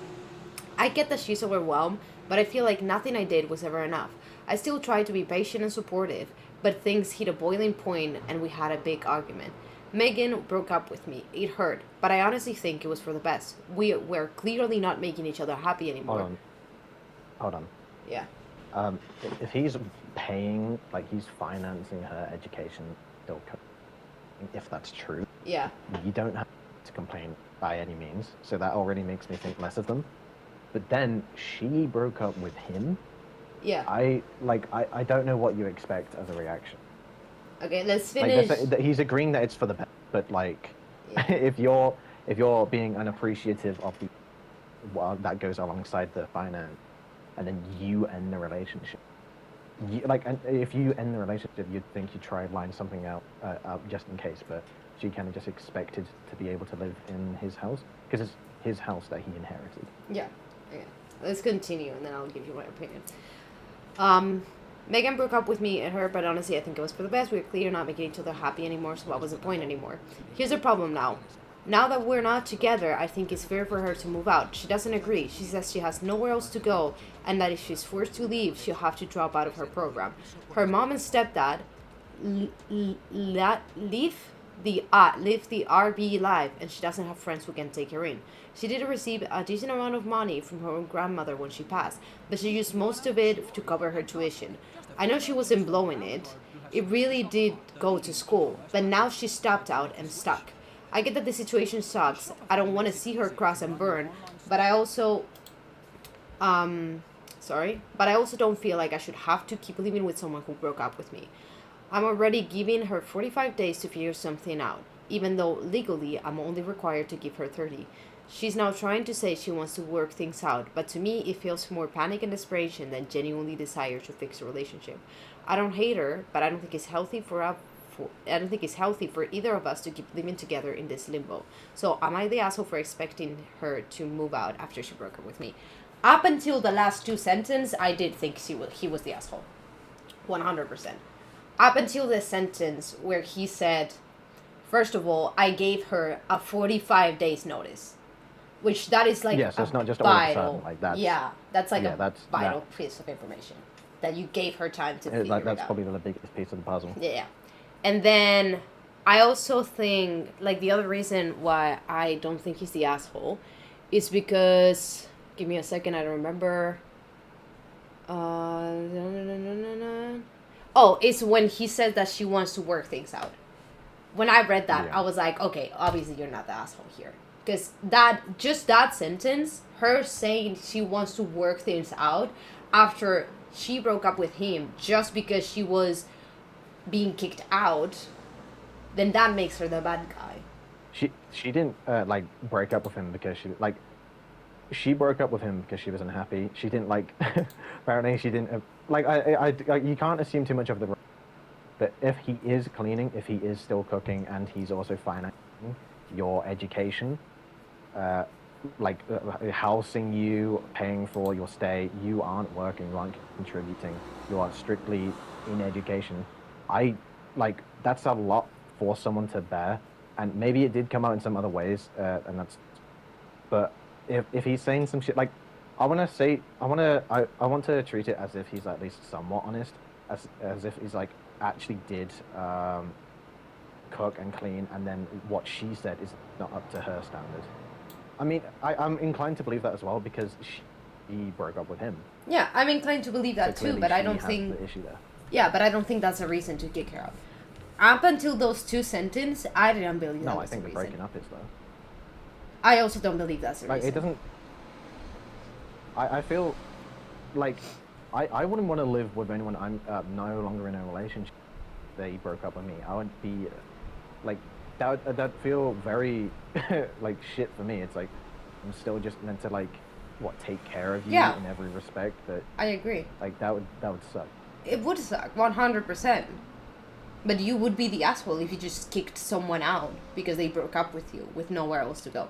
I get that she's overwhelmed, but I feel like nothing I did was ever enough. I still try to be patient and supportive, but things hit a boiling point and we had a big argument. Megan broke up with me. It hurt, but I honestly think it was for the best. We were clearly not making each other happy anymore. Hold on. Yeah. If he's paying, like he's financing her education, if that's true, Yeah. you don't have to complain by any means. So that already makes me think less of them. But then she broke up with him. Yeah. I don't know what you expect as a reaction. Okay, let's finish. He's agreeing that it's for the best, but like, Yeah. if you're being unappreciative of that goes alongside the finance, and then you end the relationship. If you end the relationship, you'd think you try line something out just in case, but she kind of just expected to be able to live in his house because it's his house that he inherited. Yeah. Okay. Let's continue, and then I'll give you my opinion. Megan broke up with me and her, but honestly, I think it was for the best. We were clearly not making each other happy anymore, so what was the point anymore? Here's the problem now. Now that we're not together, I think it's fair for her to move out. She doesn't agree. She says she has nowhere else to go, and that if she's forced to leave, she'll have to drop out of her program. Her mom and stepdad live the RB life, and she doesn't have friends who can take her in. She did receive a decent amount of money from her own grandmother when she passed, but she used most of it to cover her tuition. I know she wasn't blowing it. It really did go to school, but now she's stopped out and stuck. I get that the situation sucks. I don't want to see her crash and burn, but I also don't feel like I should have to keep living with someone who broke up with me. I'm already giving her 45 days to figure something out, even though legally I'm only required to give her 30. She's now trying to say she wants to work things out, but to me it feels more panic and desperation than genuinely desire to fix a relationship. I don't hate her, but I don't think it's healthy for either of us to keep living together in this limbo. So am I the asshole for expecting her to move out after she broke up with me? Up until the last 2 sentences, I did think he was the asshole. 100%. Up until the sentence where he said, first of all, I gave her a 45 days notice. Which that is like so it's not just vital, all of a sudden, like that's... Yeah, that's like a vital that, piece of information. That you gave her time to figure it out. That's probably the biggest piece of the puzzle. Yeah. And then I also think, like, the other reason why I don't think he's the asshole is because, give me a second, I don't remember. Oh, it's when he said that she wants to work things out. When I read that, I was like, okay, obviously you're not the asshole here. Because that sentence, her saying she wants to work things out after she broke up with him just because she was being kicked out, then that makes her the bad guy. She didn't break up with him because she broke up with him because she was unhappy. She didn't apparently she didn't you can't assume too much of the. But if he is cleaning, if he is still cooking, and he's also financing your education, housing you, paying for your stay, you aren't working, you aren't contributing, you are strictly in education. That's a lot for someone to bear, and maybe it did come out in some other ways, but if he's saying some shit, I want to treat it as if he's at least somewhat honest, as if he's actually did cook and clean, and then what she said is not up to her standard. I mean, I'm inclined to believe that as well because she broke up with him. Yeah, I'm inclined to believe that So too, clearly but I she don't has think. the issue there. Yeah, but I don't think that's a reason to kick her out. Up until those 2 sentences, I didn't believe that No, I was think a the reason. breaking up is though. I also don't believe that's a Like reason. it doesn't. I feel like I wouldn't want to live with anyone I'm no longer in a relationship. They broke up with me. I would be like that feel very like shit for me. It's like I'm still just meant to like take care of you Yeah. in every respect, but I agree. like that would suck. It would suck, 100%. But you would be the asshole if you just kicked someone out because they broke up with you with nowhere else to go.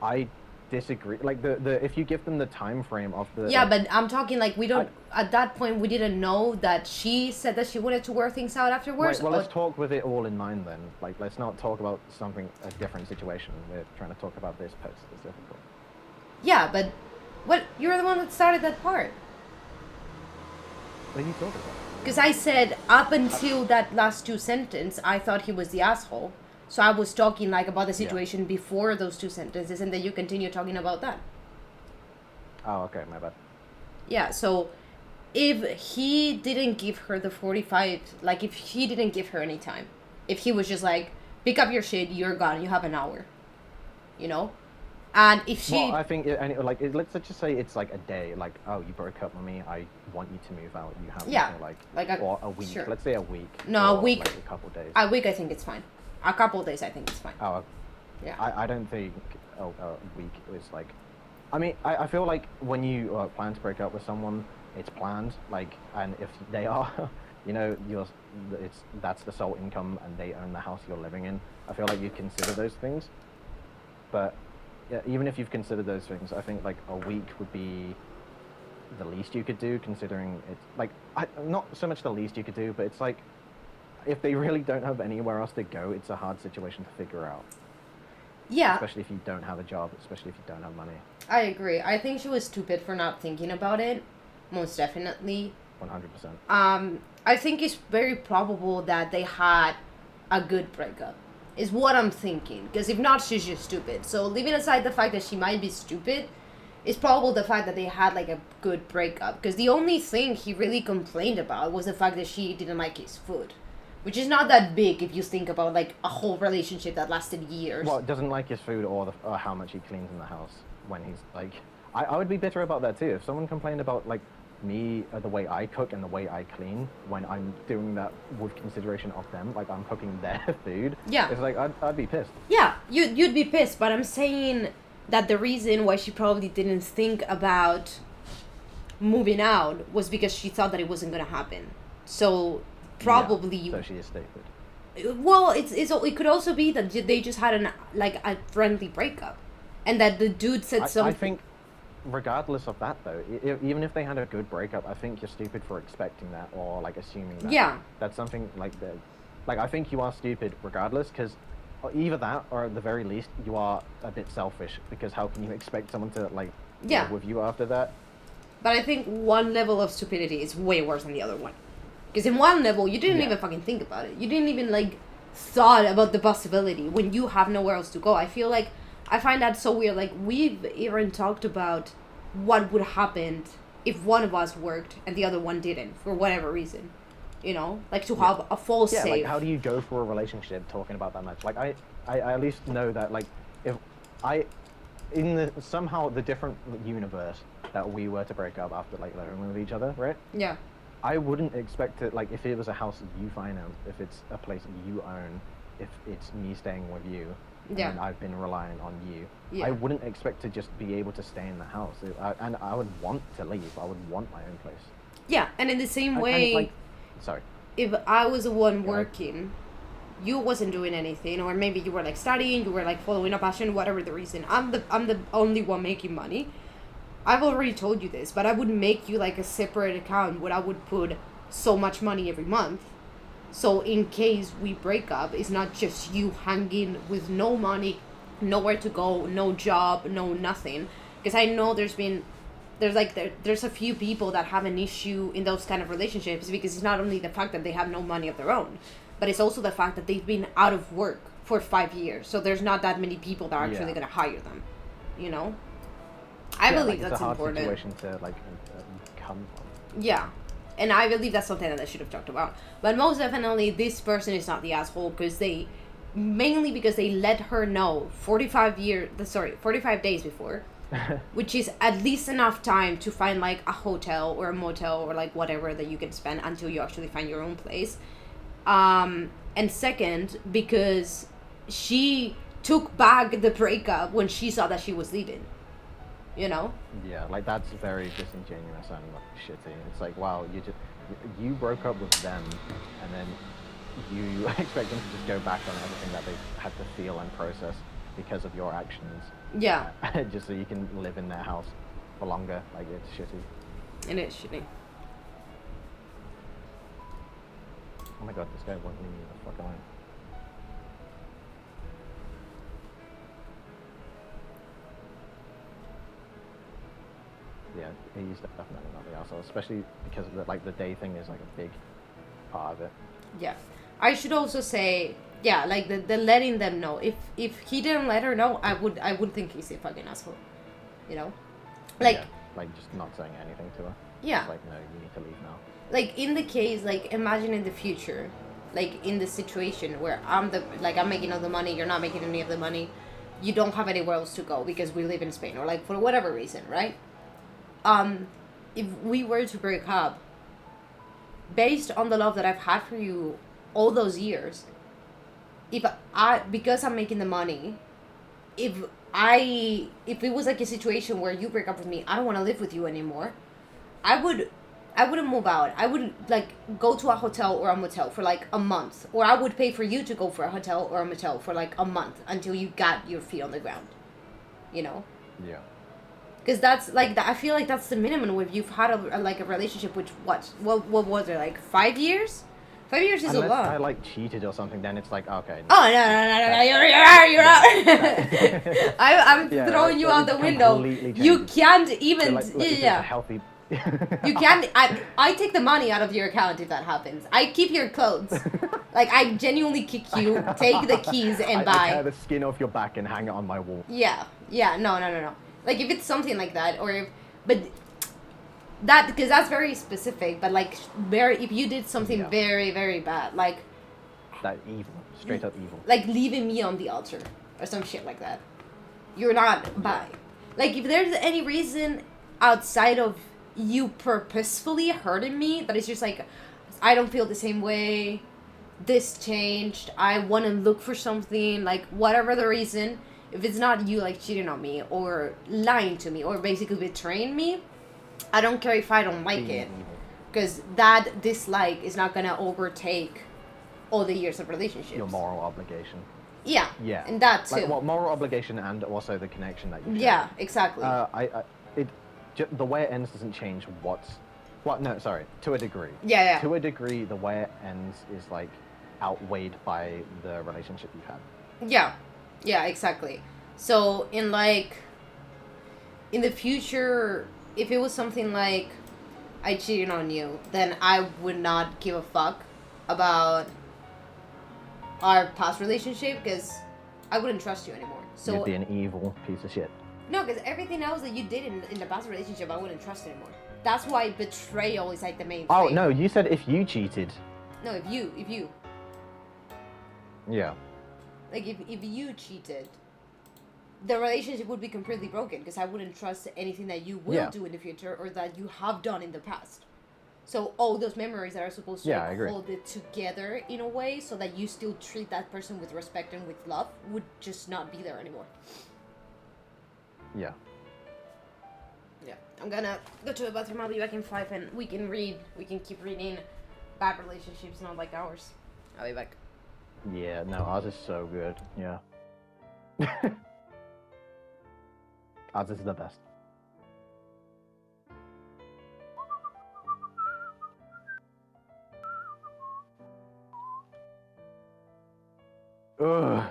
I disagree. Like the if you give them the time frame of the Yeah, but I'm talking like we don't. At that point, we didn't know that she said that she wanted to work things out afterwards. Right, well, or- let's talk with it all in mind then. Like, let's not talk about a different situation. We're trying to talk about this post specifically. Yeah, but what? You're the one that started that part. What are you talking about? Because I said up until that last 2 sentences, I thought he was the asshole. So I was talking like about the situation before those 2 sentences, and then you continue talking about that. Oh, okay, my bad. Yeah, so if he didn't give her the 45, like if he didn't give her any time, if he was just like, pick up your shit, you're gone, you have an hour, you know? And if she... Well, I think, let's just say it's like a day, like, oh, you broke up with me, I want you to move out, you have Yeah, something like or a week, sure. let's say a week. No, or a week. Like a couple days. A week, I think it's fine. A couple days, I think it's fine. Oh, Yeah. I don't think a week is like... I mean, I feel like when you plan to break up with someone, it's planned, like, and if they are, you know, that's the sole income and they own the house you're living in, I feel like you consider those things. But yeah, even if you've considered those things, I think like a week would be the least you could do, considering it's like, not so much the least you could do, but it's like, if they really don't have anywhere else to go, it's a hard situation to figure out. Yeah, Especially if you don't have a job, especially if you don't have money. I agree. I think she was stupid for not thinking about it, most definitely. 100%. I think it's very probable that they had a good breakup, is what I'm thinking. Because if not, she's just stupid. So leaving aside the fact that she might be stupid, it's probable the fact that they had like a good breakup. Because the only thing he really complained about was the fact that she didn't like his food. Which is not that big if you think about like a whole relationship that lasted years. Well, doesn't like his food or how much he cleans in the house when he's like... I would be bitter about that too. If someone complained about like me, the way I cook and the way I clean when I'm doing that with consideration of them, like I'm cooking their food, Yeah. it's like I'd be pissed. Yeah, you'd be pissed, but I'm saying that the reason why she probably didn't think about moving out was because she thought that it wasn't gonna happen. So probably... Yeah, so she is stupid. Well, it could also be that they just had a friendly breakup, and that the dude said something. I think, regardless of that though, even if they had a good breakup, I think you're stupid for expecting that or like assuming that. Yeah. That's something like that. Like I think you are stupid regardless, because either that or at the very least you are a bit selfish, because how can you expect someone to like live with you after that? But I think one level of stupidity is way worse than the other one. Because in one level, you didn't even fucking think about it. You didn't even, like, thought about the possibility when you have nowhere else to go. I feel like, I find that so weird. Like, we've even talked about what would happen if one of us worked and the other one didn't, for whatever reason. You know? Like, to have a false Yeah, save. like, how do you go for a relationship talking about that much? Like, I at least know that, like, if somehow the different universe that we were to break up after, like, living with each other, right? Yeah. I wouldn't expect it, like, if it was a house you finance, if it's a place you own, if it's me staying with you, and I've been relying on you, I wouldn't expect to just be able to stay in the house. And I would want to leave. I would want my own place. Yeah, and in the same way, sorry. If I was the one working, you wasn't doing anything, or maybe you were, like, studying, you were, like, following a passion, whatever the reason. I'm the only one making money. I've already told you this, but I would make you like a separate account where I would put so much money every month. So in case we break up, it's not just you hanging with no money, nowhere to go, no job, no nothing. Because I know there's a few people that have an issue in those kind of relationships, because it's not only the fact that they have no money of their own, but it's also the fact that they've been out of work for 5 years, so there's not that many people that are actually Yeah. going to hire them, you know. I Yeah, believe like, that's it's a hard important. situation to like come from. Yeah, and I believe that's something that I should have talked about. But most definitely, this person is not the asshole because mainly because they let her know 45 days before, which is at least enough time to find like a hotel or a motel or like whatever that you can spend until you actually find your own place. And second, because she took back the breakup when she saw that she was leaving. You know? Yeah, like that's very disingenuous and like shitty. It's like, wow, you broke up with them, and then you expect them to just go back on everything that they had to feel and process because of your actions. Yeah. Just so you can live in their house for longer. Like, it's shitty. And it's shitty. Oh my god, this guy won't leave me the fuck alone. Yeah, he's definitely not the asshole, especially because the day thing is like a big part of it. Yeah. I should also say, yeah, like the letting them know. If he didn't let her know, I would think he's a fucking asshole. You know? Like, yeah, like just not saying anything to her. Yeah. It's like, no, you need to leave now. Like in the case, like imagine in the future, like in the situation where I'm making all the money, you're not making any of the money, you don't have anywhere else to go because we live in Spain or like for whatever reason, right? If we were to break up, based on the love that I've had for you all those years, because I'm making the money, if it was like a situation where you break up with me, I don't want to live with you anymore, I wouldn't move out. I would like go to a hotel or a motel for like a month, or I would pay for you to go for a hotel or a motel for like a month until you got your feet on the ground, you know? Yeah. Because that's like I feel like that's the minimum if you've had a relationship, which what was it, like 5 years? 5 years is Unless a lot. I like cheated or something, then it's like, okay. Oh no, you're out. I'm Yeah, throwing you that out the is window. completely You changes. can't So, even like, if it's a yeah. healthy. You can't. I take the money out of your account if that happens. I keep your clothes. Like I genuinely kick you, take the keys and I buy. tear the skin off your back and hang it on my wall. Yeah. No. Like if it's something like that, but that because that's very specific. But like if you did something very very bad, like That evil, straight up evil. like leaving me on the altar or some shit like that, you're not bi. Like if there's any reason outside of you purposefully hurting me that it's just like I don't feel the same way, this changed, I want to look for something, like whatever the reason, if it's not you like cheating on me or lying to me or basically betraying me, I don't care if I don't like it, because that dislike is not gonna overtake all the years of relationship. Your moral obligation. Yeah. Yeah. And that too. Like, well, moral obligation and also the connection that you share. Yeah, exactly. The way it ends doesn't change to a degree. Yeah. To a degree, the way it ends is like outweighed by the relationship you've had. Yeah, exactly. So in the future, if it was something like I cheated on you, then I would not give a fuck about our past relationship because I wouldn't trust you anymore. So You'd be an evil piece of shit. no, because everything else that you did in the past relationship, I wouldn't trust anymore. That's why betrayal is like the main thing. Oh no, you said if you cheated. No, if you. Yeah. Like if you cheated, the relationship would be completely broken because I wouldn't trust anything that you will do in the future or that you have done in the past. So all those memories that are supposed to hold it together in a way so that you still treat that person with respect and with love would just not be there anymore. Yeah. Yeah. I'm gonna go to the bathroom. I'll be back in 5 and we can keep reading bad relationships, not like ours. I'll be back. Yeah, no, ours is so good. Yeah. Ours is the best. Ugh.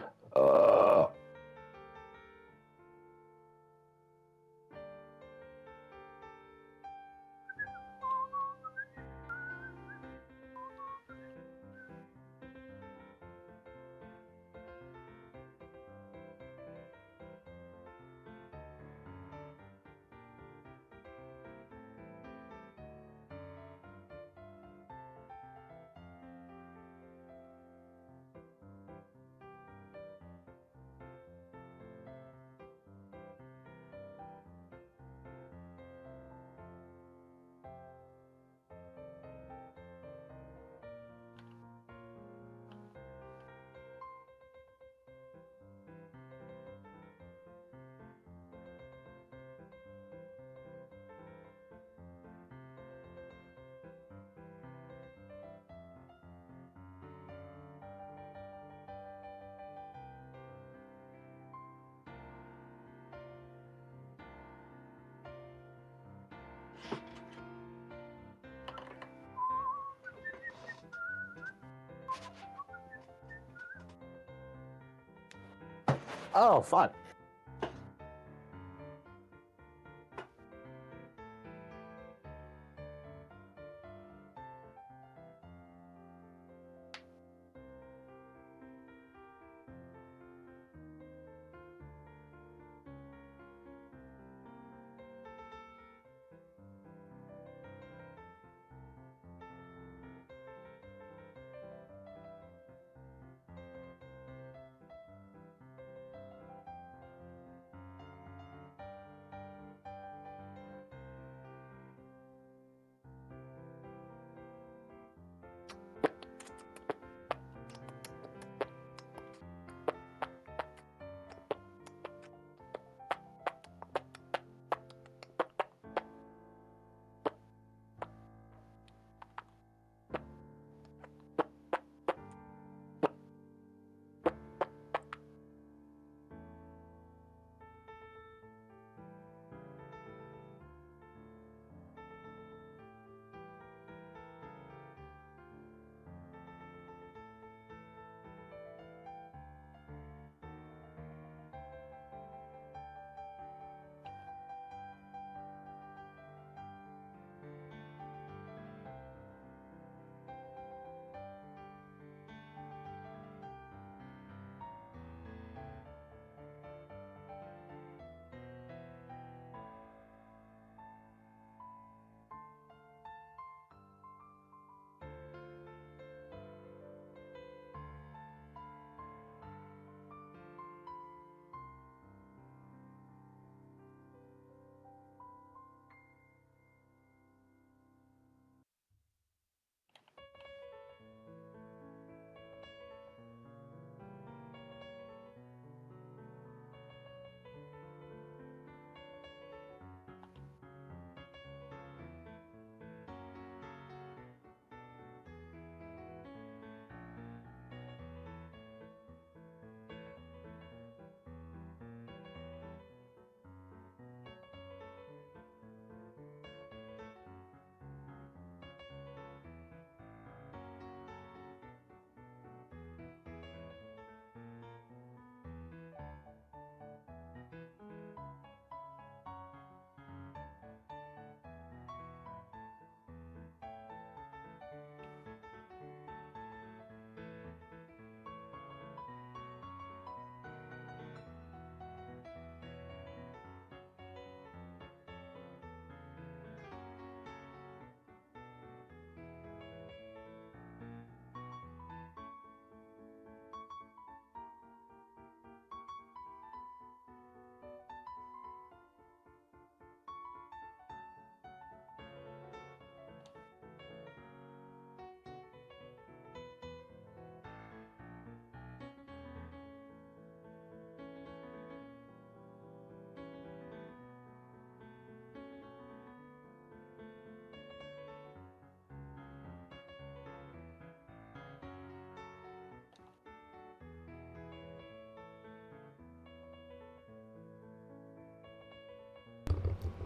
Oh, fun.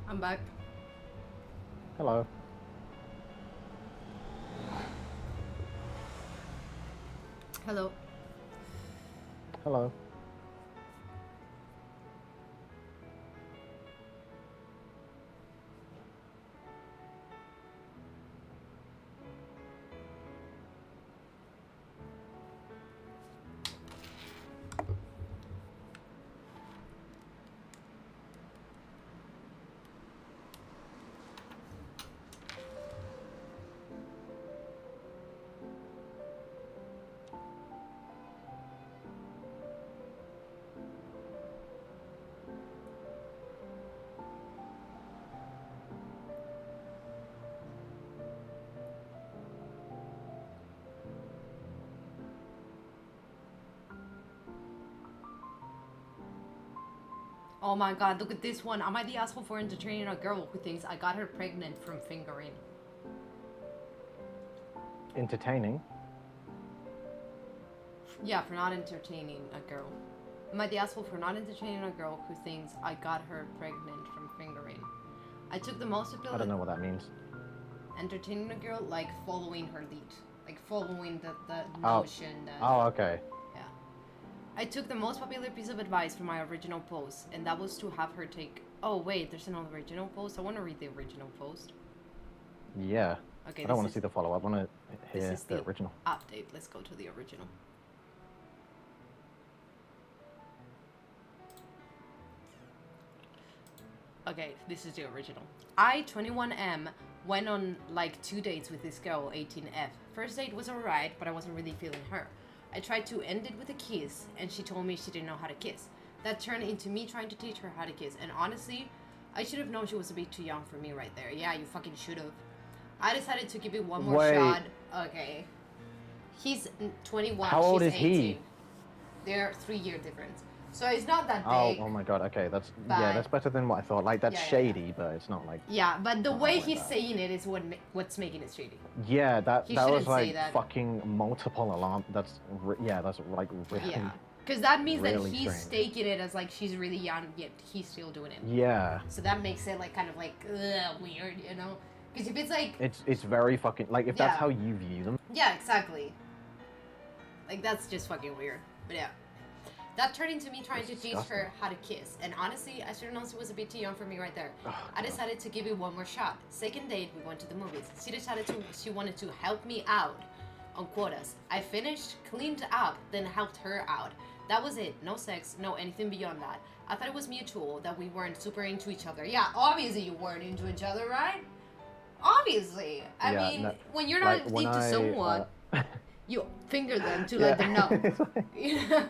I'm back. Hello. Hello. Hello. Oh my god, look at this one. Am I the asshole for entertaining a girl who thinks I got her pregnant from fingering? Entertaining. Yeah, for not entertaining a girl. Am I the asshole for not entertaining a girl who thinks I got her pregnant from fingering? I took the most I don't know what that means. entertaining a girl, like following her lead. Like following the Oh. notion that... Oh, okay. Yeah. I took the most popular piece of advice from my original post, and that was to have her take. Oh wait, there's another original post. I want to read the original post. Yeah. Okay, I don't want to see the follow-up. I want to this hear is the original. update. Let's go to the original. Okay, this is the original. I, 21M, went on like 2 dates with this girl, 18F. First date was alright, but I wasn't really feeling her. I tried to end it with a kiss, and she told me she didn't know how to kiss. That turned into me trying to teach her how to kiss, and honestly, I should have known she was a bit too young for me right there. Yeah, you fucking should have. I decided to give it one more Wait. shot. Okay. He's 21, How old she's is he? 18. They're 3-year difference. So it's not that Oh, big. oh my god, okay, that's but- yeah, that's better than what I thought. Like, that's Yeah, yeah, shady, but it's not like... Yeah, but the Not way like he's that. saying it is what's making it shady. Yeah, that He was shouldn't say like that. fucking multiple alarm. That's that's like really... Yeah. Because that means really that he's strange. taking it as like she's really young, yet he's still doing it. Yeah, So that makes it like kind of like weird, you know? Because if it's like, it's very fucking... Like, if that's Yeah. how you view them... yeah, exactly. Like that's just fucking weird. But yeah. That turned into me trying It's to teach disgusting. her how to kiss. And honestly, I should have known she was a bit too young for me right there. Oh, I God. decided to give it one more shot. Second date, we went to the movies. She wanted to help me out on quotas. I finished, cleaned up, then helped her out. That was it. No sex, no anything beyond that. I thought it was mutual, that we weren't super into each other. Yeah, obviously you weren't into each other, right? Obviously. I Yeah, mean, no, when you're not like, when into I, someone, you finger them to yeah. let them know. It's like-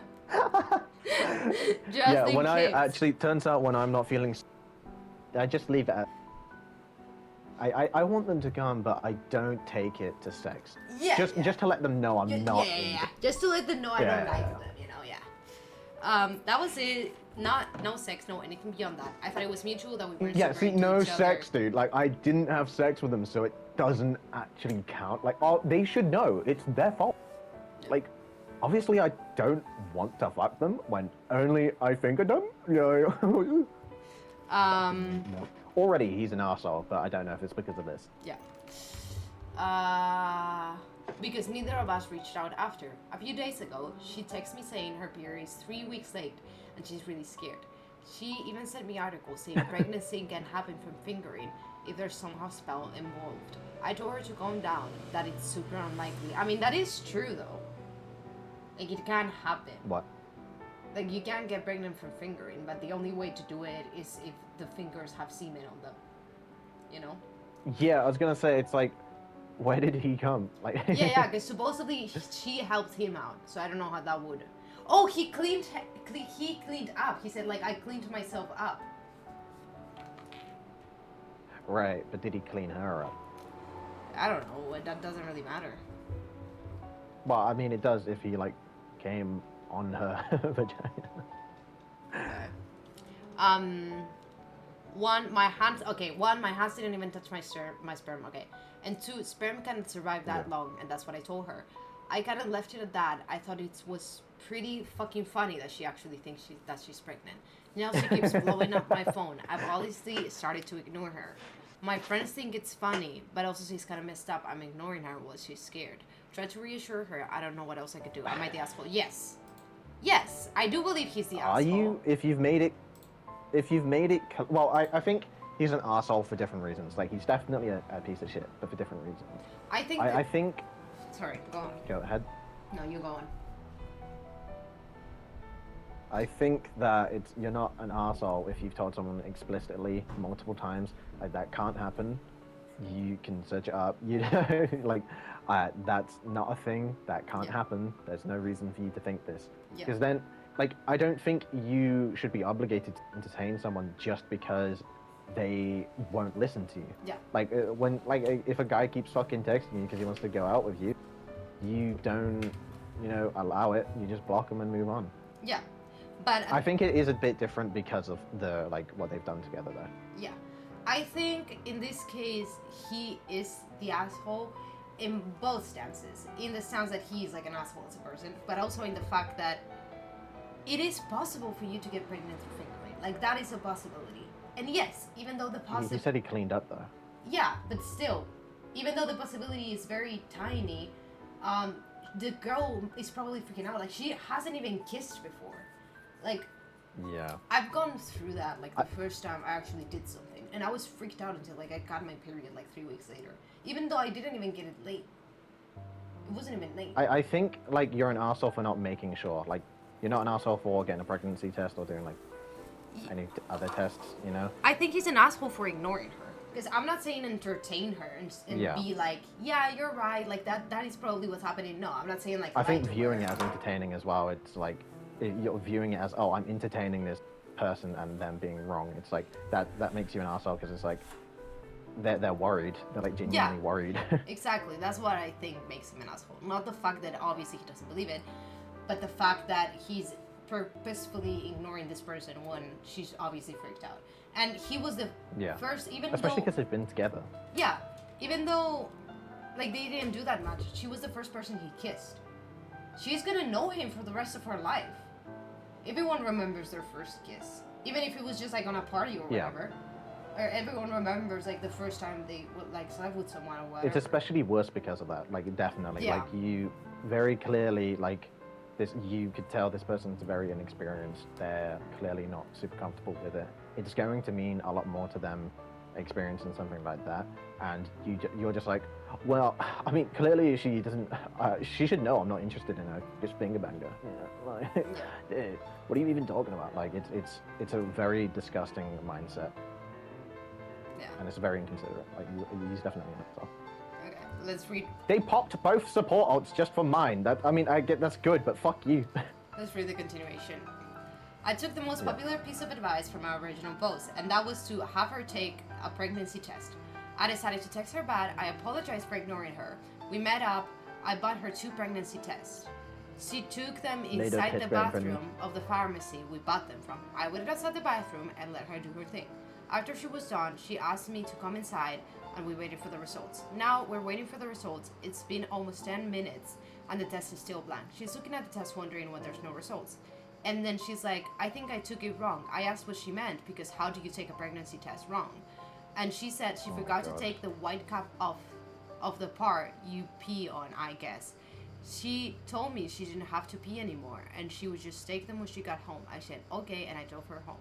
Just yeah, in when case. I actually... Turns out when I'm not feeling... I just leave it at... I want them to come, but I don't take it to sex. Yeah, Just yeah. to let them know I'm not into... Just to let them know I Yeah, don't like yeah. them, you know, yeah. That was it. No sex, no anything beyond that. I thought it was mutual, that we weren't Yeah, super see, into no each sex, other. dude. Like, I didn't have sex with them, so it doesn't actually count. Like, oh, they should know. It's their fault. Like, obviously I don't want to fuck them when only I fingered them. You know? Already he's an arsehole, but I don't know if it's because of this. Yeah. Because neither of us reached out after. A few days ago, she texted me saying her period is 3 weeks late and she's really scared. She even sent me articles saying pregnancy can happen from fingering if there's somehow spell involved. I told her to calm down, that it's super unlikely. I mean, that is true though. Like, it can happen. What? Like, you can get pregnant from fingering, but the only way to do it is if the fingers have semen on them. You know? Yeah, I was gonna say, it's like, where did he come? Like, Yeah, because supposedly she helped him out, so I don't know how that would. Oh, he cleaned up. He said, like, I cleaned myself up. Right, but did he clean her up? I don't know. That doesn't really matter. Well, I mean, it does if he, like, came on her vagina. My hands didn't even touch my sperm. Okay, and 2, sperm can't survive that long, and that's what I told her. I kind of left it at that. I thought it was pretty fucking funny that she actually thinks that she's pregnant. Now she keeps blowing up my phone. I've obviously started to ignore her. My friends think it's funny, but also she's kind of messed up. I'm ignoring her while she's scared. Try to reassure her. I don't know what else I could do. Am I the asshole? Yes. Yes, I do believe he's the asshole. Are you? If you've made it... Well, I think he's an arsehole for different reasons. Like, he's definitely a piece of shit, but for different reasons. I think... I think... Sorry, go on. Go ahead. No, you go on. I think that you're not an arsehole if you've told someone explicitly multiple times, like, that can't happen. You can search it up. You know, like, that's not a thing. That can't happen. There's no reason for you to think this. Yeah. Because then, like, I don't think you should be obligated to entertain someone just because they won't listen to you. Yeah. Like, if a guy keeps fucking texting you because he wants to go out with you, you don't, allow it. You just block him and move on. Yeah. But I think it is a bit different because of what they've done together, though. yeah, I think in this case he is the asshole in both stances. In the stance that he is like an asshole as a person, but also in the fact that it is possible for you to get pregnant through fingering. Like, that is a possibility. And yes, even though the He possibility... said he cleaned up, though. Yeah, but still, even though the possibility is very tiny, the girl is probably freaking out. Like, she hasn't even kissed before. Like, Yeah. I've gone through that, like, the first time I actually did something. And I was freaked out until, like, I got my period, like, 3 weeks later. Even though I didn't even get it late. It wasn't even late. I think, like, you're an arsehole for not making sure. Like, you're not an arsehole for getting a pregnancy test or doing, like, any other tests, you know? I think he's an asshole for ignoring her. Because I'm not saying entertain her and Yeah. be like, yeah, you're right. Like, that is probably what's happening. No, I'm not saying, like, I think lie to viewing her. it as entertaining as well, it's like, you're viewing it as, oh, I'm entertaining this person and them being wrong. It's like, that makes you an arsehole because it's like, they're worried. They're, like, genuinely worried. Exactly. That's what I think makes him an asshole. Not the fact that obviously he doesn't believe it, but the fact that he's purposefully ignoring this person when she's obviously freaked out. And he was the first, even Especially though... because they've been together. Yeah. Even though, like, they didn't do that much, she was the first person he kissed. She's gonna know him for the rest of her life. Everyone remembers their first kiss. Even if it was just, like, on a party or whatever. Or everyone remembers, like, the first time they would, like, slept with someone or whatever. It's especially worse because of that. Like, definitely. Yeah. Like, you very clearly, like, you could tell this person's very inexperienced. They're clearly not super comfortable with it. It's going to mean a lot more to them experiencing something like that. And you're just like, well, I mean, clearly she doesn't, she should know I'm not interested in her. Just finger banger. Yeah, like, dude, what are you even talking about? Like, it's a very disgusting mindset. Yeah. And it's very inconsiderate. Like, he's definitely an asshole. Okay, let's read. They popped both support alts just for mine. I mean, I get that's good, but fuck you. Let's read the continuation. I took the most popular piece of advice from our original post, and that was to have her take a pregnancy test. I decided to text her back. I apologized for ignoring her. We met up. I bought her 2 pregnancy tests. She took them inside the bathroom of the pharmacy we bought them from. I waited outside the bathroom and let her do her thing. After she was done, she asked me to come inside, and we waited for the results. Now we're waiting for the results. It's been almost 10 minutes, and the test is still blank. She's looking at the test wondering why there's no results. And then she's like, I think I took it wrong. I asked what she meant, because how do you take a pregnancy test wrong? And she said she forgot to take the white cap off of the part you pee on, I guess. She told me she didn't have to pee anymore, and she would just take them when she got home. I said, okay, and I drove her home.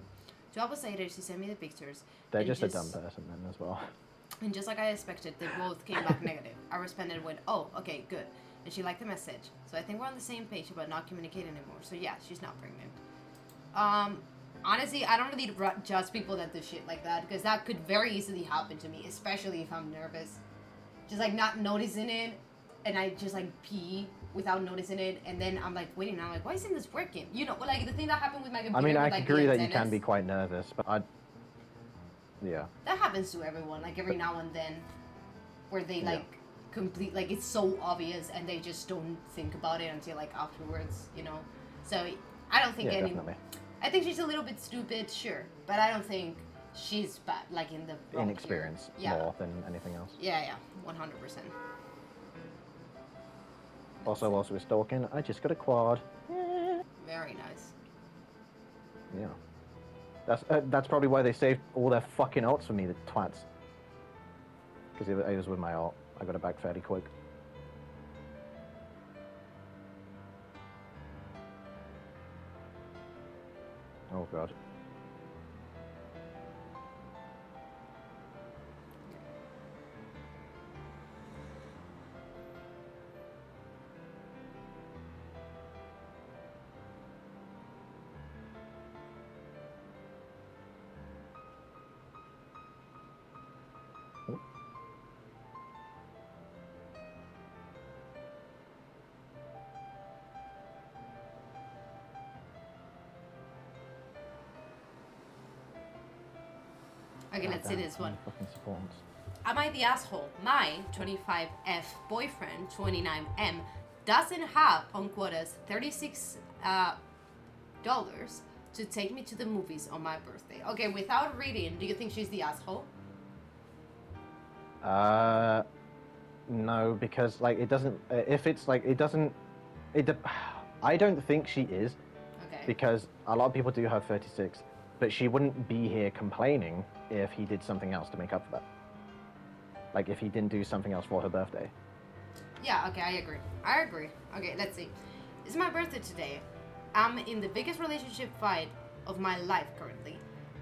2 hours later, she sent me the pictures. They're just a dumb person then as well. And just like I expected, they both came back negative. I responded with, oh, okay, good. And she liked the message. So I think we're on the same page about not communicating anymore. So yeah, she's not pregnant. Honestly, I don't really judge people that do shit like that, because that could very easily happen to me, especially if I'm nervous. Just like not noticing it, and I just like pee without noticing it, and then I'm like waiting, and I'm like, why isn't this working? You know, like the thing that happened with my computer. I mean, I with, like, agree the that you antennas. can be quite nervous, but yeah. That happens to everyone, like every now and then, where they like complete, like it's so obvious, and they just don't think about it until like afterwards, you know. So I don't think definitely. I think she's a little bit stupid, sure, but I don't think she's bad, like in the wrong Inexperience here. more than anything else. Yeah, 100%. Also, whilst we're stalking, I just got a quad. Very nice. Yeah. That's probably why they saved all their fucking alts for me, the twats. Because it was with my alt. I got it back fairly quick. Oh god. Okay, let's see this one. Fucking spawns. Am I the asshole? My 25F boyfriend, 29M, doesn't have on quotas $36 to take me to the movies on my birthday. Okay, without reading, do you think she's the asshole? No, because like it doesn't. If it's like it doesn't, I don't think she is. Okay. Because a lot of people do have 36, but she wouldn't be here complaining if he did something else to make up for that. Like if he didn't do something else for her birthday. Yeah, okay, I agree. I agree. Okay, let's see. It's my birthday today. I'm in the biggest relationship fight of my life currently.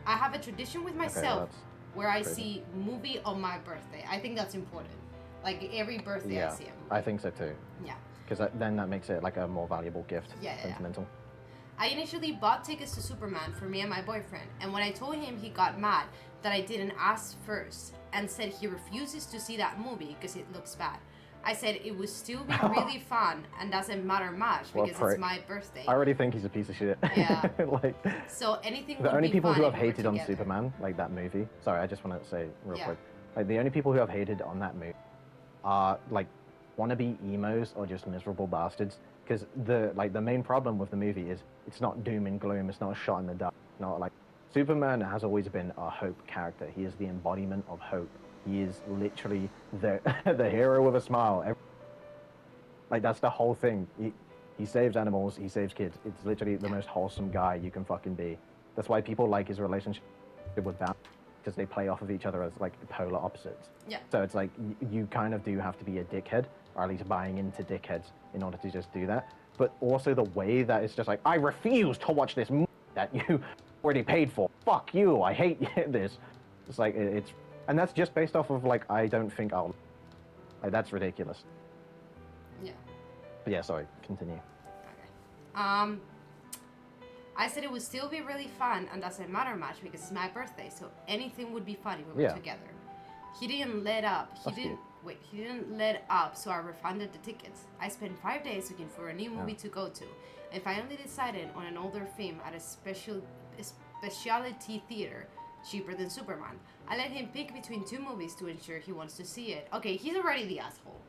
I have a tradition with myself that's where I crazy. see movie on my birthday. I think that's important. Like every birthday I Yeah, see a movie. I think so too. Yeah. Because then that makes it like a more valuable gift. Yeah. Sentimental. I initially bought tickets to Superman for me and my boyfriend, and when I told him, he got mad that I didn't ask first and said he refuses to see that movie because it looks bad. I said it would still be really fun and doesn't matter much What a because prick. it's my birthday. I already think he's a piece of shit. Yeah. Like, So anything the would only be people fun who if have we were hated on together. Superman, like that movie. Sorry, I just want to say real Yeah. quick. Like the only people who have hated on that movie are like wannabe emos or just miserable bastards. Because the main problem with the movie is it's not doom and gloom. It's not a shot in the dark. It's not like Superman has always been a hope character. He is the embodiment of hope. He is literally the the hero with a smile. Like that's the whole thing. He saves animals. He saves kids. It's literally the most wholesome guy you can fucking be. That's why people like his relationship with Batman, because they play off of each other as like polar opposites. Yeah. So it's like you kind of do have to be a dickhead, or at least buying into dickheads in order to just do that. But also the way that it's just like, I refuse to watch this movie that you already paid for. Fuck you. I hate this. It's like it's, and that's just based off of like I don't think I'll. Like that's ridiculous. Yeah. But yeah, sorry. Continue. Okay. I said it would still be really fun and doesn't matter much because it's my birthday, so anything would be fun if we were together. He didn't let up. He didn't let up, so I refunded the tickets. I spent 5 days looking for a new movie to go to, and finally decided on an older film at a specialty theater, cheaper than Superman. I let him pick between two movies to ensure he wants to see it. Okay, he's already the asshole.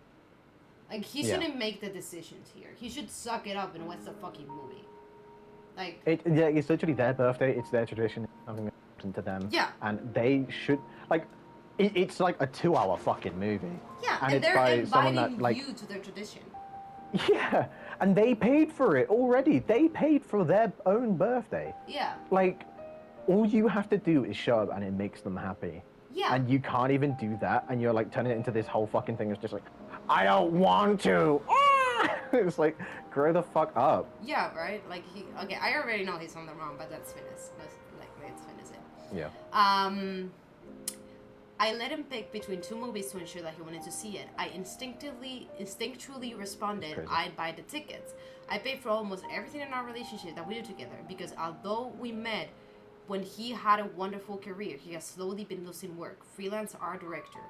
Like, he shouldn't make the decisions here. He should suck it up and watch the fucking movie. Like... It's literally their birthday. It's their tradition. It's something important to them. Yeah. And they should... Like, it's like a 2-hour fucking movie. Yeah, and and it's they're by inviting someone that, like, you to their tradition. Yeah, and they paid for it already. They paid for their own birthday. Yeah. Like, all you have to do is show up and it makes them happy. Yeah. And you can't even do that, and you're like turning it into this whole fucking thing. It's just like, I don't want to. It's like, grow the fuck up. Yeah, right? Like, okay, I already know he's on the wrong, but let's finish. Let's finish it. Yeah. I let him pick between two movies to ensure that he wanted to see it. I instinctually responded, I'd buy the tickets. I paid for almost everything in our relationship that we do together because although we met when he had a wonderful career, he has slowly been losing work, freelance art director,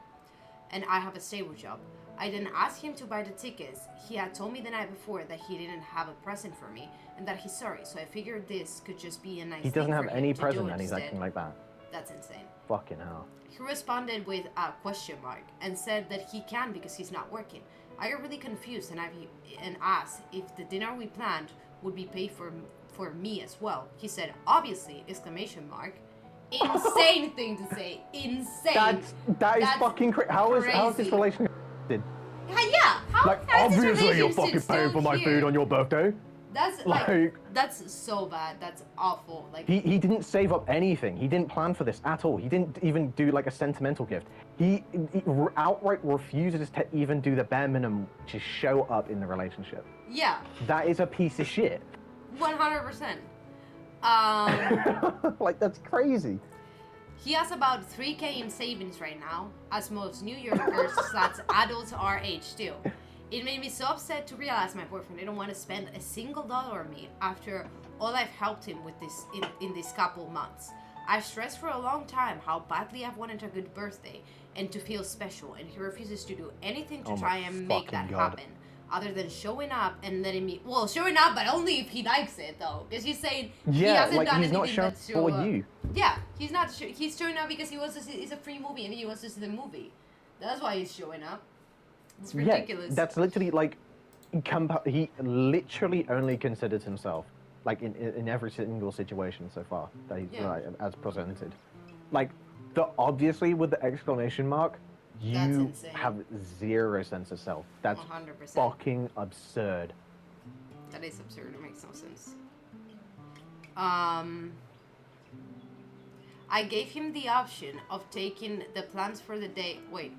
and I have a stable job. I didn't ask him to buy the tickets. He had told me the night before that he didn't have a present for me and that he's sorry, so I figured this could just be a nice He doesn't thing have for him any to present do and he's instead. acting like that. That's insane. Fucking hell. He responded with a question mark and said that he can because he's not working. I got really confused and asked if the dinner we planned would be paid for me as well. He said, obviously, exclamation mark. Insane thing to say. Insane. That is fucking crazy. How is this crazy. relationship? Yeah, how Like, is this obviously you're relationship fucking paying still for my here? food on your birthday. That's that's so bad. That's awful. Like He didn't save up anything. He didn't plan for this at all. He didn't even do like a sentimental gift. He outright refuses to even do the bare minimum to show up in the relationship. yeah, That is a piece of shit. 100%. Like, that's crazy. He has about 3K in savings right now, as most New Yorkers / adults our age do. It made me so upset to realize my boyfriend didn't want to spend a single dollar on me after all I've helped him with this in these couple months. I've stressed for a long time how badly I've wanted a good birthday and to feel special, and he refuses to do anything to try and make that happen, other than showing up and letting me. Well, showing up, but only if he likes it, though, because he's saying he hasn't like done he's not anything showing but show for up. you. Yeah, he's not. He's showing up because he wants to see. It's a free movie, and he wants to see the movie. That's why he's showing up. It's ridiculous. Yeah, that's literally like, he literally only considers himself, like in every single situation so far that he's as presented. Like, obviously with the exclamation mark, you have zero sense of self. That's 100%. fucking absurd. That is absurd. It makes no sense. I gave him the option of taking the plans for the day. Wait.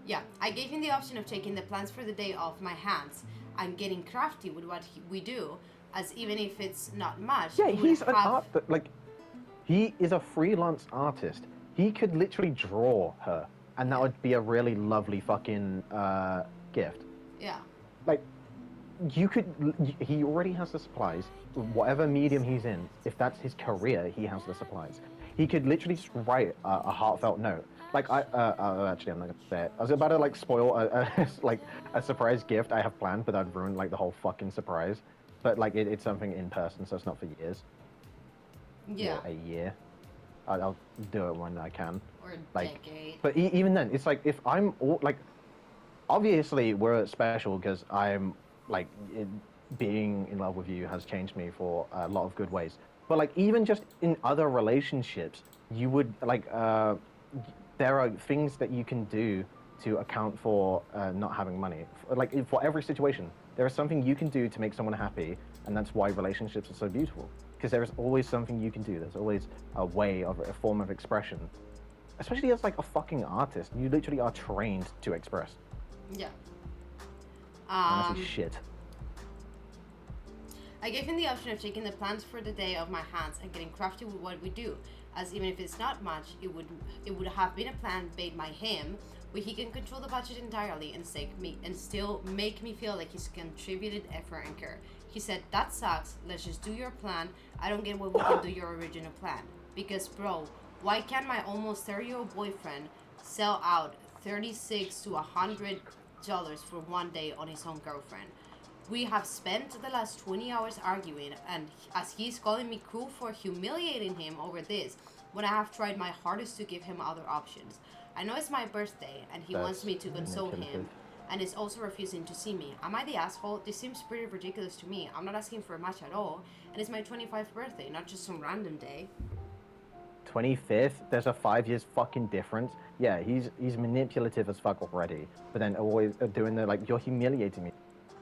Yeah, I gave him the option of taking the plans for the day off my hands and getting crafty with what we do, as even if it's not much. Yeah, it would he's an have- art. Like, he is a freelance artist. He could literally draw her, and that would be a really lovely fucking gift. Yeah. Like, you could. He already has the supplies. Whatever medium he's in, if that's his career, he has the supplies. He could literally just write a heartfelt note. Like actually, I'm not gonna say it. I was about to like spoil like a surprise gift I have planned, but I'd ruin like the whole fucking surprise. But like it's something in person, so it's not for years. Yeah. Or a year. I'll do it when I can. Or a Like, decade. but even then, it's like if I'm all like, obviously we're special because I'm like being in love with you has changed me for a lot of good ways. But like even just in other relationships, you would like there are things that you can do to account for not having money. Like for every situation, there is something you can do to make someone happy, and that's why relationships are so beautiful. Because there is always something you can do. There's always a way of a form of expression. Especially as like a fucking artist, you literally are trained to express. Yeah. And that's shit. I gave him the option of taking the plans for the day off my hands and getting crafty with what we do, as even if it's not much, it would have been a plan made by him, where he can control the budget entirely and still make me feel like he's contributed effort and care. He said, "That sucks. Let's just do your plan. I don't get why we can do your original plan. Because, bro, why can't my almost 30-year-old boyfriend sell out $36 to $100 for one day on his own girlfriend? We have spent the last 20 hours arguing, and as he's calling me cruel for humiliating him over this, when I have tried my hardest to give him other options. I know it's my birthday, and he wants me to console him, and is also refusing to see me. Am I the asshole? This seems pretty ridiculous to me. I'm not asking for much at all, and it's my 25th birthday, not just some random day." 25th, there's a 5 years fucking difference. Yeah, he's manipulative as fuck already, but then always doing the like, you're humiliating me,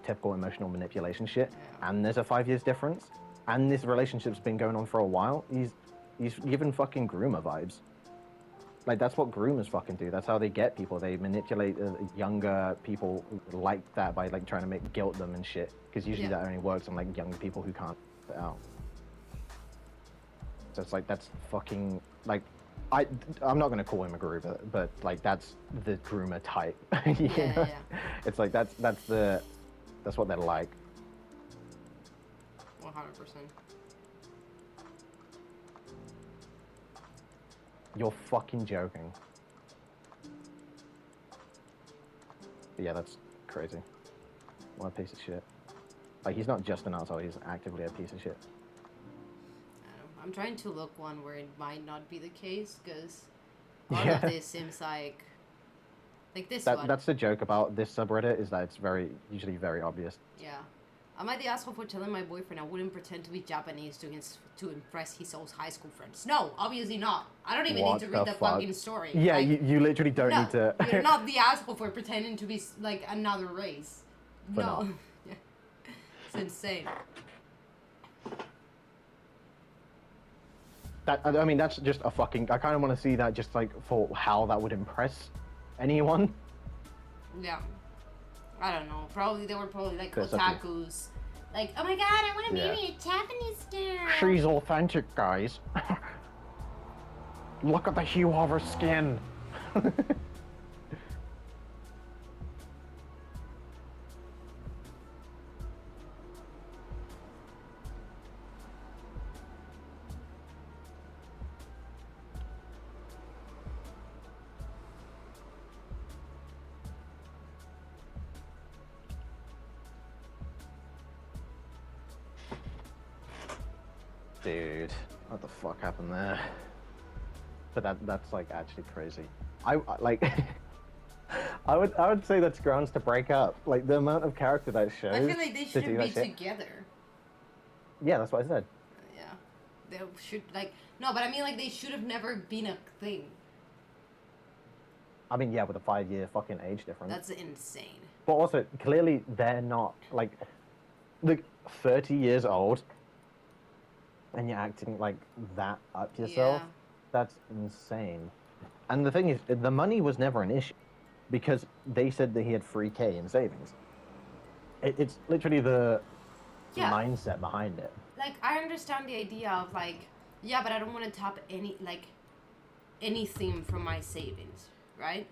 typical emotional manipulation shit. And there's a 5 years difference, and this relationship's been going on for a while. He's given fucking groomer vibes. Like, that's what groomers fucking do. That's how they get people. They manipulate younger people like that by like trying to guilt them and shit. Because usually that only works on like young people who can't fit out. So it's like, that's fucking like, I'm not gonna call him a groomer, but like that's the groomer type. you know? It's like that's what they're like. 100%. You're fucking joking. But yeah, that's crazy. What a piece of shit. Like, he's not just an asshole, he's actively a piece of shit. I'm trying to look one where it might not be the case, because all of this seems like this one. That's the joke about this subreddit, is that it's usually very obvious. Yeah. Am I the asshole for telling my boyfriend I wouldn't pretend to be Japanese to impress his old high school friends? No, obviously not. I don't even need to read the fucking story. Yeah, like, you literally don't need to... You're not the asshole for pretending to be like another race. For no. not. Yeah. It's insane. I mean, that's just a fucking... I kind of want to see that just like for how that would impress anyone. Yeah. I don't know. They were probably like There's otakus. Like, oh my god, I want to marry a Japanese girl. She's authentic, guys. Look at the hue of her skin. Dude, what the fuck happened there? But that's like actually crazy. I like I would say that's grounds to break up. Like the amount of character that shows. I feel like they shouldn't be together. Yeah, that's what I said. Yeah. They should no, but I mean they should have never been a thing. I mean, yeah, with a 5-year fucking age difference. That's insane. But also, clearly they're not like 30 years old. And you're acting like that up yourself. Yeah. That's insane. And the thing is, the money was never an issue. because they said that he had 3K in savings. It's literally the Yeah. mindset behind it. Like, I understand the idea of, like, yeah, but I don't want to tap anything from my savings, right?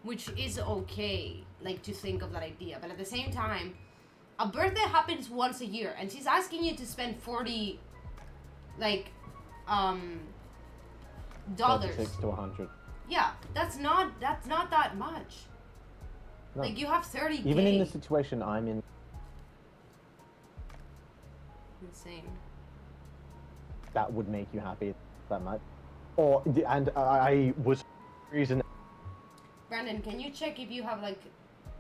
Which is okay, like, to think of that idea. But at the same time, a birthday happens once a year, and she's asking you to spend 40, like, dollars. 36 to 100. Yeah, that's not that much. No. Like, you have 30K. Even in the situation I'm in, Insane. that would make you happy that much. Or, and I was reason. Brandon, can you check if you have, like,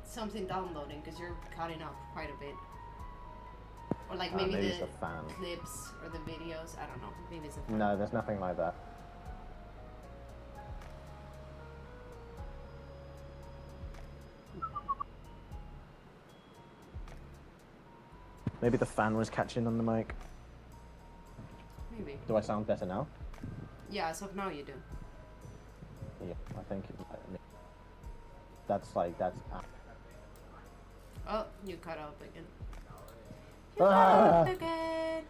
something downloading? Because you're cutting up quite a bit. Or, like, maybe it's the a fan. clips or the videos. I don't know. Maybe it's a fan. No, there's nothing like that. Maybe the fan was catching on the mic. Maybe. Do I sound better now? Yeah, as of now you do. Yeah, I think that's like, that's... Oh, you cut up again. You cut Ah. up again.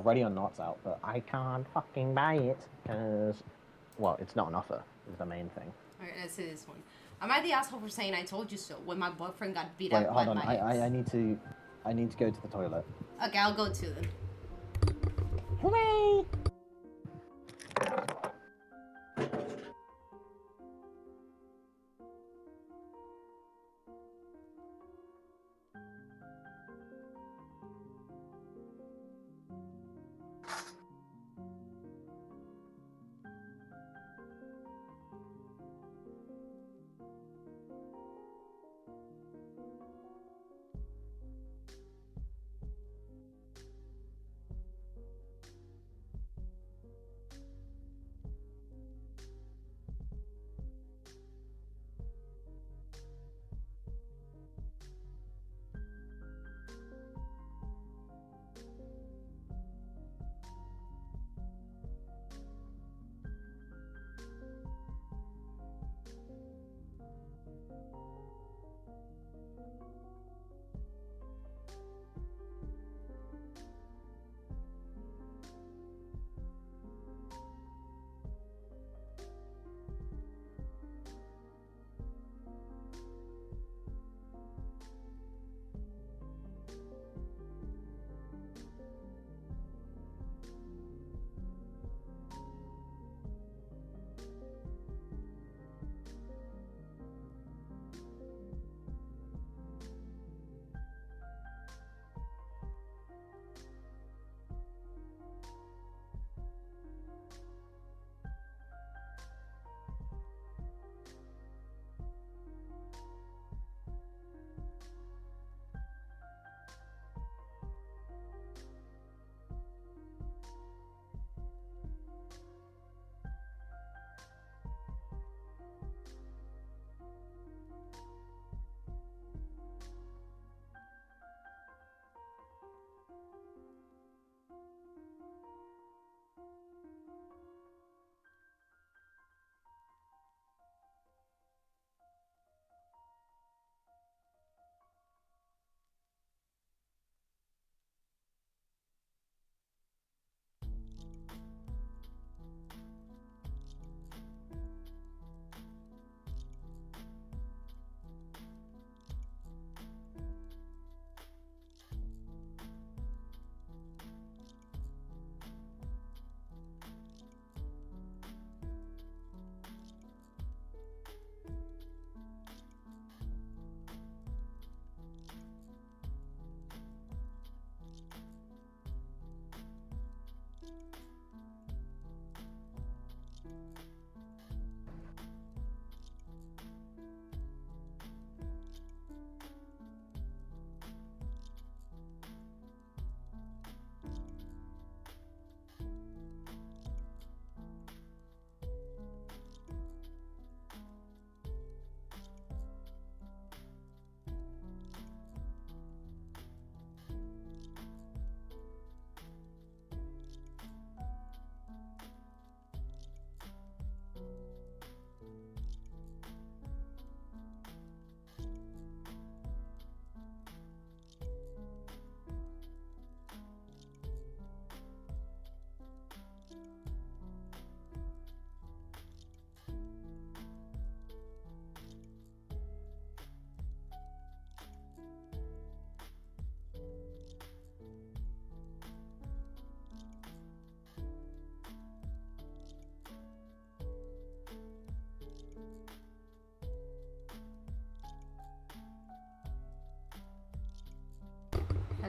Ready or Not's out, but I can't fucking buy it, because... Well, it's not an offer, is the main thing. Alright, let's see this one. Am I the asshole for saying I told you so when my boyfriend got beat Wait, up hold by on, my ex? I need to go to the toilet. Okay, I'll go too then. Hooray!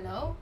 Hello?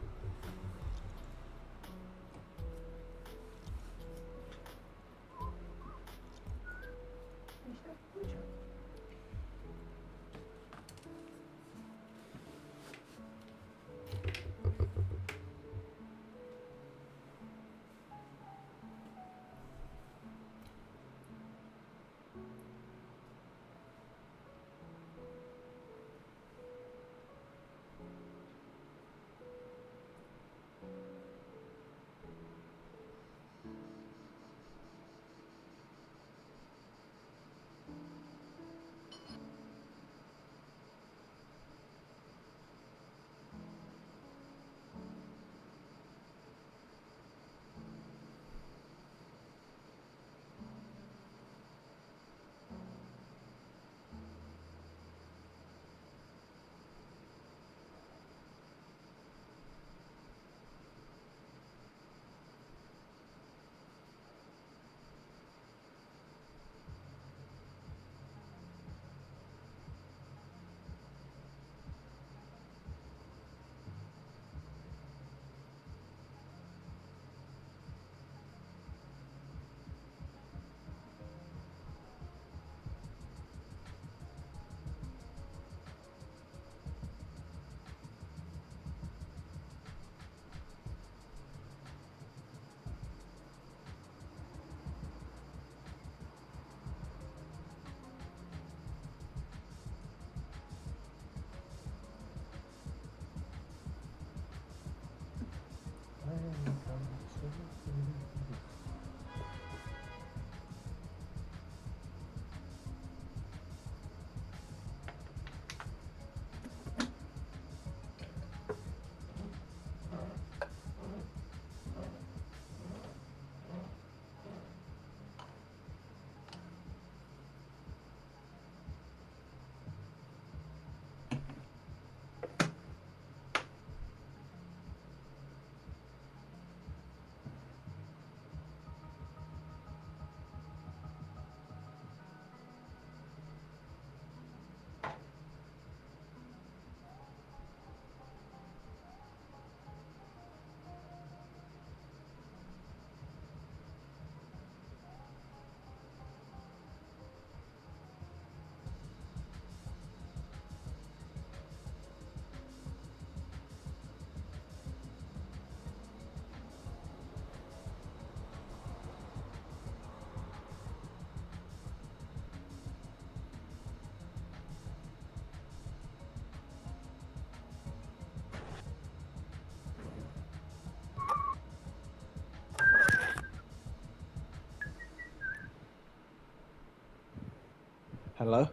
Hello?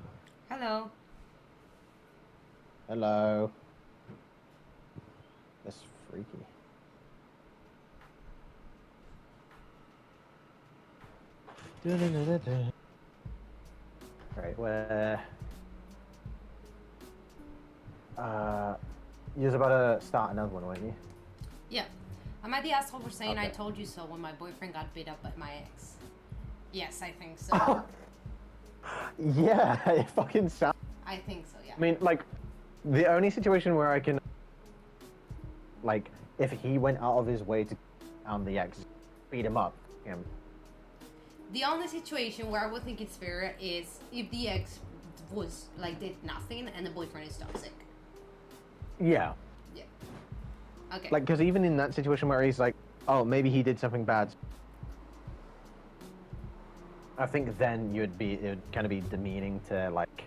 Hello. Hello. That's freaky. Right, where... you was about to start another one, weren't you? Yeah. Am I the asshole for saying I Okay. told you so when my boyfriend got beat up by my ex? Yes, I think so. Yeah, it fucking sounds... I think so, yeah. I mean, like, the only situation where I can... Like, if he went out of his way to down the ex, beat him up, The only situation where I would think it's fair is if the ex was, like, did nothing and the boyfriend is toxic. Yeah. Yeah. Okay. Like, because even in that situation where he's like, oh, maybe he did something bad, I think then it would kind of be demeaning to, like,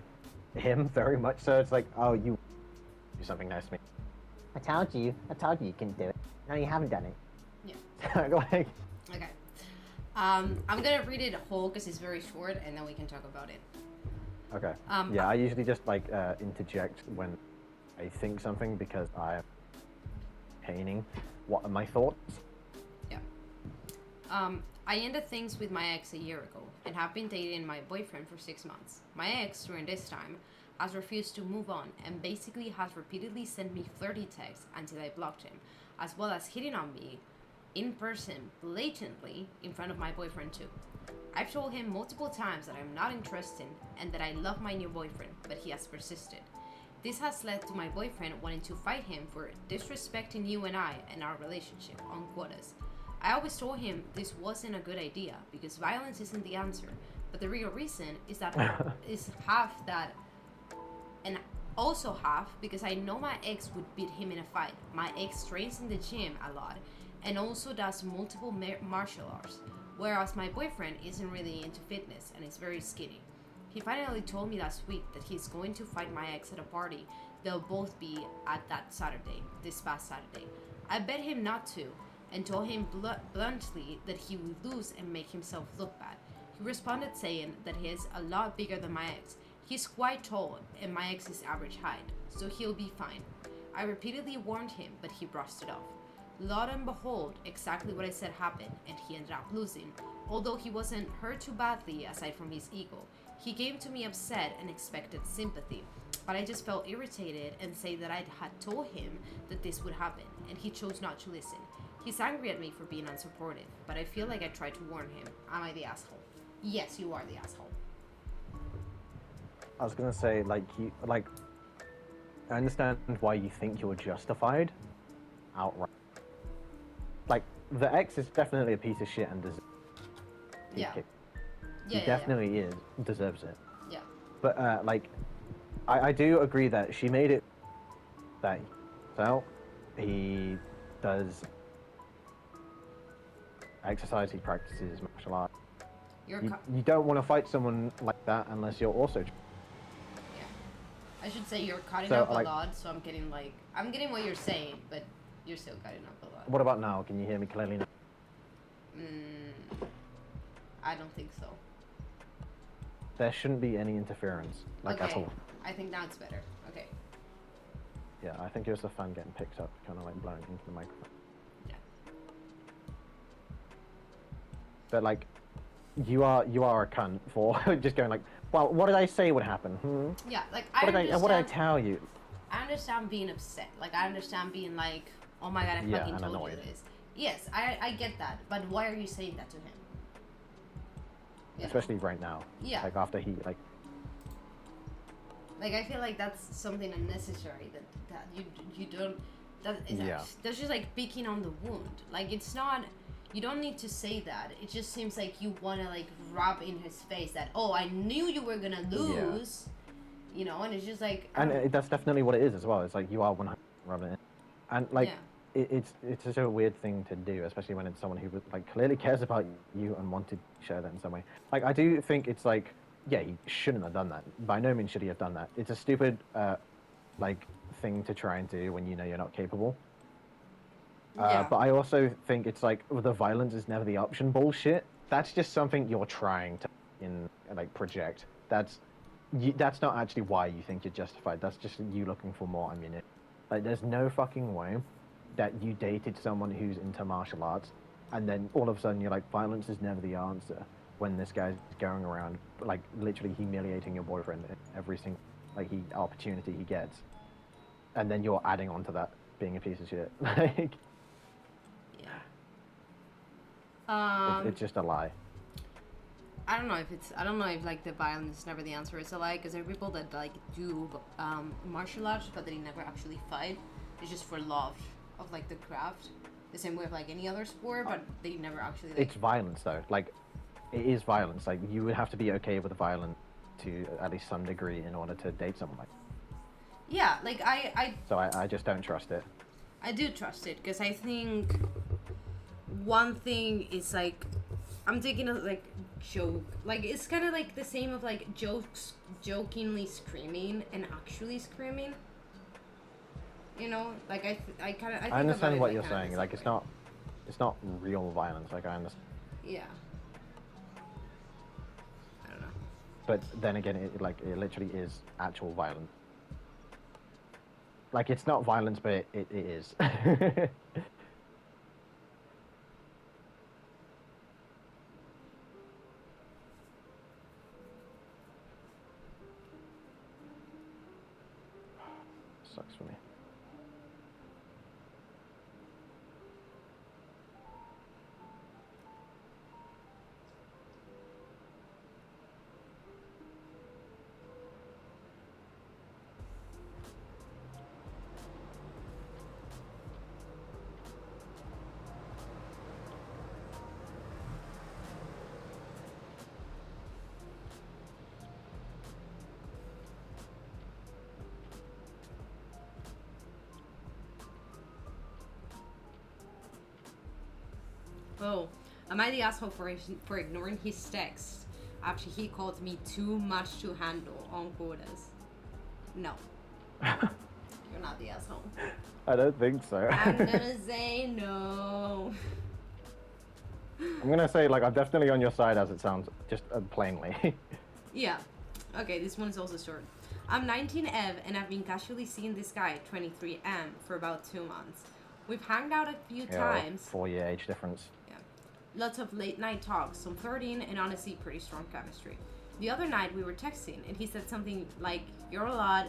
him very much. So it's like, oh, you do something nice to me. I told you you can do it. No, you haven't done it. Yeah. Like, Okay. I'm gonna read it whole because it's very short and then we can talk about it. okay. Yeah, I usually just, like, interject when I think something because I'm painting what are my thoughts. Yeah. I ended things with my ex a year ago and have been dating my boyfriend for 6 months. My ex, during this time, has refused to move on and basically has repeatedly sent me flirty texts until I blocked him, as well as hitting on me in person, blatantly, in front of my boyfriend too. I've told him multiple times that I'm not interested and that I love my new boyfriend, but he has persisted. This has led to my boyfriend wanting to fight him for disrespecting you and I and our relationship on quotas. I always told him this wasn't a good idea because violence isn't the answer, but the real reason is that is half that, and also half because I know my ex would beat him in a fight. My ex trains in the gym a lot and also does multiple martial arts, whereas my boyfriend isn't really into fitness and is very skinny. He finally told me last week that he's going to fight my ex at a party they'll both be at this past Saturday. I bet him not to, and told him bluntly that he would lose and make himself look bad. He responded saying that he is a lot bigger than my ex. He's quite tall, and my ex is average height, so he'll be fine. I repeatedly warned him, but he brushed it off. Lo and behold, exactly what I said happened, and he ended up losing. Although he wasn't hurt too badly aside from his ego, he came to me upset and expected sympathy. But I just felt irritated and said that I had told him that this would happen, and he chose not to listen. He's angry at me for being unsupportive, but I feel like I tried to warn him. Am I the asshole? Yes, you are the asshole. I was gonna say, like, I understand why you think you're justified outright. Like, the ex is definitely a piece of shit and deserves Yeah. He definitely is, deserves it. Yeah. But, like, I do agree that she made it that he does exercise, he practices martial arts. You don't want to fight someone like that unless you're also... Yeah. I should say you're cutting So, up like, a lot, so I'm getting what you're saying, but you're still cutting up a lot. What about now? Can you hear me clearly now? I don't think so. There shouldn't be any interference, like, okay. at all. I think now it's better. Okay. Yeah, I think it was the fan getting picked up, kind of like blowing into the microphone. Yeah. But, like, you are a cunt for just going like, well, what did I say would happen? Yeah, like, what did I tell you? I understand being upset. Like, I understand being like, oh my god, I fucking told annoyed. you this. Yes, I get that, but why are you saying that to him? You Especially right now. Yeah. Like, after he, like... Like, I feel like that's something unnecessary that you don't... That's just like picking on the wound. Like, it's not... You don't need to say that. It just seems like you want to, like, rub in his face that, oh, I knew you were gonna lose. Yeah. You know, and it's just like... And that's definitely what it is as well. It's like, you are 100% rubbing it in. And, like, it's such a weird thing to do, especially when it's someone who, like, clearly cares about you and wanted to share that in some way. Like, I do think it's like, yeah, he shouldn't have done that. By no means should he have done that. It's a stupid, like, thing to try and do when you know you're not capable. But I also think it's like, the violence is never the option bullshit. That's just something you're trying to, project. That's not actually why you think you're justified. That's just you looking for more ammunition. Like, there's no fucking way that you dated someone who's into martial arts, and then all of a sudden you're like, violence is never the answer, when this guy's going around, like, literally humiliating your boyfriend every single, like, opportunity he gets. And then you're adding on to that being a piece of shit. Like... it's just a lie. I don't know if like the violence is never the answer is a lie, because there are people that like do martial arts but they never actually fight. It's just for love of like the craft, the same way of like any other sport, but they never actually like... It's violence though. Like, it is violence. Like, you would have to be okay with violence to at least some degree in order to date someone like that. Yeah, like So I just don't trust it. I do trust it, because I think one thing is like, I'm taking a like joke, like it's kind of like the same of like jokingly screaming and actually screaming. You know, like I understand what you're saying. Like, it's not real violence. Like, I understand. Yeah. I don't know. But then again, it literally is actual violence. Like, it's not violence, but it is. Sucks for me. UFO. Am I the asshole for ignoring his text after he called me too much to handle on quotas? No. You're not the asshole. I don't think so. I'm gonna say no. I'm gonna say, like, I'm definitely on your side as it sounds, just plainly. Yeah. Okay, this one's also short. I'm 19 Ev and I've been casually seeing this guy, 23 M, for about 2 months. We've hung out a few times. 4-year age difference. Yeah. Lots of late night talks, some 13, and honestly pretty strong chemistry. The other night we were texting and he said something like, "You're a lot,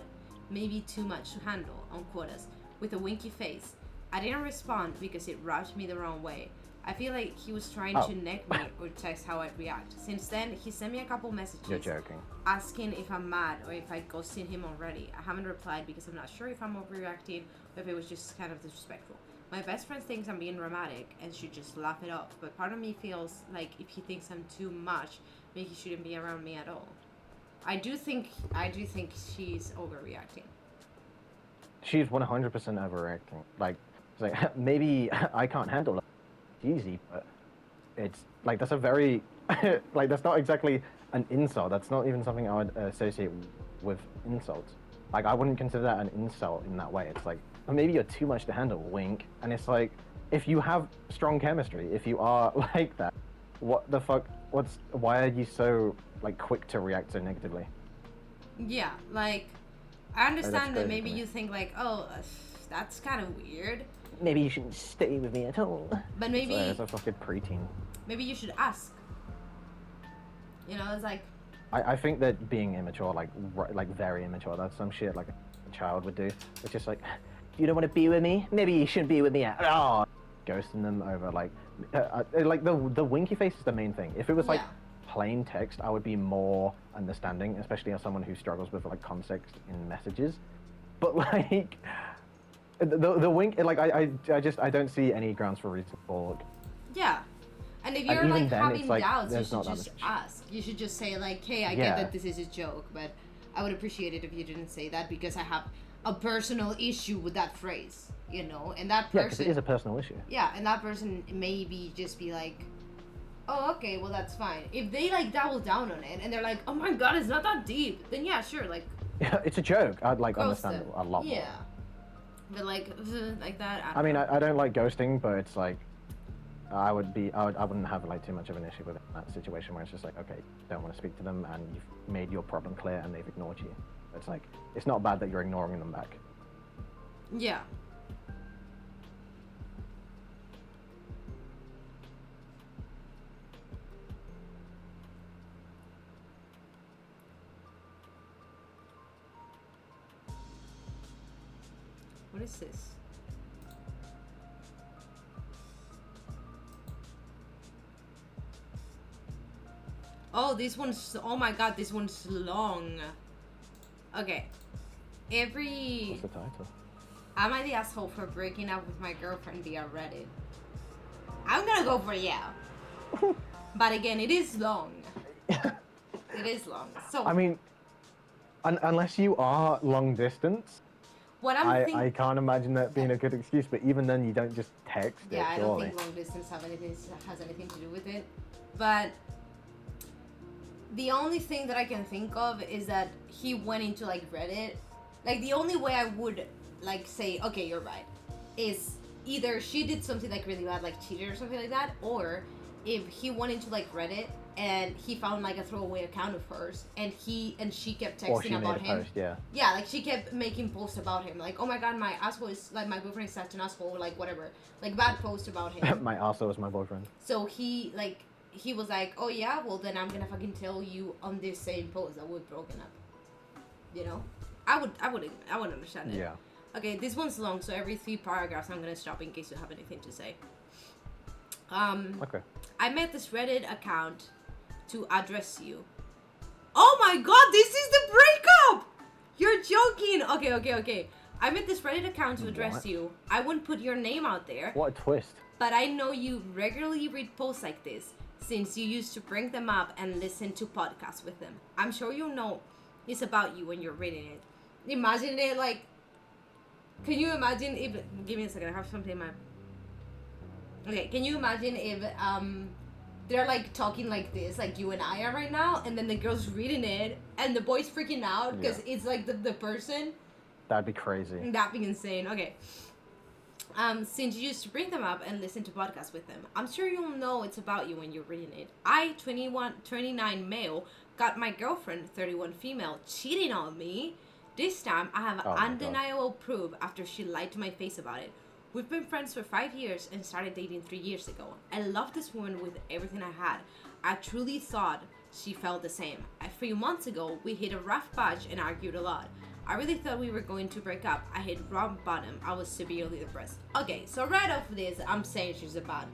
maybe too much to handle," on quotas, with a winky face. I didn't respond because it rubbed me the wrong way. I feel like he was trying to neck me or test how I'd react. Since then, he sent me a couple messages. You're joking. Asking if I'm mad or if I'd ghosted him already. I haven't replied because I'm not sure if I'm overreacting or if it was just kind of disrespectful. My best friend thinks I'm being dramatic and should just laugh it off, but part of me feels like if he thinks I'm too much, maybe he shouldn't be around me at all. I do think she's overreacting. She's 100% overreacting. Like, it's like maybe I can't handle it. It's easy, but it's like that's a very like that's not exactly an insult. That's not even something I would associate with insults. Like, I wouldn't consider that an insult in that way. It's like, maybe you're too much to handle, wink. And it's like, if you have strong chemistry, if you are like that, what the fuck? Why are you so like quick to react so negatively? Yeah, like, I understand that crazy maybe to me. you think like, oh, that's kind of weird. Maybe you shouldn't stay with me at all. But maybe It's a fucking preteen. maybe you should ask. You know, it's like, I think that being immature, like very immature, that's some shit like a child would do. It's just like, you don't want to be with me? Maybe you shouldn't be with me at all. Ghosting them over like the winky face is the main thing. If it was like plain text, I would be more understanding, especially as someone who struggles with like context in messages. But like the wink, like I don't see any grounds for reasonable. yeah. And if And you're even like then, having it's like, doubts, you there's should not that just much. ask. You should just say like, hey, I Yeah. get that this is a joke, but I would appreciate it if you didn't say that because I have a personal issue with that phrase, you know? And that Yeah, because person, it is a personal issue. yeah, and that person maybe just be like, oh, okay, well, that's fine. If they like double down on it and they're like, oh my god, it's not that deep, then yeah, sure, like, Yeah, it's a joke. I'd like ghost understand them. it a lot more. Yeah. But like that, I mean, I don't like ghosting, but it's like, I wouldn't have like too much of an issue with that situation where it's just like, okay, don't want to speak to them and you've made your problem clear and they've ignored you. It's like, it's not bad that you're ignoring them back. yeah. What is this? Oh, this one's, oh my god, this one's long. Okay. What's the title? Am I the asshole for breaking up with my girlfriend via Reddit? I'm gonna go for yeah. But again, it is long. It is long. So, I mean, unless you are long distance, what I'm I thinking... can't imagine that being a good excuse, but even then you don't just text Yeah, it, I don't surely. think long distance has anything to do with it. But the only thing that I can think of is that he went into like Reddit. Like, the only way I would like say, okay, you're right, is either she did something like really bad, like cheated or something like that, or if he went into like Reddit and he found like a throwaway account of hers and she kept Or she texting about made a him. post, yeah. Yeah, like she kept making posts about him, like, oh my god, my asshole is like, my boyfriend is such an asshole, like whatever, like bad posts about him. My arsehole is my boyfriend. So he was like, oh yeah, well then I'm gonna fucking tell you on this same post that we're broken up. You know, I would understand it. Yeah. Okay, this one's long, so every 3 paragraphs I'm gonna stop in case you have anything to say. Okay. I made this Reddit account to address you. Oh my god, this is the breakup! You're joking! Okay. I made this Reddit account to address What? you. I wouldn't put your name out there, What a twist. but I know you regularly read posts like this, since you used to bring them up and listen to podcasts with them. I'm sure you know it's about you when you're reading it. Imagine it like... Can you imagine if... Give me a second, I have something in my... Okay, can you imagine if they're like talking like this, like you and I are right now, and then the girl's reading it, and the boy's freaking out because it's like the person? That'd be crazy. That'd be insane. Okay. Since you used to bring them up and listen to podcasts with them, I'm sure you'll know it's about you when you're reading it. I, 29 male, got my girlfriend, 31 female, cheating on me. This time, I have undeniable proof after she lied to my face about it. We've been friends for 5 years and started dating 3 years ago. I love this woman with everything I had. I truly thought she felt the same. A few months ago, we hit a rough patch and argued a lot. I really thought we were going to break up. I hit rock bottom. I was severely depressed. Okay, so right off this, I'm saying she's a bad.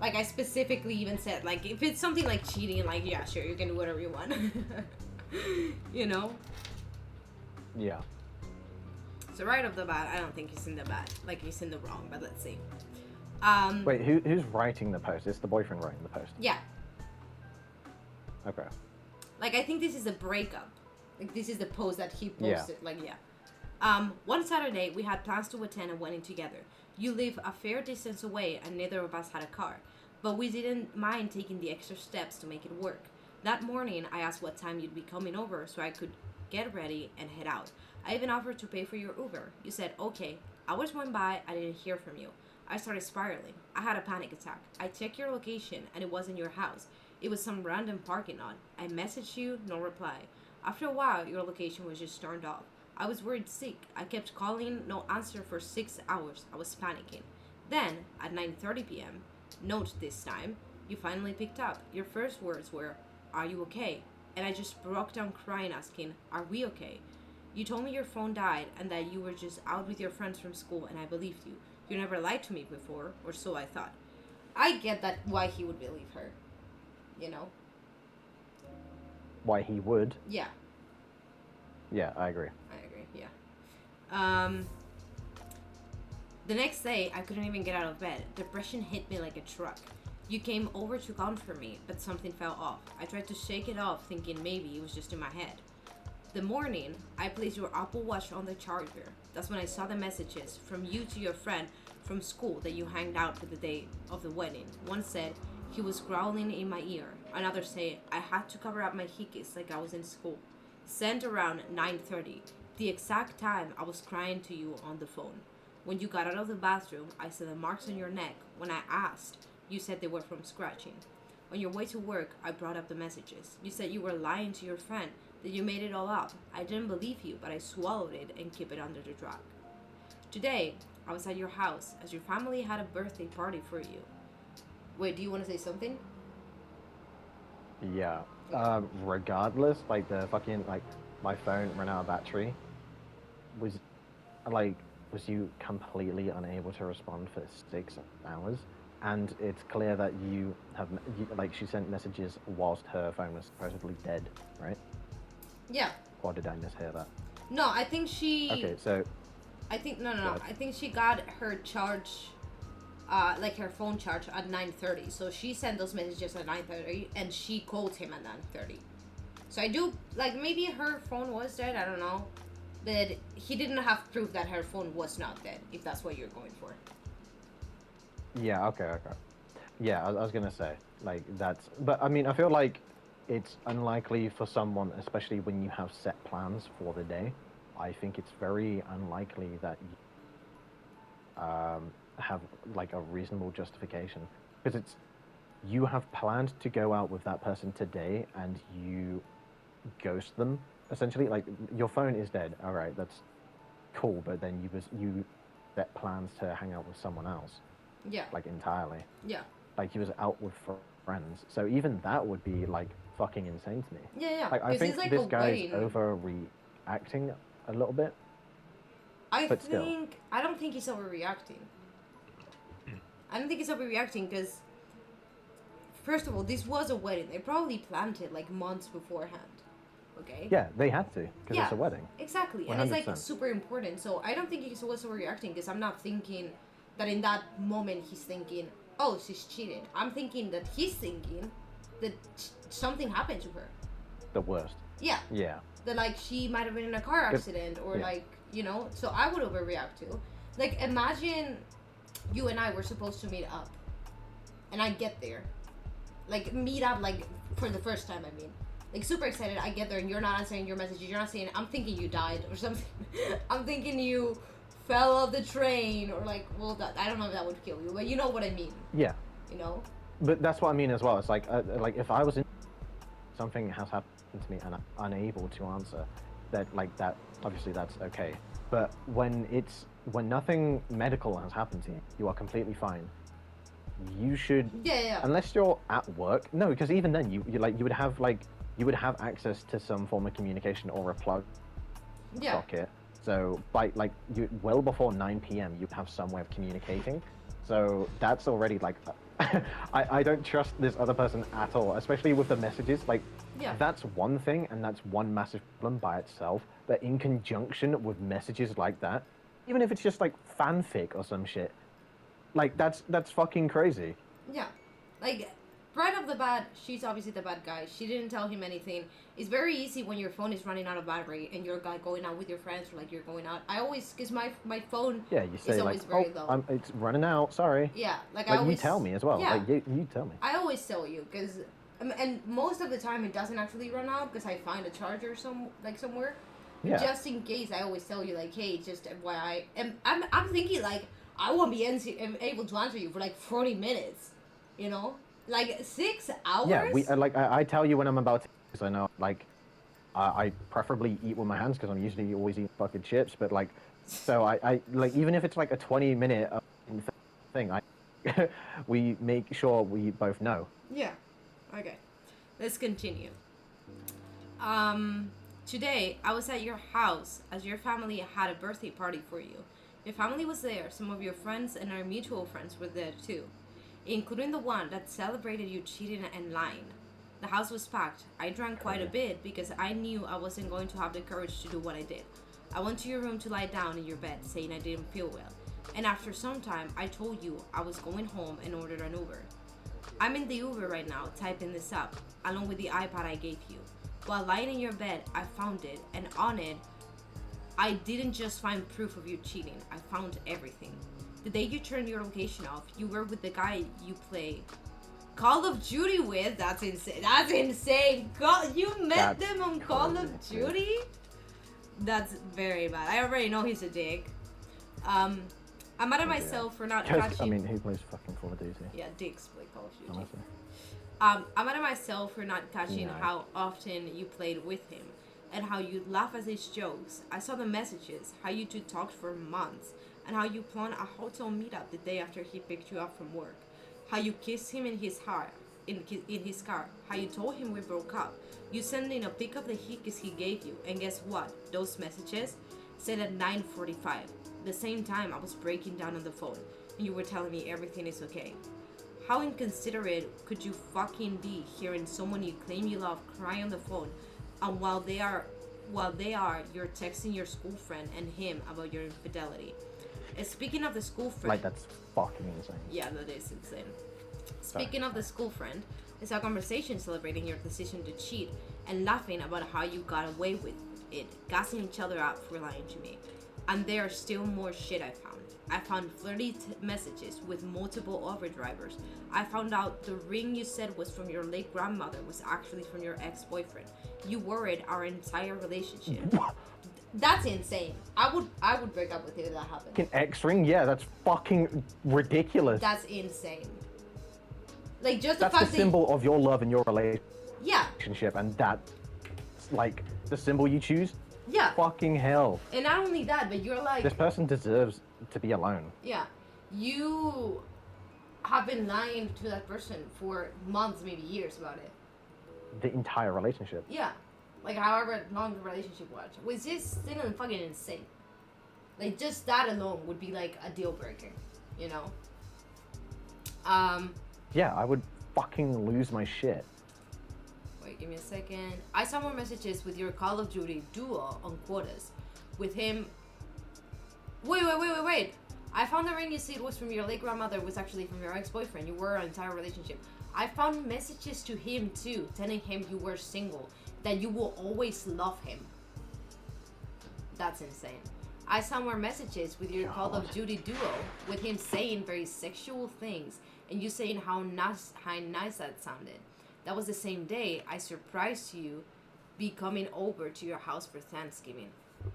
Like, I specifically even said, like, if it's something like cheating, like, yeah, sure, you can do whatever you want. You know? Yeah. So right off the bat, I don't think he's in the bad. Like, he's in the wrong, but let's see. Wait, who's writing the post? It's the boyfriend writing the post. Yeah. Okay. Like, I think this is a breakup. Like, this is the post that he posted. Yeah. Like, yeah. One Saturday, we had plans to attend a wedding together. You live a fair distance away, and neither of us had a car. But we didn't mind taking the extra steps to make it work. That morning, I asked what time you'd be coming over so I could get ready and head out. I even offered to pay for your Uber. You said, okay. Hours went by, I didn't hear from you. I started spiraling. I had a panic attack. I checked your location, and it wasn't your house. It was some random parking lot. I messaged you, no reply. After a while, your location was just turned off. I was worried sick. I kept calling, no answer for 6 hours. I was panicking. Then, at 9:30 p.m., note this time, you finally picked up. Your first words were, are you okay? And I just broke down crying asking, are we okay? You told me your phone died and that you were just out with your friends from school, and I believed you. You never lied to me before, or so I thought. I get that why he would believe her. You know? Why he would? Yeah. Yeah, I agree. Yeah. The next day, I couldn't even get out of bed. Depression hit me like a truck. You came over to comfort me, but something fell off. I tried to shake it off, thinking maybe it was just in my head. The morning, I placed your Apple Watch on the charger. That's when I saw the messages from you to your friend from school that you hanged out with the day of the wedding. One said, he was growling in my ear. Another said, I had to cover up my hickeys like I was in school. Sent around 9:30, the exact time I was crying to you on the phone. When you got out of the bathroom, I saw the marks on your neck. When I asked, you said they were from scratching. On your way to work, I brought up the messages. You said you were lying to your friend, that you made it all up. I didn't believe you, but I swallowed it and kept it under the rug. Today, I was at your house as your family had a birthday party for you. Wait, do you want to say something? Yeah. Regardless, like the fucking, like, my phone ran out of battery. Was you completely unable to respond for 6 hours? And it's clear that she sent messages whilst her phone was supposedly dead, right? Yeah. Or did I mishear that? No, I think she... Okay, so... I think, no. I think she got her charge, like her phone charge at 9:30. So she sent those messages at 9:30 and she called him at 9:30. So I do, like, maybe her phone was dead, I don't know. But he didn't have proof that her phone was not dead, if that's what you're going for. Yeah, okay. Yeah, I was gonna say, like, that's... But, I mean, I feel like it's unlikely for someone, especially when you have set plans for the day. I think it's very unlikely that you have, like, a reasonable justification. Because it's... You have planned to go out with that person today, and you ghost them, essentially. Like, your phone is dead, alright, that's cool, but then you set plans to hang out with someone else. Yeah. Like, entirely. Yeah. Like, he was out with friends. So even that would be, like, fucking insane to me. Yeah. Like, I think like this guy's overreacting a little bit. I don't think he's overreacting. I don't think he's overreacting because, first of all, this was a wedding. They probably planned it, like, months beforehand. Okay? Yeah, they had to, because it's a wedding. Exactly. 100%. And it's, like, super important. So I don't think he's also overreacting because I'm not thinking that in that moment he's thinking, oh, she's cheating. I'm thinking that he's thinking that something happened to her. The worst. Yeah. Yeah. That, like, she might have been in a car accident or, like, you know, so I would overreact too. Like, imagine you and I were supposed to meet up, and I get there, like meet up like for the first time. I mean, like super excited. I get there and you're not answering your messages. You're not saying, I'm thinking you died or something. I'm thinking you fell off the train or like, well, that, I don't know if that would kill you, but you know what I mean. Yeah. You know. But that's what I mean as well. It's like if I was in something has happened to me and I'm unable to answer, that obviously that's okay. But when nothing medical has happened to you, you are completely fine. You should, Yeah. unless you're at work. No, because even then you would have access to some form of communication or a plug socket. So by well before 9 p.m. you'd have some way of communicating. So that's already like I don't trust this other person at all, especially with the messages. Like, that's one thing, and that's one massive problem by itself. But in conjunction with messages like that, even if it's just like fanfic or some shit, like that's fucking crazy. Yeah, like right off the bat, she's obviously the bad guy. She didn't tell him anything. It's very easy when your phone is running out of battery and you're like going out with your friends or like you're going out. I always, because my phone you say is always very low. It's running out, sorry. Yeah, like I I always... you tell me as well. Yeah. Like you tell me. I always tell you, because... And most of the time it doesn't actually run out because I find a charger somewhere. Yeah. Just in case, I always tell you like, hey, just FYI. And I'm thinking like, I won't be able to answer you for like 40 minutes, you know? Like 6 hours? Yeah, I tell you when I'm about to, because I know, like, I preferably eat with my hands because I'm usually always eating fucking chips, but like, so I like, even if it's like a 20-minute thing, we make sure we both know. Yeah. Okay. Let's continue. Today, I was at your house as your family had a birthday party for you. Your family was there. Some of your friends and our mutual friends were there too, including the one that celebrated you cheating and lying. The house was packed. I drank quite a bit because I knew I wasn't going to have the courage to do what I did. I went to your room to lie down in your bed, saying I didn't feel well. And after some time, I told you I was going home and ordered an Uber. I'm in the Uber right now, typing this up, along with the iPad I gave you. While lying in your bed, I found it, and on it, I didn't just find proof of you cheating, I found everything. The day you turned your location off, you were with the guy you play Call of Duty with. That's insane. That's insane. You met them on Call of Duty? That's very bad. I already know he's a dick. I'm mad at myself for not catching... I mean, who plays fucking Call of Duty? Yeah, dicks play Call of Duty. Honestly. I'm mad at myself for not catching how often you played with him and how you laugh at his jokes. I saw the messages, how you two talked for months, and how you planned a hotel meetup the day after he picked you up from work. How you kissed him in his car, how you told him we broke up. You sent in a pic of the kiss he gave you, and guess what? Those messages said at 9:45, the same time I was breaking down on the phone, and you were telling me everything is okay. How inconsiderate could you fucking be hearing someone you claim you love cry on the phone, and while they are, you're texting your school friend and him about your infidelity. And speaking of the school friend... Like, that's fucking insane. Yeah, that is insane. Speaking of the school friend, it's a conversation celebrating your decision to cheat and laughing about how you got away with it, gassing each other up for lying to me. And there are still more shit I found. I found flirty messages with multiple Uber drivers. I found out the ring you said was from your late grandmother was actually from your ex-boyfriend. You worried our entire relationship. That's insane. I would break up with you if that happened. An X-ring? Yeah, that's fucking ridiculous. That's insane. Like, just that's the fact the symbol of your love and your relationship. Yeah. And that's like the symbol you choose. Yeah. Fucking hell. And not only that, but you're like... This person deserves to be alone. Yeah. You have been lying to that person for months, maybe years about it. The entire relationship. Yeah. Like, however long the relationship was. Which is still fucking insane. Like, just that alone would be, like, a deal breaker. You know? Yeah, I would fucking lose my shit. Wait, give me a second. I saw more messages with your Call of Duty duo on quotas. With him... Wait. I found the ring you said was from your late grandmother was actually from your ex-boyfriend. You were an entire relationship. I found messages to him too, telling him you were single, that you will always love him. That's insane. I saw more messages with your Call of God. Duty duo, with him saying very sexual things, and you saying how nice that sounded. That was the same day I surprised you be coming over to your house for Thanksgiving.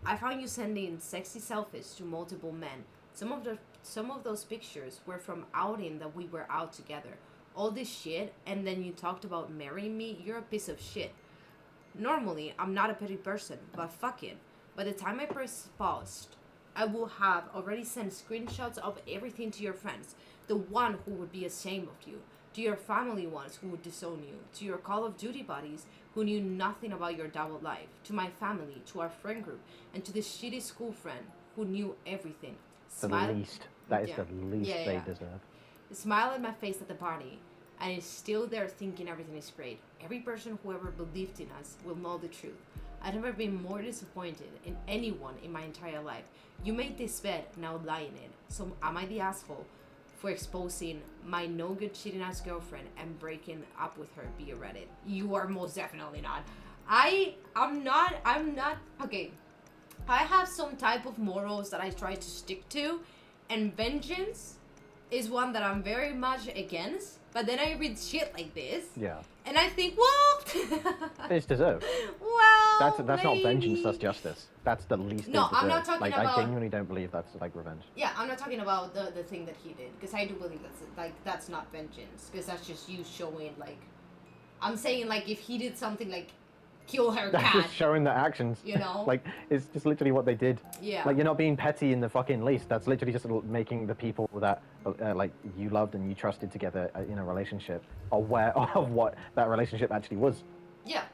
I found you sending sexy selfies to multiple men. Some of those pictures were from outing that we were out together. All this shit, and then you talked about marrying me. You're a piece of shit. Normally, I'm not a petty person, but fuck it. By the time I press pause, I will have already sent screenshots of everything to your friends, the one who would be ashamed of you, to your family ones who would disown you, to your Call of Duty buddies who knew nothing about your double life, to my family, to our friend group, and to this shitty school friend who knew everything. The least. That is Yeah. the least Yeah, they yeah. deserve. Smile at my face at the party, and is still there thinking everything is great. Every person who ever believed in us will know the truth. I've never been more disappointed in anyone in my entire life. You made this bed, now lie in it. So am I the asshole for exposing my no good cheating ass girlfriend and breaking up with her via Reddit? You are most definitely not. I'm not okay. I have some type of morals that I try to stick to, and vengeance is one that I'm very much against. But then I read shit like this, Yeah. and I think, well, It's deserved. well, That's not vengeance, maybe. that's justice. That's the least No, they deserve. I'm not talking like, about- I genuinely don't believe that's like revenge. Yeah, I'm not talking about the thing that he did, because I do believe that's not vengeance, because that's just you showing like, I'm saying like if he did something like kill her That's cat, just showing the actions. you know? Like, it's just literally what they did. Yeah. Like, you're not being petty in the fucking least. That's literally just making the people that, like, you loved and you trusted together in a relationship aware of what that relationship actually was. Yeah.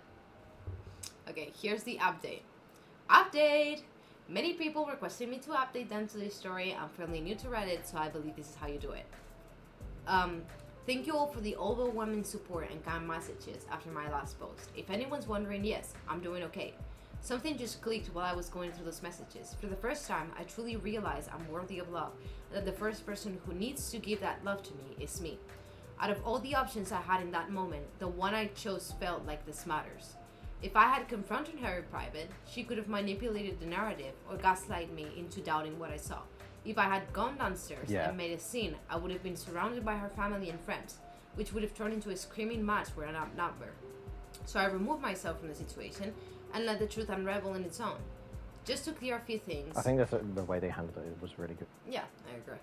Okay, here's the update. Update! Many people requested me to update them to this story. I'm fairly new to Reddit, so I believe this is how you do it. Thank you all for the overwhelming support and kind messages after my last post. If anyone's wondering, yes, I'm doing okay. Something just clicked while I was going through those messages. For the first time, I truly realized I'm worthy of love, and that the first person who needs to give that love to me is me. Out of all the options I had in that moment, the one I chose felt like this matters. If I had confronted her in private, she could have manipulated the narrative or gaslight me into doubting what I saw. If I had gone downstairs and made a scene, I would have been surrounded by her family and friends, which would have turned into a screaming match where I'm outnumbered. So I removed myself from the situation and let the truth unravel on its own. Just to clear a few things. I think that's the way they handled it. It was really good. Yeah, I agree.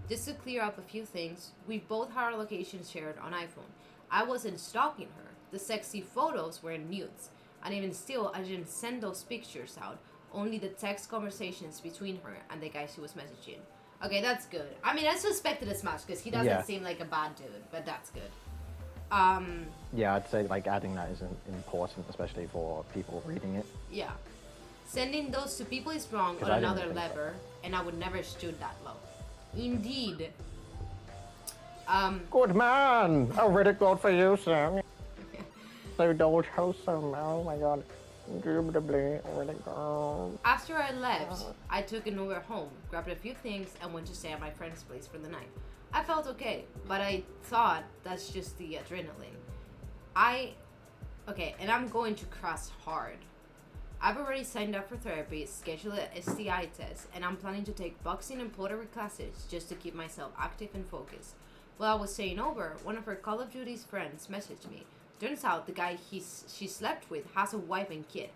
Just to clear up a few things, we both had our locations shared on iPhone. I wasn't stalking her. The sexy photos were in nudes. And even still, I didn't send those pictures out. Only the text conversations between her and the guy she was messaging. Okay, that's good. I mean, I suspected as much because he doesn't seem like a bad dude, but that's good. Yeah, I'd say like adding that is important, especially for people reading it. Yeah. Sending those to people is wrong 'Cause on I didn't another think so. level, and I would never stood that low. Indeed. Good man! A Reddit god for you, Sam. So don't wholesome. Oh my god. Indubitably, Reddit god. After I left, I took an Uber home, grabbed a few things, and went to stay at my friend's place for the night. I felt okay, but I thought that's just the adrenaline. And I'm going to cross hard. I've already signed up for therapy, scheduled a STI test, and I'm planning to take boxing and pottery classes just to keep myself active and focused. While I was staying over, one of her Call of Duty's friends messaged me. Turns out the guy she slept with has a wife and kid.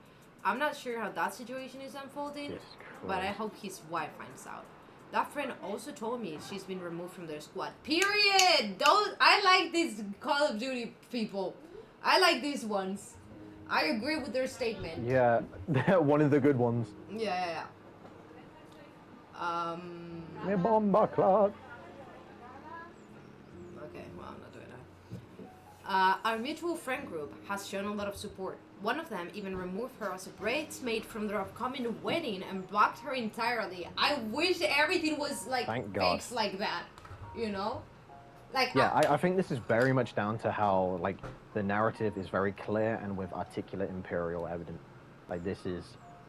I'm not sure how that situation is unfolding, Jesus but I Christ. hope his wife finds out. That friend also told me she's been removed from their squad. Period! I like these Call of Duty people. I like these ones. I agree with their statement. Yeah, one of the good ones. Yeah. Me bomba clock. Okay, well, I'm not doing that. Our mutual friend group has shown a lot of support. One of them even removed her as a bridesmaid from their upcoming wedding and blocked her entirely. I wish everything was like Thank God. fixed like that, you know? Like Yeah, I think this is very much down to how, like, the narrative is very clear and with articulate imperial evidence. Like, this is...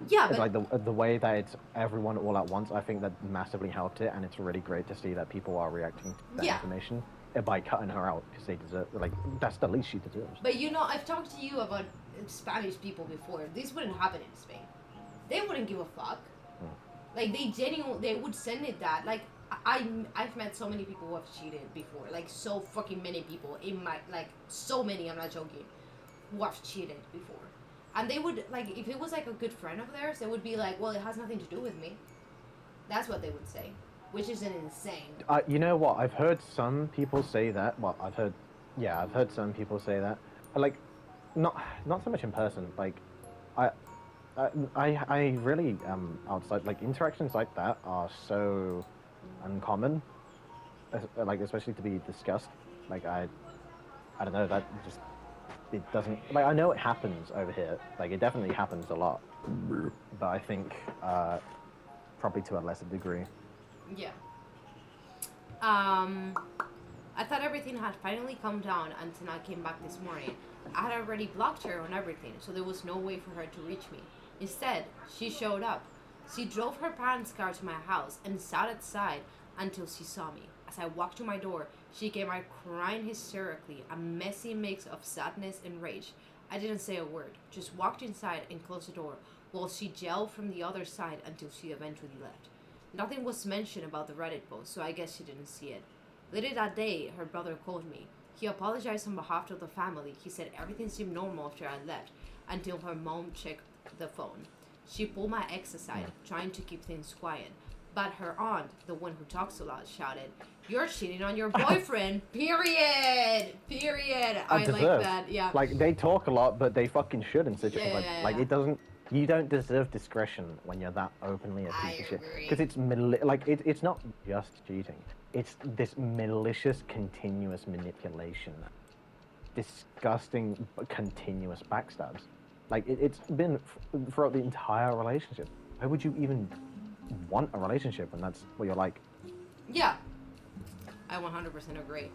yeah, It's but like the way that it's everyone all at once, I think that massively helped it, and it's really great to see that people are reacting to that Yeah. information by cutting her out, because they deserve, like, that's the least she deserves. But you know, I've talked to you about Spanish people before. This wouldn't happen in Spain. They wouldn't give a fuck. Like they would send it that. Like I've met so many people who have cheated before. Like so fucking many people in my like so many. I'm not joking. Who have cheated before, and they would like if it was like a good friend of theirs, they would be like, well, it has nothing to do with me. That's what they would say, which is an insane. You know what? I've heard some people say that. Well, I've heard some people say that. Like, not so much in person. Like, I really outside like interactions like that are so uncommon. Like especially to be discussed. Like I don't know, that just it doesn't like I know it happens over here. Like it definitely happens a lot. But I think probably to a lesser degree. Yeah. I thought everything had finally calmed down until I came back this morning. I had already blocked her on everything, so there was no way for her to reach me. Instead, she showed up. She drove her parents' car to my house and sat outside until she saw me. As I walked to my door, she came out crying hysterically, a messy mix of sadness and rage. I didn't say a word, just walked inside and closed the door, while she yelled from the other side until she eventually left. Nothing was mentioned about the Reddit post, so I guess she didn't see it. Later that day, her brother called me. He apologized on behalf of the family. He said everything seemed normal after I left, until her mom checked the phone. She pulled my ex aside, trying to keep things quiet. But her aunt, the one who talks a lot, shouted, "You're cheating on your boyfriend, period, period." I like that, yeah. Like, they talk a lot, but they fucking should in situations like it doesn't... You don't deserve discretion when you're that openly a piece of shit. Because it's it's not just cheating. It's this malicious, continuous manipulation. Disgusting, continuous backstabs. Like, it's been throughout the entire relationship. Why would you even want a relationship when that's what you're like? Yeah, I 100% agree.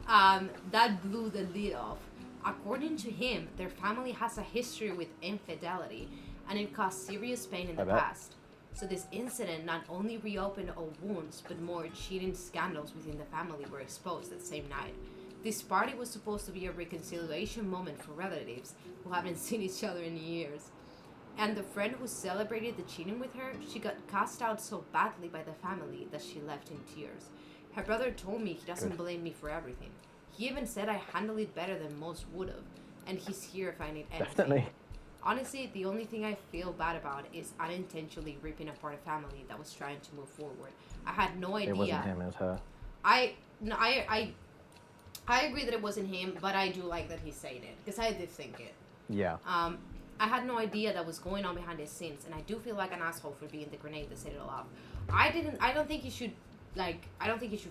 That blew the lid off. According to him, their family has a history with infidelity, and it caused serious pain in the past. So this incident not only reopened old wounds, but more cheating scandals within the family were exposed that same night. This party was supposed to be a reconciliation moment for relatives who haven't seen each other in years. And the friend who celebrated the cheating with her, she got cast out so badly by the family that she left in tears. Her brother told me he doesn't blame me for everything. He even said I handled it better than most would have, and he's here if I need anything. Definitely. Honestly, the only thing I feel bad about is unintentionally ripping apart a family that was trying to move forward. I had no idea. It wasn't him, it was her. I agree that it wasn't him, but I do like that he's saying it, because I did think it. Yeah. I had no idea that was going on behind his scenes, and I do feel like an asshole for being the grenade that set it all off. I don't think you should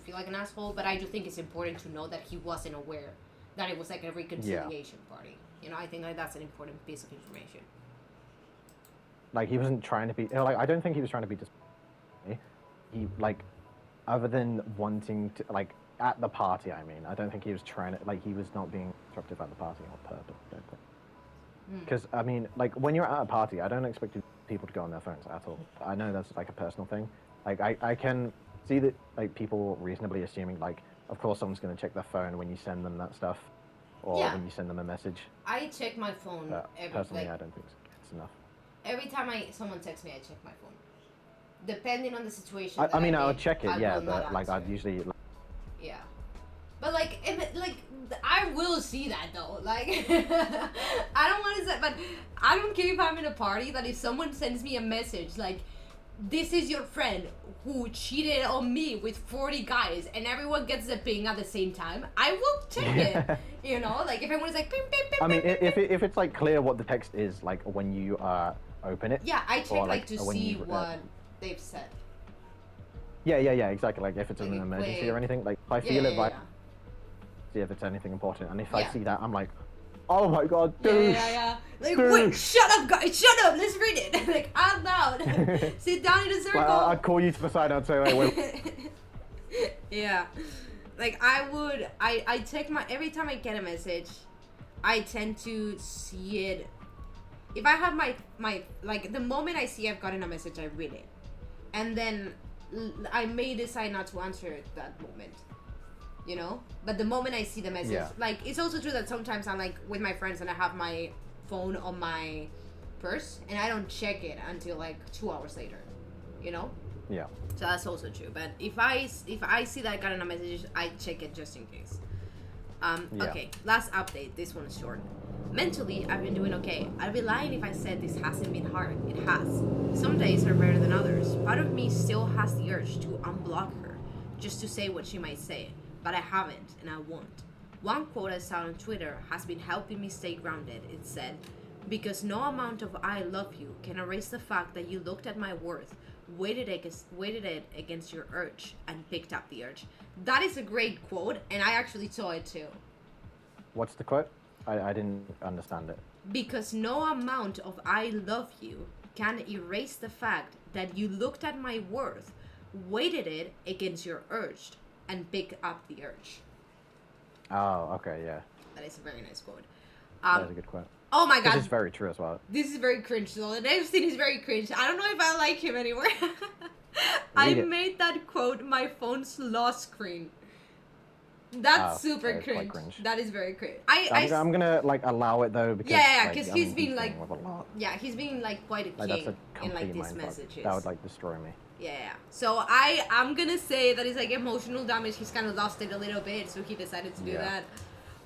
feel like an asshole, but I do think it's important to know that he wasn't aware that it was like a reconciliation party. You know, I think like that's an important piece of information. Like, he wasn't trying to be, like, I don't think he was trying to be he, like, other than wanting to, like, at the party, I mean, I don't think he was trying to, like, he was not being disruptive at the party on purpose, I don't think. Because, I mean, like, when you're at a party, I don't expect people to go on their phones at all. I know that's, like, a personal thing. Like, I can see that, like, people reasonably assuming, like, of course someone's going to check their phone when you send them that stuff. Or when you send them a message. I check my phone personally, I don't think it's enough. Every time someone texts me, I check my phone. Depending on the situation. I mean, I would check it, yeah, but like I'd usually. Yeah, but like I will see that though. Like, I don't want to say, but I don't care if I'm in a party. That if someone sends me a message like, "This is your friend who cheated on me with 40 guys," and everyone gets the ping at the same time, I will check it. You know, like if everyone's like, ping, ping, ping, I mean, ping, if it's like clear what the text is, like when you open it. Yeah, I check or, like to see what they've said. Yeah, exactly. Like if it's an emergency or anything, like if I feel it, like see if it's anything important, and if I see that, I'm like, oh my god, dude. Yeah. Like, wait, shut up, guys, shut up, let's read it. Like, out loud. Sit down in a circle. Well, I'd call you to the side, I'd say, like, wait. Yeah. Like, I check every time I get a message, I tend to see it. If I have my, like, the moment I see I've gotten a message, I read it. And then I may decide not to answer it that moment. You know, but the moment I see the message, like, it's also true that sometimes I'm like with my friends and I have my phone on my purse and I don't check it until like 2 hours later. you know. Yeah. So that's also true. But if I see that kind of message, I check it just in case. Yeah. Okay, last update. This one's short. Mentally, I've been doing okay. I'd be lying if I said this hasn't been hard. It has. Some days are better than others. Part of me still has the urge to unblock her, just to say what she might say, but I haven't, and I won't. One quote I saw on Twitter has been helping me stay grounded. It said, "Because no amount of I love you can erase the fact that you looked at my worth, weighted it against your urge, and picked up the urge." That is a great quote, and I actually saw it too. What's the quote? I didn't understand it. Because no amount of I love you can erase the fact that you looked at my worth, weighted it against your urge, and picked up the urge. Oh, okay, yeah. That is a very nice quote. That's a good quote. Oh my god. This is very true as well. This is very cringe. So the next thing is very cringe. I don't know if I like him anymore. I made that quote my phone's lock screen. That's super cringe. That is very cringe. I'm gonna like allow it though because because like, he's been like he's been like quite a like, king that's a in like complete these mindfuck. messages. That would like destroy me. Yeah. So I'm gonna say that it's like emotional damage. He's kind of lost it a little bit, so he decided to do that.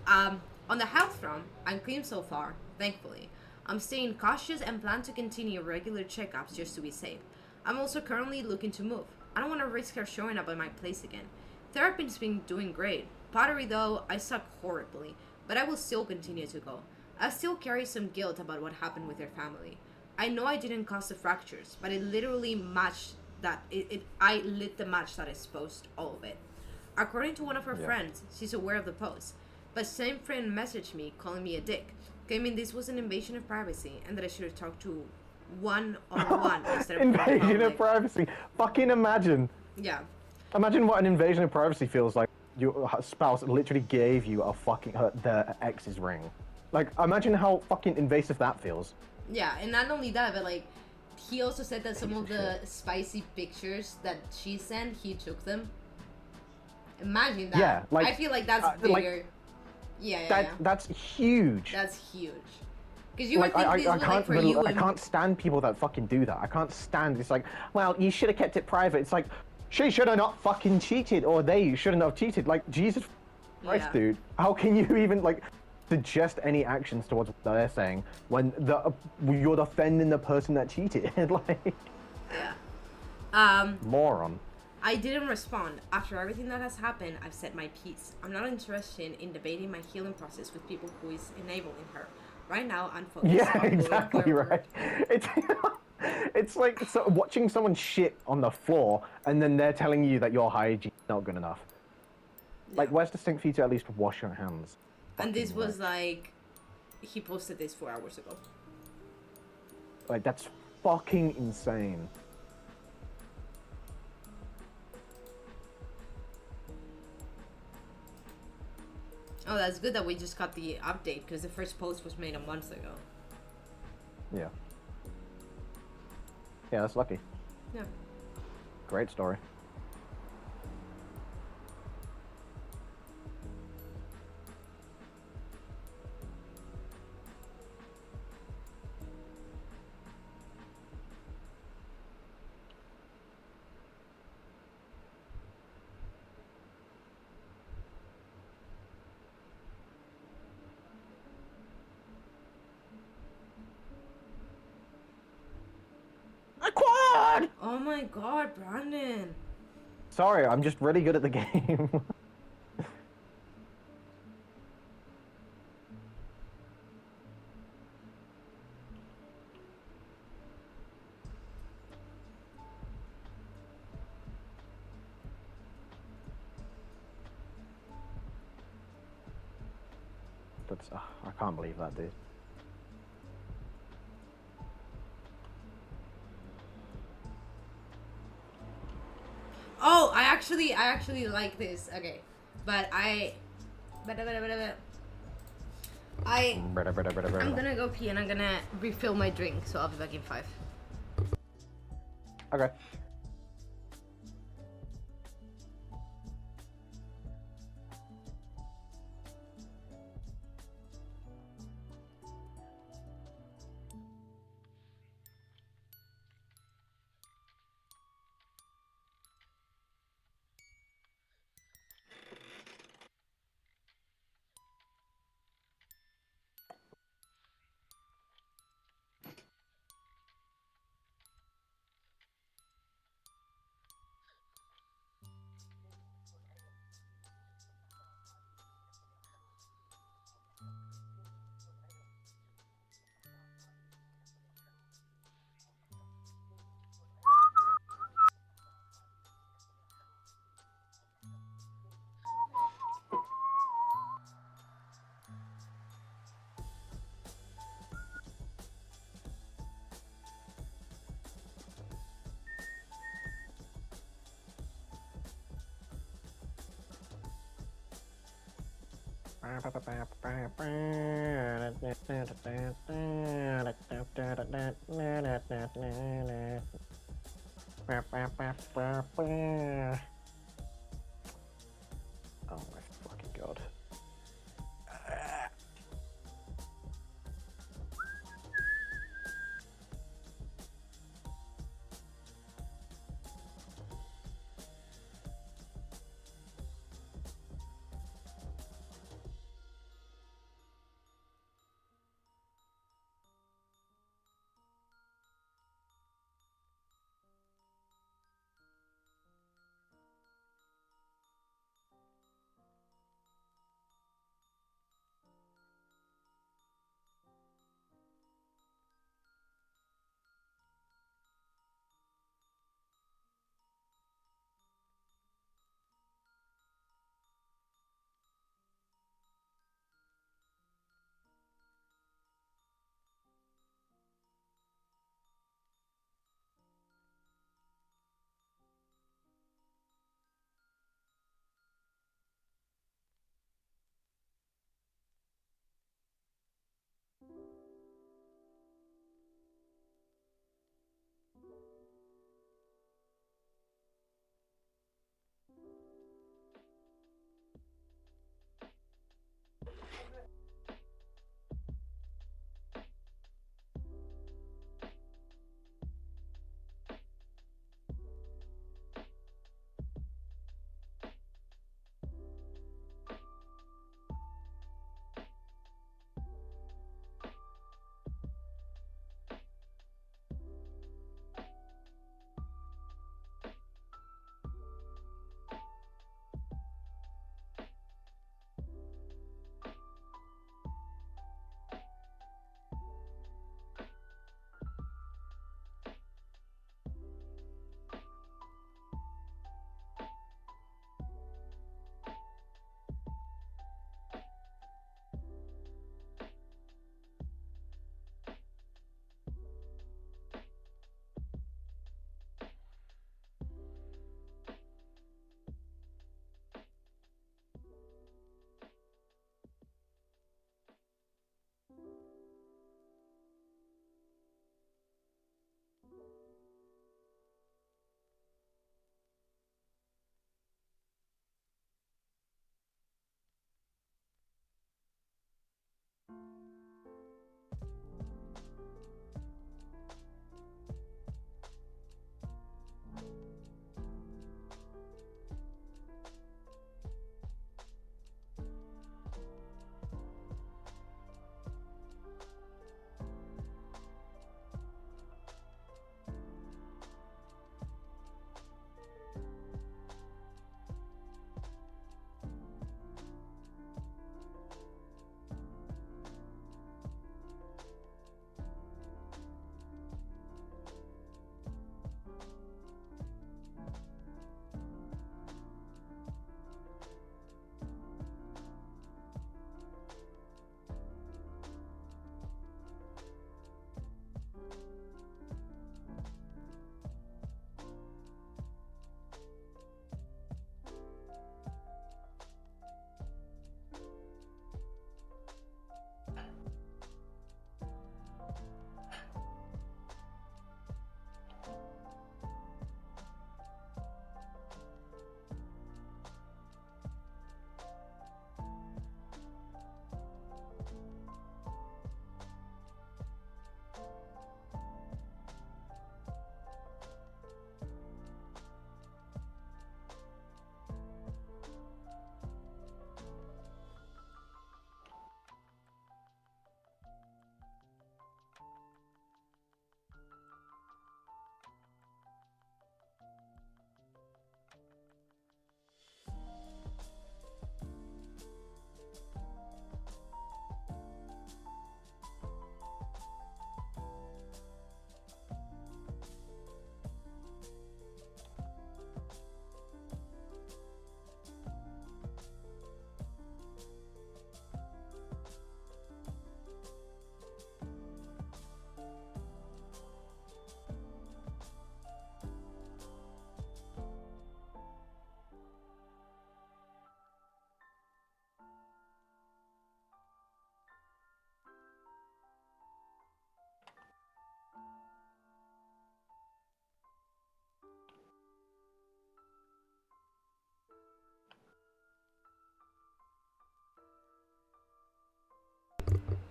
On the health front, I'm clean so far, thankfully. I'm staying cautious and plan to continue regular checkups just to be safe. I'm also currently looking to move. I don't want to risk her showing up at my place again. Therapy's been doing great. Pottery though, I suck horribly, but I will still continue to go. I still carry some guilt about what happened with her family. I know I didn't cause the fractures, but it literally matched that. I lit the match that exposed all of it. According to one of her friends, she's aware of the post, but same friend messaged me calling me a dick, claiming this was an invasion of privacy and that I should have talked to one-on-one instead of invasion of privacy. Fucking imagine. Yeah. Imagine what an invasion of privacy feels like. Your spouse literally gave you a fucking their ex's ring. Like, imagine how fucking invasive that feels. Yeah, and not only that, but like, he also said that some of the spicy pictures that she sent, he took them. Imagine that. Yeah, like I feel like that's bigger. That's huge. That's huge. Because you like, would think this was like for you. I can't stand people that fucking do that. I can't stand. It's like, well, you should have kept it private. It's like, she should have not fucking cheated, or they shouldn't have cheated. Like, Jesus Christ, dude. How can you even, like, suggest any actions towards what they're saying when you're defending the person that cheated? Like, moron. I didn't respond. After everything that has happened, I've said my piece. I'm not interested in debating my healing process with people who is enabling her. Right now, I'm focused on exactly right. It's like watching someone shit on the floor and then they're telling you that your hygiene's not good enough. Like, where's the stink for you to at least wash your hands? And this was like, he posted this 4 hours ago. Like, that's fucking insane. Oh, that's good that we just got the update because the first post was made a month ago. Yeah. Yeah, that's lucky. Yeah. Great story. Oh my god, Brandon. Sorry, I'm just really good at the game. That's, I can't believe that, dude. Oh, I actually like this. Okay, but I'm gonna go pee and I'm gonna refill my drink, so I'll be back in 5. Okay. Oh my fucking god.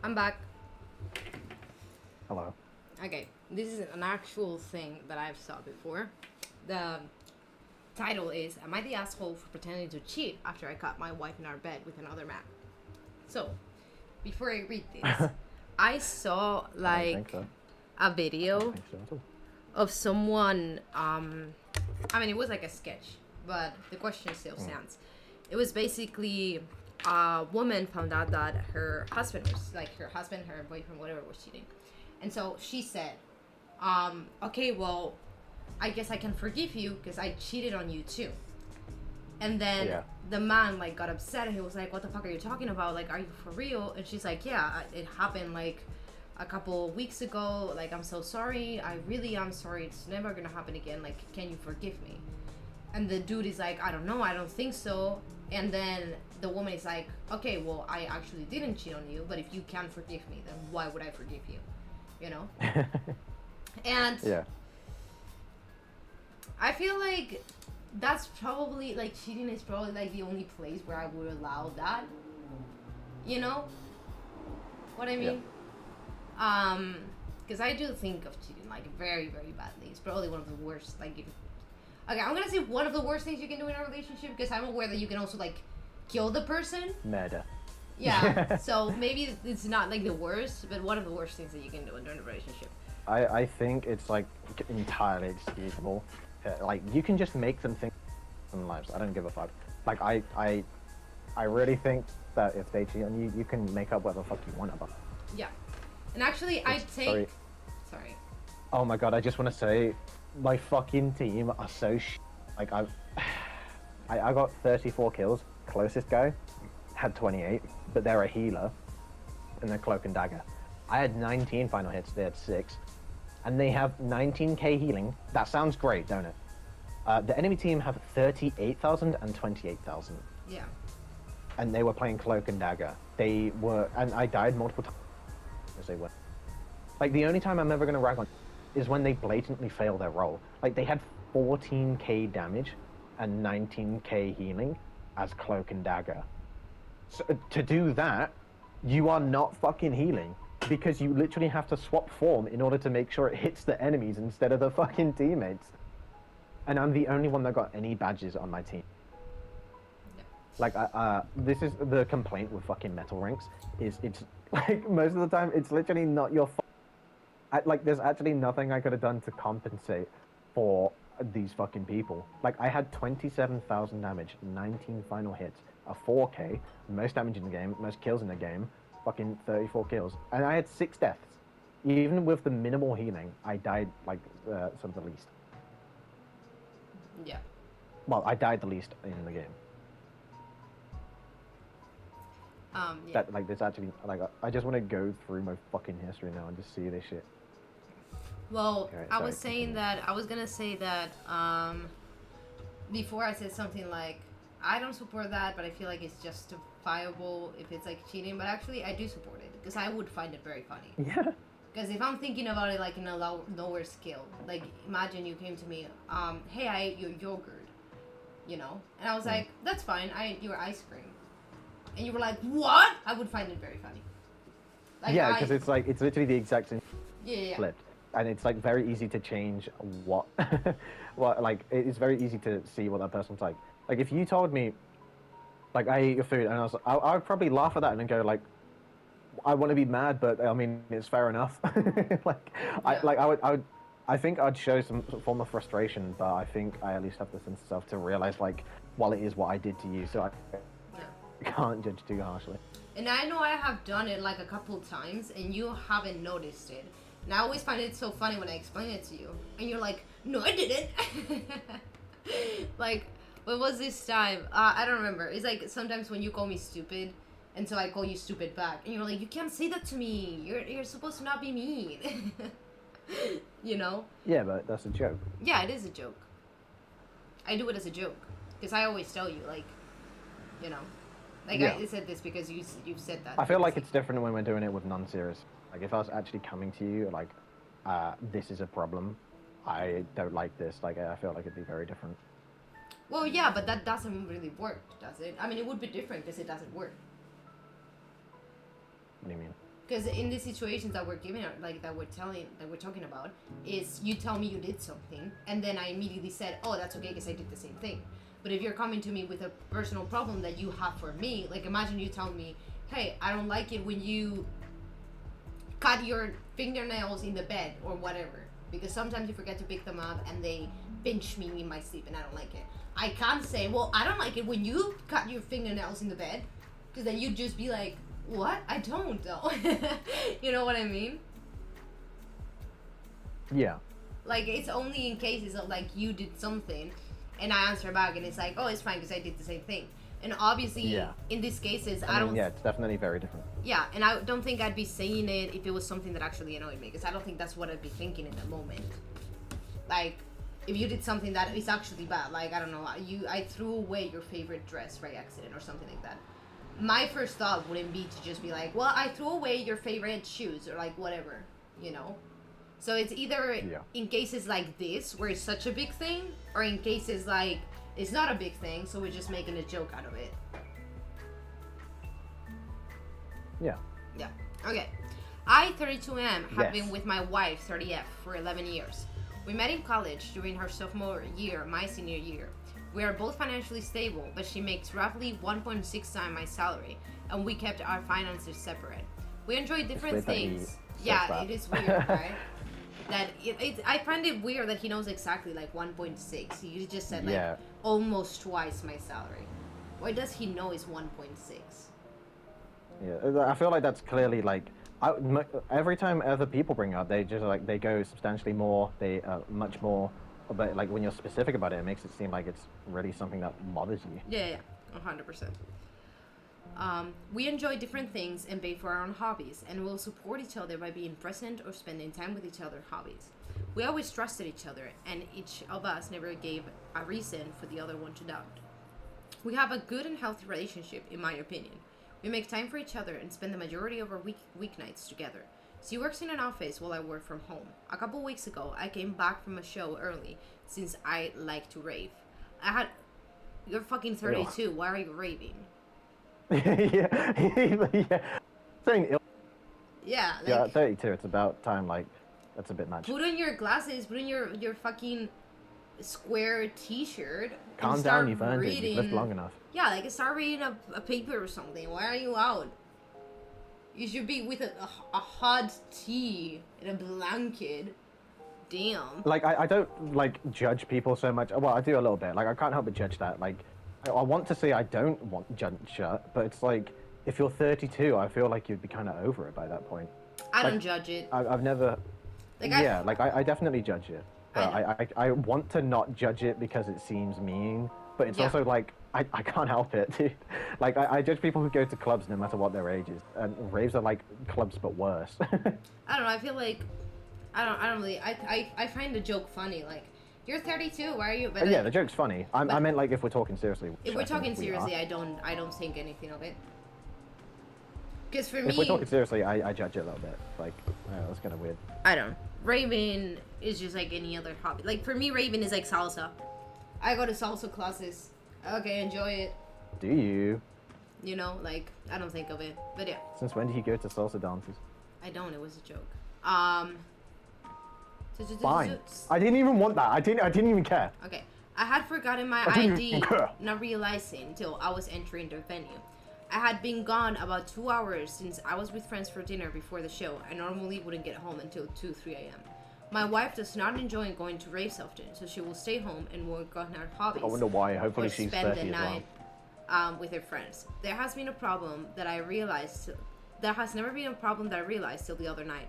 I'm back. Hello. Okay, this is an actual thing that I've saw before. The title is, "Am I the asshole for pretending to cheat after I caught my wife in our bed with another man?" So, before I read this, I saw I don't like think so. a I don't video think so at all. of someone, I mean, it was like a sketch, but the question still stands. It was basically a woman found out that her husband, her boyfriend, whatever, was cheating. And so she said, okay, well, I guess I can forgive you because I cheated on you too. And then Yeah. the man like got upset and he was like, "What the fuck are you talking about? Like, are you for real?" And she's like, "Yeah, it happened like a couple weeks ago. Like, I'm so sorry. I really am sorry. It's never gonna happen again. Like, can you forgive me?" And the dude is like, "I don't know. I don't think so." And then the woman is like, "Okay, well, I actually didn't cheat on you, but if you can't forgive me, then why would I forgive you? You know?" And Yeah. I feel like that's probably like cheating is probably like the only place where I would allow that. You know what I mean? Because I do think of cheating like very, very badly. It's probably one of the worst. Like, okay, I'm gonna say one of the worst things you can do in a relationship because I'm aware that you can also like kill the person. Murder. Yeah. So maybe it's not like the worst, but one of the worst things that you can do in a relationship. I think it's like entirely excusable. Like you can just make them think in lives. I don't give a fuck. Like I really think that if they cheat on you, you can make up whatever the fuck you want about it. Yeah. And actually, I'd take. Sorry. Sorry. Oh my god, I just want to say, my fucking team are so like I got 34 kills. Closest guy had 28, but they're a healer, and they're cloak and dagger. I had 19 final hits. They had 6, and they have 19k healing. That sounds great, don't it? The enemy team have 38,000 and 28,000. Yeah. And they were playing cloak and dagger. They were, and I died multiple times as they were. Like the only time I'm ever gonna rag on is when they blatantly fail their role. Like they had 14k damage and 19k healing as cloak and dagger. So to do that, you are not fucking healing because you literally have to swap form in order to make sure it hits the enemies instead of the fucking teammates. And I'm the only one that got any badges on my team. Like, this is the complaint with fucking metal ranks, is it's, like, most of the time, it's literally not your fault. Like, there's actually nothing I could have done to compensate for these fucking people. Like, I had 27,000 damage, 19 final hits, a 4k, most damage in the game, most kills in the game, fucking 34 kills, and I had 6 deaths. Even with the minimal healing, I died, like, sort of the least. Yeah. Well, I died the least in the game. Yeah. That, like, there's actually, like, I just want to go through my fucking history now and just see this shit. Well, Okay, I sorry, was saying continue. that, I was gonna say that, before I said something like, I don't support that, but I feel like it's justifiable if it's like cheating, but actually I do support it, because I would find it very funny. Yeah. Because if I'm thinking about it like in a lower scale, like imagine you came to me, hey, I ate your yogurt, you know? And I was like, that's fine, I ate your ice cream. And you were like, what? I would find it very funny. Like, Yeah, because it's like, it's literally the exact same yeah. flipped. And it's like very easy to change what, like, it's very easy to see what that person's like. Like, if you told me, like, I ate your food, and I would probably laugh at that and then go, like, I want to be mad, but I mean, it's fair enough. Like, Yeah. I think I'd show some form of frustration, but I think I at least have the sense of self to realize, like, well, it is what I did to you, so I can't judge too harshly. And I know I have done it like a couple times, and you haven't noticed it. And I always find it so funny when I explain it to you, and you're like, no, I didn't. Like, what was this time? I don't remember. It's like sometimes when you call me stupid, and so I call you stupid back, and you're like, you can't say that to me. You're supposed to not be mean. You know? Yeah, but that's a joke. Yeah, it is a joke. I do it as a joke, because I always tell you, like, you know, like Yeah. I said this because you've said that. I feel like it's different when we're doing it with non-serious. Like, if I was actually coming to you, like, this is a problem, I don't like this, like, I feel like it'd be very different. Well, yeah, but that doesn't really work, does it? I mean, it would be different because it doesn't work. What do you mean? Because in the situations that we're giving, like that we're talking about, is you tell me you did something, and then I immediately said, oh, that's okay because I did the same thing. But if you're coming to me with a personal problem that you have for me, like imagine you tell me, hey, I don't like it when you cut your fingernails in the bed or whatever, because sometimes you forget to pick them up and they pinch me in my sleep and I don't like it. I can't say, well, I don't like it when you cut your fingernails in the bed, because then you'd just be like, what? I don't though. You know what I mean? Yeah. Like, it's only in cases of like you did something and I answer back and it's like, oh, it's fine because I did the same thing. And obviously, in these cases, I don't... Yeah, it's definitely very different. Yeah, and I don't think I'd be saying it if it was something that actually annoyed me, because I don't think that's what I'd be thinking in the moment. Like, if you did something that is actually bad, like, I don't know, I threw away your favorite dress by accident or something like that. My first thought wouldn't be to just be like, well, I threw away your favorite shoes or like whatever, you know? So it's either in cases like this, where it's such a big thing, or in cases like it's not a big thing, so we're just making a joke out of it. Yeah. Yeah. Okay. I, 32M, have been with my wife, 30F, for 11 years. We met in college during her sophomore year, my senior year. We are both financially stable, but she makes roughly 1.6 times my salary, and we kept our finances separate. We enjoy different things. Yeah, it is weird, right? That I find it weird that he knows exactly like 1.6. He just said like almost twice my salary. Why does he know it's 1.6? Yeah, I feel like that's clearly like every time other people bring it up, they just like they go substantially more. They much more. But like when you're specific about it, it makes it seem like it's really something that bothers you. Yeah, 100%. We enjoy different things and pay for our own hobbies, and we'll support each other by being present or spending time with each other's hobbies. We always trusted each other, and each of us never gave a reason for the other one to doubt. We have a good and healthy relationship, in my opinion. We make time for each other and spend the majority of our weeknights together. She works in an office while I work from home. A couple weeks ago, I came back from a show early, since I like to rave. You're fucking 32, why are you raving? yeah. Saying yeah, like, yeah, 32, it's about time, like, that's a bit much. Put on your glasses, put on your fucking square t-shirt. Calm down, you've earned it, you've lived long enough. Yeah, like, start reading a paper or something. Why are you out? You should be with a hot tea and a blanket. Damn. Like, I don't, like, judge people so much. Well, I do a little bit. Like, I can't help but judge that. Like, I want to say I don't want judge that, but it's like, if you're 32, I feel like you'd be kind of over it by that point. I don't judge it. I've never... Like, I definitely judge it. But I want to not judge it because it seems mean, but it's also like, I can't help it, dude. Like, I judge people who go to clubs no matter what their age is, and raves are like clubs but worse. I don't know, I feel like, I don't really, I find the joke funny, like, you're 32, why are you... But yeah, the joke's funny. I meant like if we're talking seriously. If we're talking seriously, I don't think anything of it. Because for me... If we're talking seriously, I judge it a little bit. Like, that's kind of weird. I don't. Raving is just like any other hobby. Like, for me, raving is like salsa. I go to salsa classes. Okay, enjoy it. Do you? You know, like, I don't think of it. But yeah. Since when do you go to salsa dances? I don't. It was a joke. Fine. I didn't even want that. I didn't even care. Okay. I had forgotten my ID, not realizing until I was entering the venue. I had been gone about 2 hours since I was with friends for dinner before the show. I normally wouldn't get home until 2, 3 a.m. My wife does not enjoy going to raves often, so she will stay home and work on her hobbies. I wonder why. Hopefully she's 30 spend the as night well. With her friends. There has been a problem that I realized. There has never been a problem that I realized till the other night.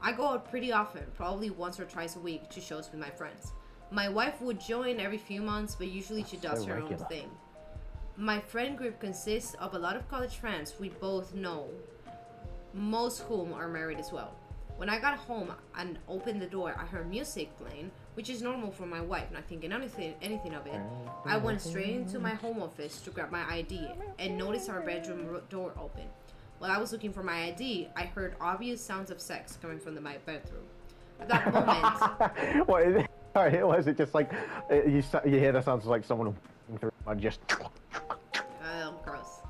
I go out pretty often, probably once or twice a week, to shows with my friends. My wife would join every few months, but usually she does her own thing. My friend group consists of a lot of college friends we both know, most whom are married as well. When I got home and opened the door, I heard music playing, which is normal for my wife, not thinking anything of it. I went straight into my home office to grab my ID and noticed our bedroom door open. While I was looking for my ID, I heard obvious sounds of sex coming from my bedroom. At that moment... What is it? Sorry, was it just like, you hear the sounds like someone through and just... gross.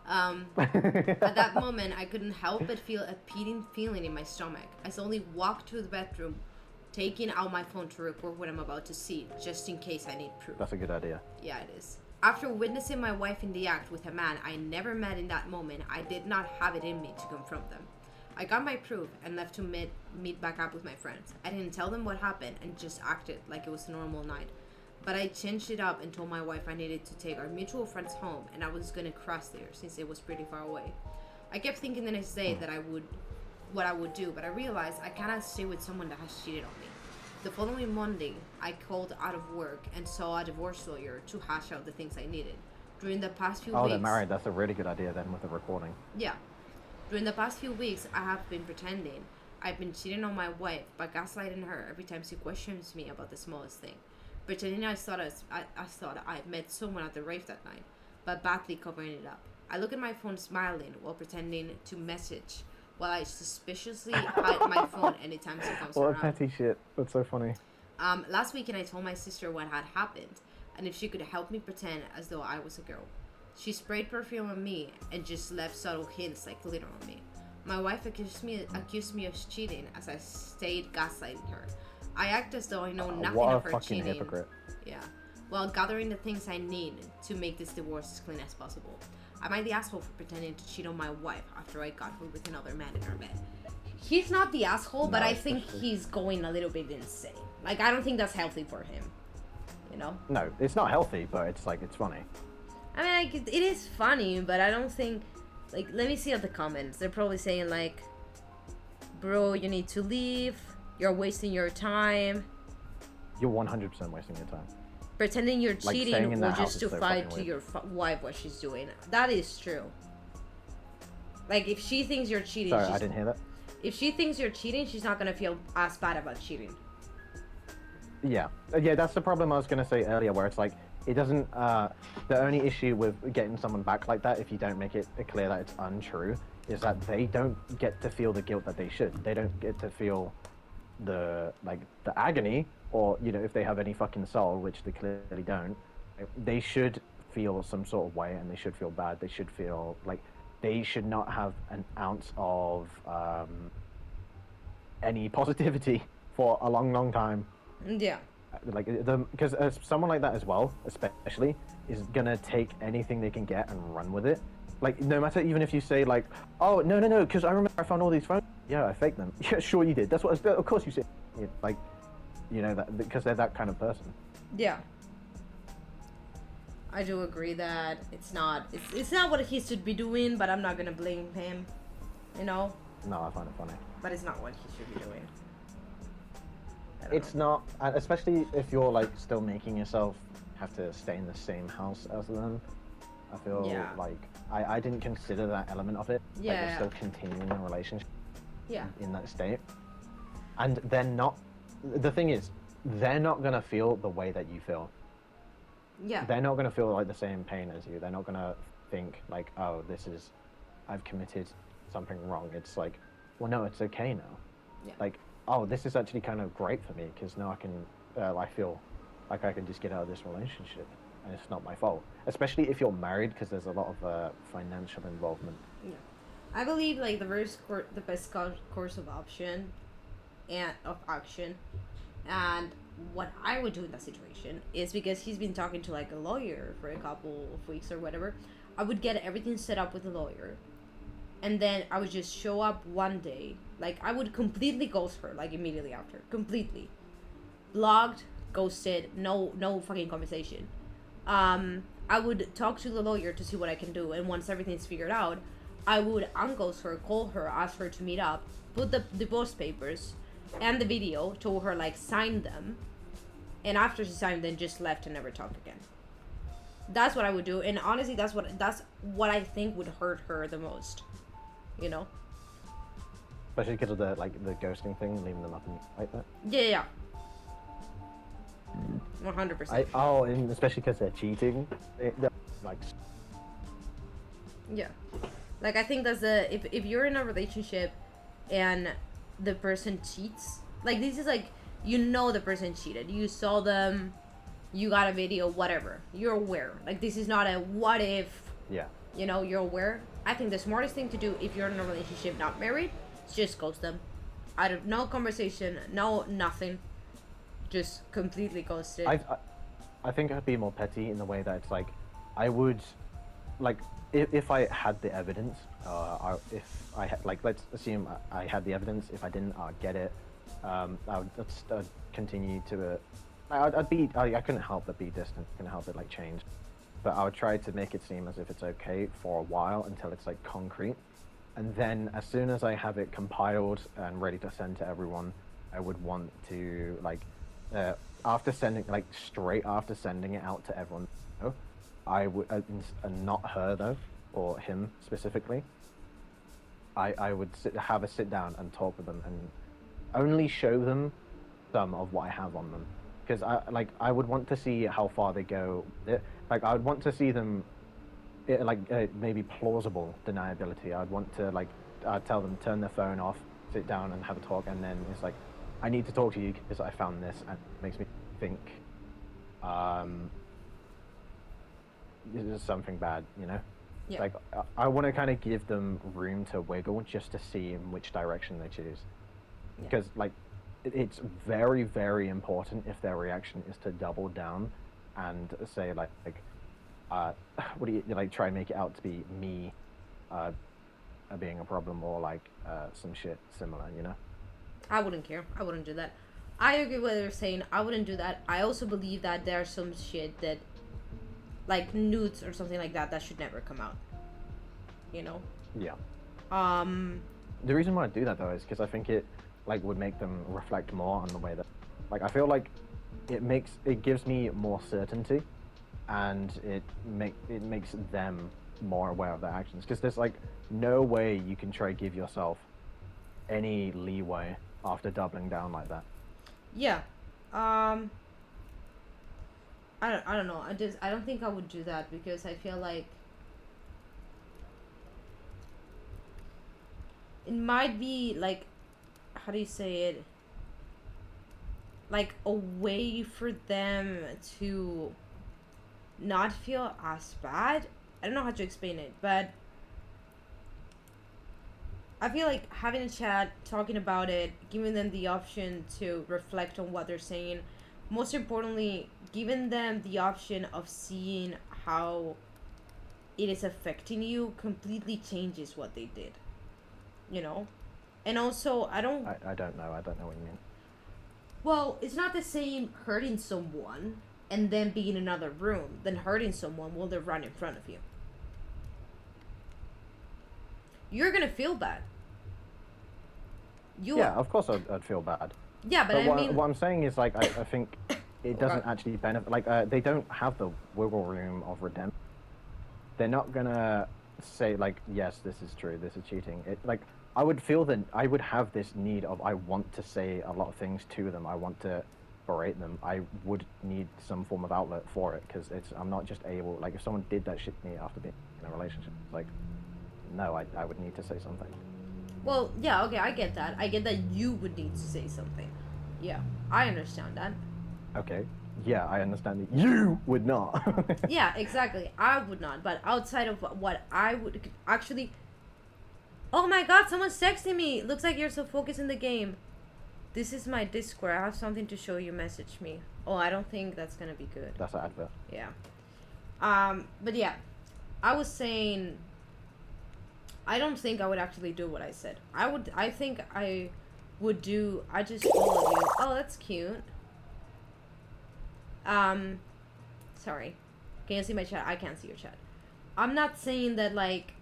At that moment, I couldn't help but feel a peeling feeling in my stomach. I slowly walked to the bedroom, taking out my phone to record what I'm about to see, just in case I need proof. That's a good idea. Yeah, it is. After witnessing my wife in the act with a man I never met in that moment, I did not have it in me to confront them. I got my proof and left to meet back up with my friends. I didn't tell them what happened and just acted like it was a normal night. But I changed it up and told my wife I needed to take our mutual friends home and I was gonna cross there since it was pretty far away. I kept thinking the next day that what I would do, but I realized I cannot stay with someone that has cheated on me. The following Monday, I called out of work and saw a divorce lawyer to hash out the things I needed. During the past few weeks... Oh, they're married. That's a really good idea then with the recording. Yeah. During the past few weeks, I have been pretending I've been cheating on my wife by gaslighting her every time she questions me about the smallest thing. Pretending I thought I met someone at the rave that night, but badly covering it up. I look at my phone smiling while pretending to message, while I suspiciously hide my phone anytime she comes around. What a petty shit. That's so funny. Last weekend I told my sister what had happened, and if she could help me pretend as though I was a girl. She sprayed perfume on me and just left subtle hints like glitter on me. My wife accused me of cheating as I stayed gaslighting her. I act as though I know nothing of her cheating. What a fucking hypocrite. Yeah. While gathering the things I need to make this divorce as clean as possible. Am I the asshole for pretending to cheat on my wife after I got her with another man in our bed? He's not the asshole, but I think he's going a little bit insane. Like, I don't think that's healthy for him. You know? No, it's not healthy, but it's like, it's funny. I mean, like, it is funny, but I don't think... Like, let me see at the comments. They're probably saying, like, bro, you need to leave. You're wasting your time. You're 100% wasting your time. Pretending you're Like, cheating or just to fight to your wife what she's doing. That is true. Like, if she thinks you're cheating... Sorry, I didn't hear that. If she thinks you're cheating, she's not going to feel as bad about cheating. Yeah. Yeah, that's the problem I was going to say earlier, where it's like, it doesn't... the only issue with getting someone back like that, if you don't make it clear that it's untrue, is that they don't get to feel the guilt that they should. They don't get to feel the agony, or, you know, if they have any fucking soul, which they clearly don't, they should feel some sort of way, and they should feel bad. They should feel like they should not have an ounce of any positivity for a long, long time. Yeah. Like, because someone like that as well, especially, is gonna take anything they can get and run with it. Like, no matter, even if you say like, oh, no, because I remember I found all these phones. Yeah, I faked them. Yeah, sure you did. That's what, of course you said. Like, you know, that because they're that kind of person. Yeah. I do agree that it's not what he should be doing, but I'm not gonna blame him, you know? No, I find it funny. But it's not what he should be doing. It's not, especially if you're like still making yourself have to stay in the same house as them. I feel like I didn't consider that element of it. Yeah. Like, you're still continuing a relationship. Yeah. In that state. And they're not, the thing is, they're not gonna feel the way that you feel. Yeah. They're not gonna feel like the same pain as you. They're not gonna think like, oh, I've committed something wrong. It's like, well, no, it's okay now. Yeah. Like, oh, this is actually kind of great for me because now I can, I feel like I can just get out of this relationship and it's not my fault. Especially if you're married, because there's a lot of financial involvement. Yeah. I believe like the best course of action and what I would do in that situation is, because he's been talking to like a lawyer for a couple of weeks or whatever, I would get everything set up with the lawyer, and then I would just show up one day. Like, I would completely ghost her, like, immediately after. Completely. Blocked, ghosted, no fucking conversation. I would talk to the lawyer to see what I can do, and once everything's figured out, I would unghost her, call her, ask her to meet up, put the divorce papers and the video, told her, like, sign them, and after she signed them, just left and never talked again. That's what I would do, and honestly, that's what I think would hurt her the most. You know? Especially because of the ghosting thing, leaving them up and like that. Yeah. 100%. And especially because they're cheating. Yeah. Like, I think that's if you're in a relationship and the person cheats, like, this is like, you know the person cheated. You saw them, you got a video, whatever. You're aware. Like, this is not a what if. Yeah. you know, you're aware. I think the smartest thing to do if you're in a relationship not married is just ghost them. Out of no conversation, no nothing, just completely ghost it. I think I'd be more petty in the way that it's like, I would, like, if I had the evidence, if I had, like, let's assume I had the evidence. If I didn't, I'd get it. I'd continue to, I couldn't help but be distant. Couldn't help but like change. But I would try to make it seem as if it's okay for a while until it's like concrete. And then as soon as I have it compiled and ready to send to everyone, I would want to like, after sending, like straight after sending it out to everyone, you know, I would, not her though, or him specifically, I would have a sit down and talk with them and only show them some of what I have on them. Because I would want to see how far they go. Like I would want to see them, maybe plausible deniability. I'd want to I'd tell them turn their phone off, sit down and have a talk, and then it's like, I need to talk to you because I found this and it makes me think there's something bad, you know? Yeah. Like I want to kind of give them room to wiggle just to see in which direction they choose. Yeah. Because like it's very, very important if their reaction is to double down and say like what do you like, try and make it out to be me being a problem, or like some shit similar, you know? I wouldn't care. I wouldn't do that. I agree with what you're saying. I wouldn't do that. I also believe that there's some shit that, like nudes or something like that, that should never come out. You know? Yeah. The reason why I do that though is because I think it like would make them reflect more on the way that, like, I feel like it gives me more certainty, and it makes them more aware of their actions. Because there's like no way you can try to give yourself any leeway after doubling down like that. Yeah. I don't know. I don't think I would do that because I feel like it might be like, how do you say it? Like a way for them to not feel as bad. I don't know how to explain it, but I feel like having a chat, talking about it, giving them the option to reflect on what they're saying, most importantly, giving them the option of seeing how it is affecting you completely changes what they did, you know? And also, I don't know what you mean. Well, it's not the same hurting someone and then being in another room than hurting someone while they're right in front of you. You're gonna feel bad. Yeah, of course I'd feel bad. Yeah, but I mean, what I'm saying is like I think it doesn't actually benefit. Like they don't have the wiggle room of redemption. They're not gonna say like, yes, this is true, this is cheating. It like I would feel that I would have this need of, I want to say a lot of things to them. I want to berate them. I would need some form of outlet for it, because I'm not just able, like if someone did that shit to me after being in a relationship, like no, I would need to say something. Well, yeah, okay, I get that. I get that you would need to say something. Yeah, I understand that. Okay, yeah, I understand that you would not. Yeah, exactly. I would not. But outside of what I would actually... Oh my god, someone's texting me. Looks like you're so focused in the game. This is my Discord. I have something to show you. Message me. Oh, I don't think that's gonna be good. That's an advert. Yeah. But yeah, I was saying... I don't think I would actually do what I said. I think I would do... I just followed you. Oh, that's cute. Sorry. Can you see my chat? I can't see your chat. I'm not saying that, like,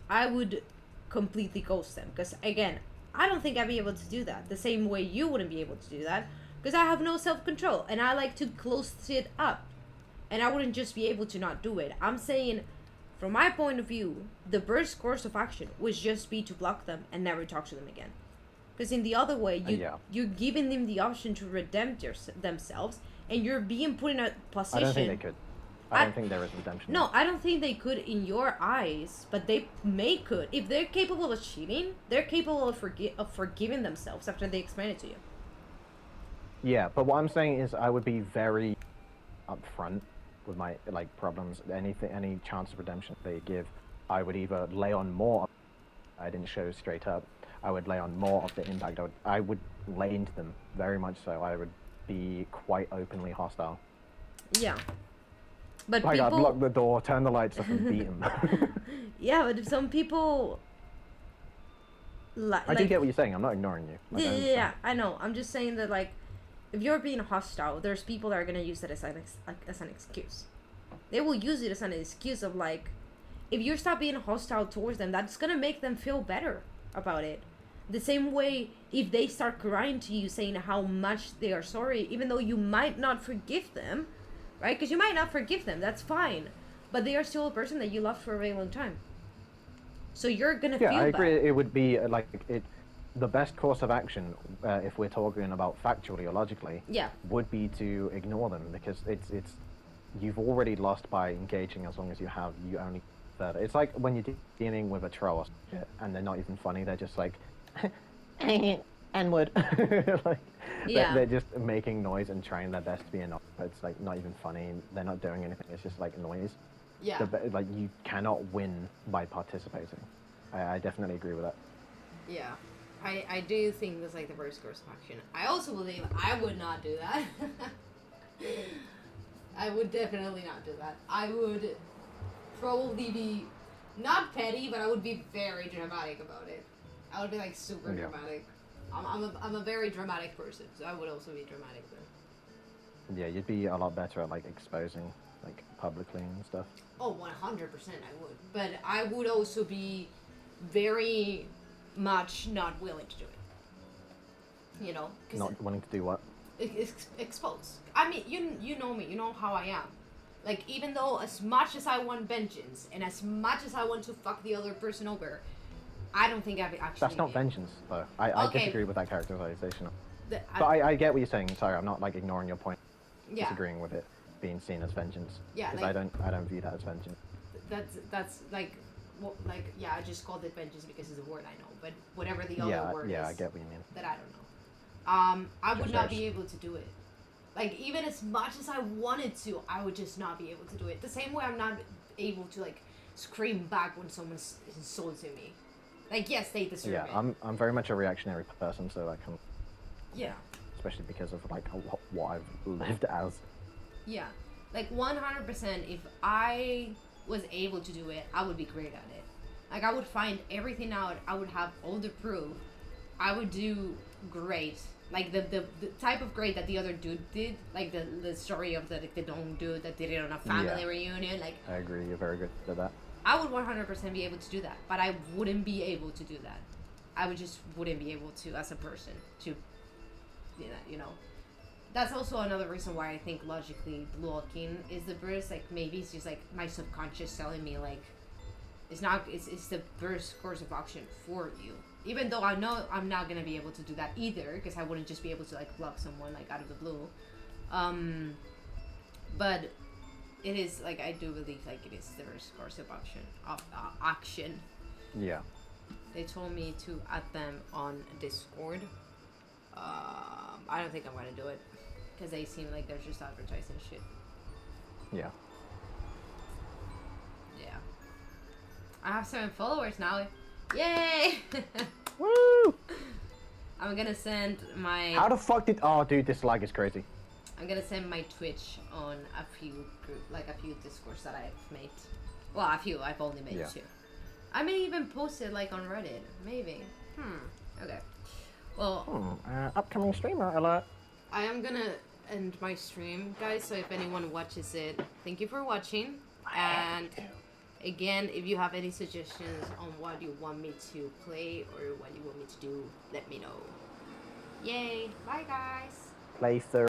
I would completely ghost them. Because, again, I don't think I'd be able to do that. The same way you wouldn't be able to do that. Because I have no self-control. And I like to close shit up. And I wouldn't just be able to not do it. I'm saying... From my point of view, the best course of action would just be to block them and never talk to them again. Because in the other way, you're giving them the option to redeem themselves, and you're being put in a position... I don't think they could. I don't think there is redemption. No, I don't think they could in your eyes, but they could. If they're capable of cheating, they're capable of forgiving themselves after they explain it to you. Yeah, but what I'm saying is I would be very upfront with my like problems, any chance of redemption they give, I would either lay on more. I didn't show straight up. I would lay on more of the impact. I would lay into them very much so. I would be quite openly hostile. Yeah. But Like I'd people... lock the door, turn the lights off, and beat them. Yeah, but some people... I do get what you're saying. I'm not ignoring you. Yeah, I know. I'm just saying that, like, if you're being hostile, there's people that are gonna use it as an excuse. They will use it as an excuse of, like, if you stop being hostile towards them, that's gonna make them feel better about it. The same way, if they start crying to you saying how much they are sorry, even though you might not forgive them, right? Because you might not forgive them, that's fine. But they are still a person that you loved for a very long time. So you're gonna feel bad. Yeah, I agree. It would be the best course of action, if we're talking about factually or logically, Yeah. would be to ignore them, because it's you've already lost by engaging. As long as you have, you only further. It's like when you're dealing with a troll or shit, and they're not even funny. They're just like, N-word. Like, Yeah. they're just making noise and trying their best to be annoying. But it's like not even funny. They're not doing anything. It's just like noise. Yeah. Like you cannot win by participating. I definitely agree with that. Yeah. I do think that's like the worst course of action. I also believe I would not do that. I would definitely not do that. I would probably be not petty, but I would be very dramatic about it. I would be like super dramatic. I'm a very dramatic person, so I would also be dramatic then. Yeah, you'd be a lot better at like exposing like publicly and stuff. Oh, 100% I would. But I would also be very much not willing to do it. You know? Not wanting to do what? Expose. I mean, you know me. You know how I am. Like, even though as much as I want vengeance and as much as I want to fuck the other person over, I don't think I've actually... That's not vengeance, though. I disagree with that characterization. But I get what you're saying. Sorry, I'm not like ignoring your point. Yeah. Disagreeing with it being seen as vengeance. Yeah. Because Like, I don't view that as vengeance. that's like, well, like, yeah, I just called it vengeance because it's a word I know. But whatever the other word is... Yeah, I get what you mean. That I don't know. I would not be able to do it. Like, even as much as I wanted to, I would just not be able to do it. The same way I'm not able to, like, scream back when someone's insulting me. Like, yes, they deserve it. Yeah, I'm very much a reactionary person, so I can... Yeah. Especially because of, like, what I've lived as. Yeah. Like, 100%, if I was able to do it, I would be great at it. Like, I would find everything out. I would have all the proof. I would do great. Like, the type of great that the other dude did. Like, the story of the don't dude that did it on a family reunion. Like, I agree. You're very good at that. I would 100% be able to do that. But I wouldn't be able to do that. I would just wouldn't be able to, as a person, to, you know. That's also another reason why I think logically blocking is the best. Like, maybe it's just, like, my subconscious telling me, like, it's the best course of action for you. Even though I know I'm not going to be able to do that either, because I wouldn't just be able to, like, block someone, like, out of the blue. But it is, like, I do believe, like, it is the best course of action. Yeah. They told me to add them on Discord. I don't think I'm going to do it, because they seem like they're just advertising shit. Yeah. Yeah. I have 7 followers now. Yay! Woo! I'm gonna send my... How the fuck did... Oh, dude, this lag is crazy. I'm gonna send my Twitch on a few Discords that I've made. Well, a few. I've only made 2. I may even post it, like, on Reddit. Maybe. Okay. Well... upcoming streamer alert. I am gonna end my stream, guys, so if anyone watches it, thank you for watching. And... again, if you have any suggestions on what you want me to play or what you want me to do, let me know. Yay! Bye, guys! Play third.